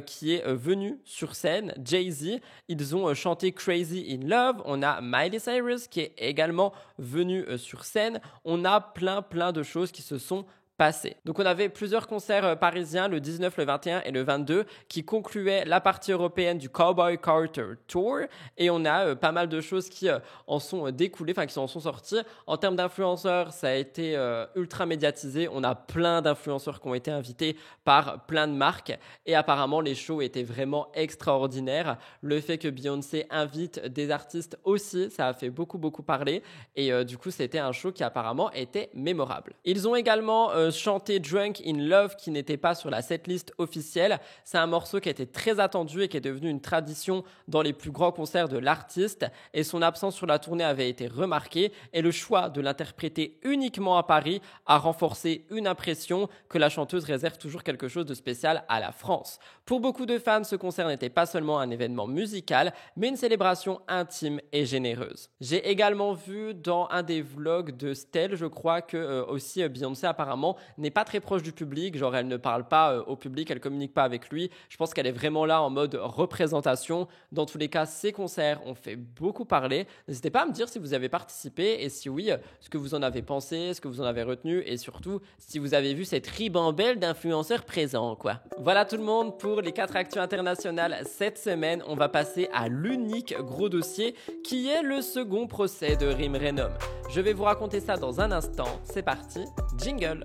S1: qui est venu sur scène, Jay-Z. Ils ont chanté Crazy in Love. On a Miley Cyrus qui est également venu sur scène. On a plein de choses qui se sont passé. Donc on avait plusieurs concerts parisiens le 19, le 21 et le 22 qui concluaient la partie européenne du Cowboy Carter Tour et on a pas mal de choses qui en sont découlées, qui en sont sorties. En termes d'influenceurs, ça a été ultra médiatisé. On a plein d'influenceurs qui ont été invités par plein de marques et apparemment les shows étaient vraiment extraordinaires. Le fait que Beyoncé invite des artistes aussi, ça a fait beaucoup parler et du coup c'était un show qui apparemment était mémorable. Ils ont également chanter Drunk in Love qui n'était pas sur la setlist officielle. C'est un morceau qui a été très attendu et qui est devenu une tradition dans les plus grands concerts de l'artiste et son absence sur la tournée avait été remarquée et le choix de l'interpréter uniquement à Paris a renforcé une impression que la chanteuse réserve toujours quelque chose de spécial à la France. Pour beaucoup de fans, ce concert n'était pas seulement un événement musical mais une célébration intime et généreuse. J'ai également vu dans un des vlogs de Stell, je crois que aussi Beyoncé apparemment n'est pas très proche du public, genre elle ne parle pas au public, elle communique pas avec lui. Je pense qu'elle est vraiment là en mode représentation. Dans tous les cas, ces concerts ont fait beaucoup parler. N'hésitez pas à me dire si vous avez participé et si oui, ce que vous en avez pensé, ce que vous en avez retenu et surtout si vous avez vu cette ribambelle d'influenceurs présents, quoi. Voilà tout le monde pour les 4 actus internationales cette semaine. On va passer à l'unique gros dossier qui est le second procès de Rim Renom. Je vais vous raconter ça dans un instant. C'est parti, jingle.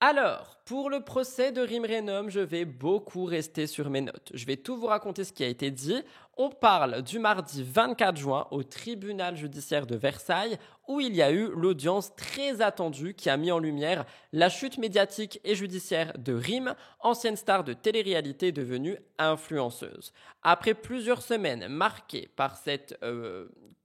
S1: Alors, pour le procès de Rim Renom, je vais beaucoup rester sur mes notes. Je vais tout vous raconter ce qui a été dit. On parle du mardi 24 juin au tribunal judiciaire de Versailles où il y a eu l'audience très attendue qui a mis en lumière la chute médiatique et judiciaire de Rim, ancienne star de télé-réalité devenue influenceuse. Après plusieurs semaines marquées par cette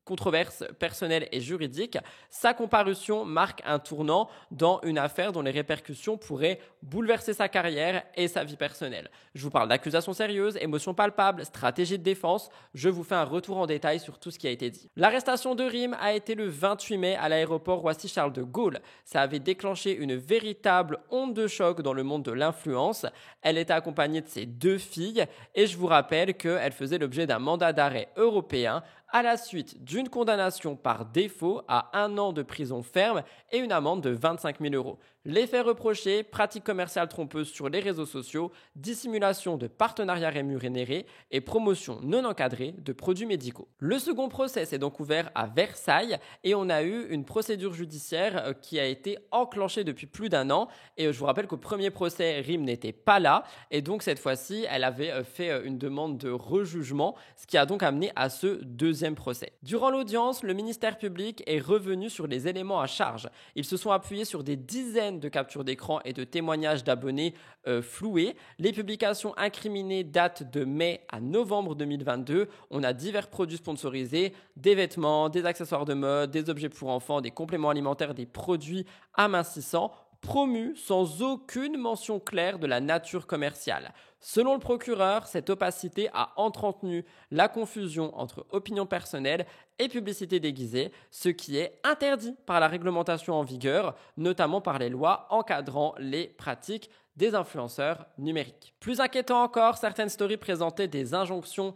S1: controverse personnelle et juridique, sa comparution marque un tournant dans une affaire dont les répercussions pourraient bouleverser sa carrière et sa vie personnelle. Je vous parle d'accusations sérieuses, émotions palpables, stratégies de défense. Je vous fais un retour en détail sur tout ce qui a été dit. L'arrestation de Rim a été le 28 mai à l'aéroport Roissy-Charles de Gaulle. Ça avait déclenché une véritable onde de choc dans le monde de l'influence. Elle était accompagnée de ses 2 filles et je vous rappelle qu'elle faisait l'objet d'un mandat d'arrêt européen à la suite d'une condamnation par défaut à 1 an de prison ferme et une amende de 25 000 €. Les faits reprochés, pratiques commerciales trompeuses sur les réseaux sociaux, dissimulation de partenariats rémunérés et promotion non encadrée de produits médicaux. Le second procès s'est donc ouvert à Versailles et on a eu une procédure judiciaire qui a été enclenchée depuis plus d'1 an. Et je vous rappelle qu'au premier procès, Rim n'était pas là et donc cette fois-ci, elle avait fait une demande de rejugement, ce qui a donc amené à ce deuxième procès. Durant l'audience, le ministère public est revenu sur les éléments à charge. Ils se sont appuyés sur des dizaines de captures d'écran et de témoignages d'abonnés floués. Les publications incriminées datent de mai à novembre 2022. On a divers produits sponsorisés, des vêtements, des accessoires de mode, des objets pour enfants, des compléments alimentaires, des produits amincissants, promus sans aucune mention claire de la nature commerciale. Selon le procureur, cette opacité a entretenu la confusion entre opinion personnelle et publicité déguisée, ce qui est interdit par la réglementation en vigueur, notamment par les lois encadrant les pratiques des influenceurs numériques. Plus inquiétant encore, certaines stories présentaient des injections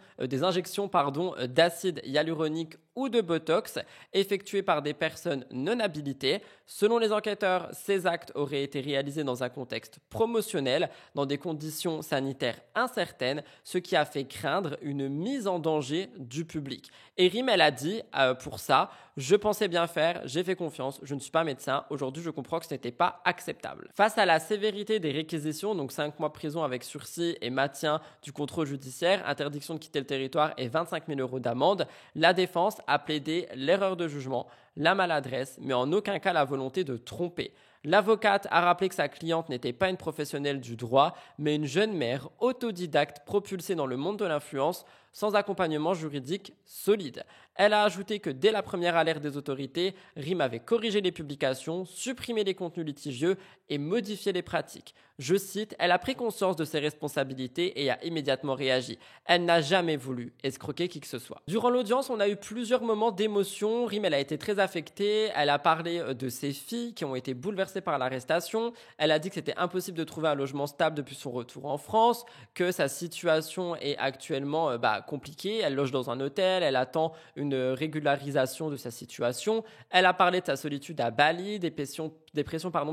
S1: d'acide hyaluronique ou de botox effectuées par des personnes non habilitées. Selon les enquêteurs, ces actes auraient été réalisés dans un contexte promotionnel, dans des conditions sanitaires incertaines, ce qui a fait craindre une mise en danger du public. Et Rim, elle a dit pour ça, je pensais bien faire, j'ai fait confiance, je ne suis pas médecin, aujourd'hui je comprends que ce n'était pas acceptable. Face à la sévérité des réquisitions, donc 5 mois de prison avec sursis et maintien du contrôle judiciaire, interdiction de quitter le territoire et 25 000 € d'amende, la défense a plaidé l'erreur de jugement, la maladresse, mais en aucun cas la volonté de tromper. L'avocate a rappelé que sa cliente n'était pas une professionnelle du droit, mais une jeune mère autodidacte propulsée dans le monde de l'influence sans accompagnement juridique solide. Elle a ajouté que dès la première alerte des autorités, Rim avait corrigé les publications, supprimé les contenus litigieux et modifié les pratiques. Je cite, « Elle a pris conscience de ses responsabilités et a immédiatement réagi. Elle n'a jamais voulu escroquer qui que ce soit. » Durant l'audience, on a eu plusieurs moments d'émotion. Rim, elle a été très affectée. Elle a parlé de ses filles qui ont été bouleversées par l'arrestation. Elle a dit que c'était impossible de trouver un logement stable depuis son retour en France, que sa situation est actuellement compliquée. Elle loge dans un hôtel, elle attend une régularisation de sa situation. Elle a parlé de sa solitude à Bali, des pressions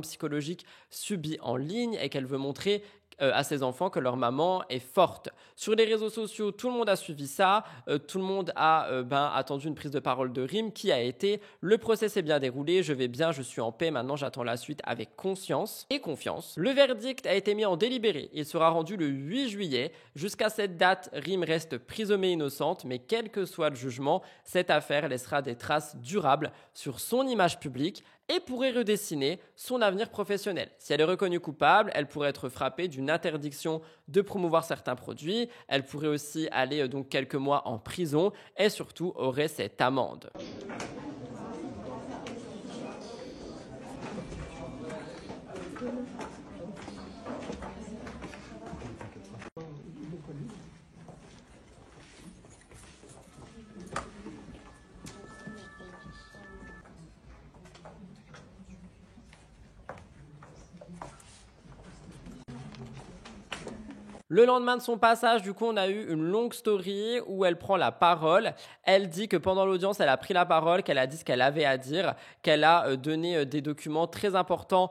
S1: psychologiques subies en ligne et qu'elle veut montrer à ses enfants que leur maman est forte. Sur les réseaux sociaux, tout le monde a suivi ça, tout le monde a attendu une prise de parole de Rim qui a été « Le procès s'est bien déroulé, je vais bien, je suis en paix, maintenant j'attends la suite avec conscience et confiance ». Le verdict a été mis en délibéré, il sera rendu le 8 juillet. Jusqu'à cette date, Rim reste présumée innocente, mais quel que soit le jugement, cette affaire laissera des traces durables sur son image publique et pourrait redessiner son avenir professionnel. Si elle est reconnue coupable, elle pourrait être frappée d'une interdiction de promouvoir certains produits, elle pourrait aussi aller donc quelques mois en prison et surtout aurait cette amende. Le lendemain de son passage, du coup, on a eu une longue story où elle prend la parole. Elle dit que pendant l'audience, elle a pris la parole, qu'elle a dit ce qu'elle avait à dire, qu'elle a donné des documents très importants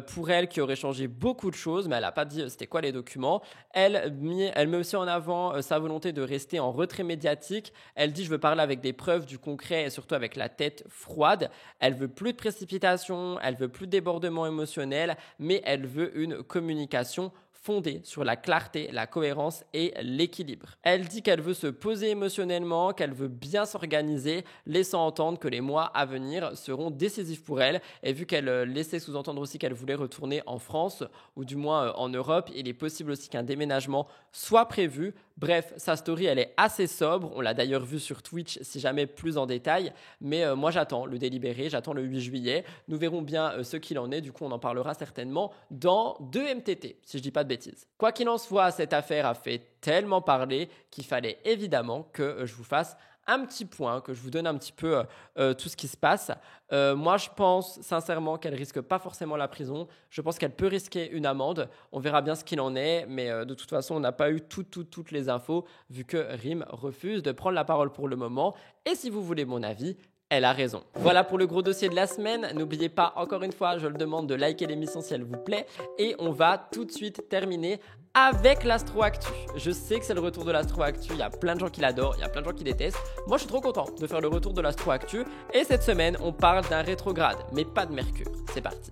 S1: pour elle qui auraient changé beaucoup de choses, mais elle n'a pas dit c'était quoi les documents. Elle met aussi en avant sa volonté de rester en retrait médiatique. Elle dit je veux parler avec des preuves, du concret et surtout avec la tête froide. Elle veut plus de précipitation, elle veut plus de débordement émotionnel, mais elle veut une communication fondée sur la clarté, la cohérence et l'équilibre. Elle dit qu'elle veut se poser émotionnellement, qu'elle veut bien s'organiser, laissant entendre que les mois à venir seront décisifs pour elle. Et vu qu'elle laissait sous-entendre aussi qu'elle voulait retourner en France, ou du moins en Europe, il est possible aussi qu'un déménagement soit prévu. Bref, sa story, elle est assez sobre. On l'a d'ailleurs vu sur Twitch, si jamais plus en détail. Mais moi, j'attends le délibéré, j'attends le 8 juillet. Nous verrons bien ce qu'il en est. Du coup, on en parlera certainement dans 2 MTT, si je dis pas de bêtises. Quoi qu'il en soit, cette affaire a fait tellement parler qu'il fallait évidemment que je vous fasse un petit point, que je vous donne un petit peu tout ce qui se passe. Moi, je pense sincèrement qu'elle risque pas forcément la prison. Je pense qu'elle peut risquer une amende. On verra bien ce qu'il en est, mais de toute façon, on n'a pas eu toutes les infos vu que Rim refuse de prendre la parole pour le moment. Et si vous voulez mon avis, elle a raison. Voilà pour le gros dossier de la semaine. N'oubliez pas, encore une fois, je le demande, de liker l'émission si elle vous plaît. Et on va tout de suite terminer avec l'Astro Actu. Je sais que c'est le retour de l'Astro Actu. Il y a plein de gens qui l'adorent, il y a plein de gens qui détestent. Moi, je suis trop content de faire le retour de l'Astro Actu. Et cette semaine, on parle d'un rétrograde, mais pas de Mercure. C'est parti.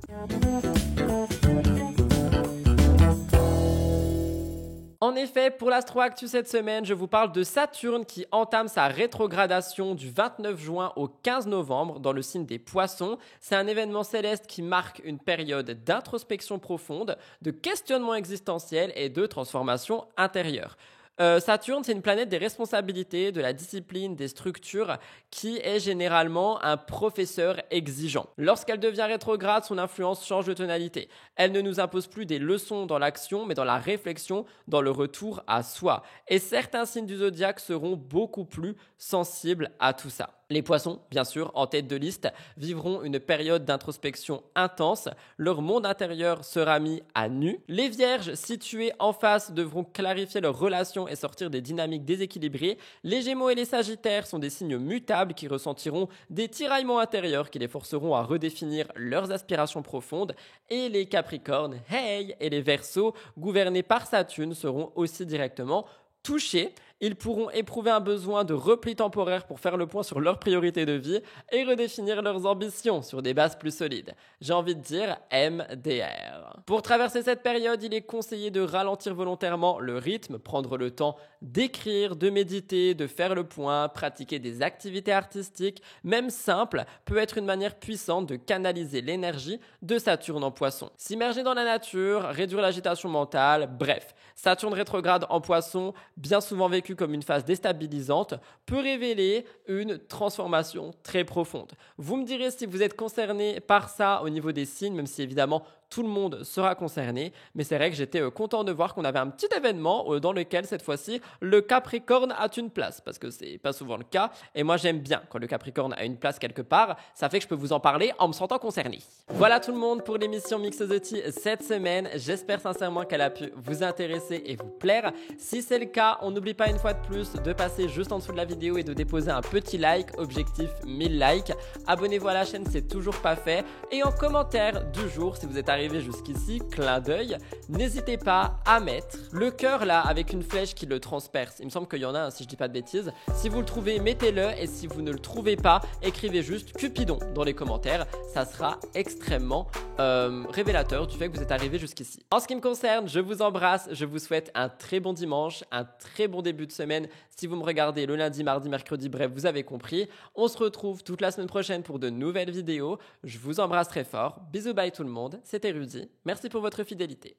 S1: En effet, pour l'Astro Actu cette semaine, je vous parle de Saturne qui entame sa rétrogradation du 29 juin au 15 novembre dans le signe des Poissons. C'est un événement céleste qui marque une période d'introspection profonde, de questionnement existentiel et de transformation intérieure. Saturne, c'est une planète des responsabilités, de la discipline, des structures, qui est généralement un professeur exigeant. Lorsqu'elle devient rétrograde, son influence change de tonalité. Elle ne nous impose plus des leçons dans l'action, mais dans la réflexion, dans le retour à soi. Et certains signes du zodiaque seront beaucoup plus sensibles à tout ça. Les Poissons, bien sûr, en tête de liste, vivront une période d'introspection intense. Leur monde intérieur sera mis à nu. Les Vierges, situées en face, devront clarifier leurs relations et sortir des dynamiques déséquilibrées. Les Gémeaux et les Sagittaires sont des signes mutables qui ressentiront des tiraillements intérieurs qui les forceront à redéfinir leurs aspirations profondes. Et les Capricornes, hey, et les Verseaux, gouvernés par Saturne, seront aussi directement touchés. Ils pourront éprouver un besoin de repli temporaire pour faire le point sur leurs priorités de vie et redéfinir leurs ambitions sur des bases plus solides. J'ai envie de dire MDR. Pour traverser cette période, il est conseillé de ralentir volontairement le rythme, prendre le temps d'écrire, de méditer, de faire le point, pratiquer des activités artistiques, même simples, peut être une manière puissante de canaliser l'énergie de Saturne en Poisson. S'immerger dans la nature, réduire l'agitation mentale, bref. Saturne rétrograde en Poisson, bien souvent vécu comme une phase déstabilisante, peut révéler une transformation très profonde. Vous me direz si vous êtes concerné par ça au niveau des signes, même si évidemment tout le monde sera concerné, mais c'est vrai que j'étais content de voir qu'on avait un petit événement dans lequel cette fois-ci le Capricorne a une place, parce que c'est pas souvent le cas, et moi j'aime bien quand le Capricorne a une place quelque part, ça fait que je peux vous en parler en me sentant concerné. Voilà tout le monde pour l'émission Mixosity cette semaine, j'espère sincèrement qu'elle a pu vous intéresser et vous plaire. Si c'est le cas, on n'oublie pas une fois de plus de passer juste en dessous de la vidéo et de déposer un petit like, objectif 1000 likes. Abonnez-vous à la chaîne, c'est toujours pas fait, et en commentaire du jour, si vous êtes arrivé jusqu'ici, clin d'œil, n'hésitez pas à mettre le cœur là avec une flèche qui le transperce. Il me semble qu'il y en a un, si je dis pas de bêtises. Si vous le trouvez, mettez-le, et si vous ne le trouvez pas, écrivez juste Cupidon dans les commentaires. Ça sera extrêmement révélateur du fait que vous êtes arrivé jusqu'ici. En ce qui me concerne, je vous embrasse, je vous souhaite un très bon dimanche, un très bon début de semaine. Si vous me regardez le lundi, mardi, mercredi, bref, vous avez compris. On se retrouve toute la semaine prochaine pour de nouvelles vidéos. Je vous embrasse très fort. Bisous, bye tout le monde. C'était Rudy. Merci pour votre fidélité.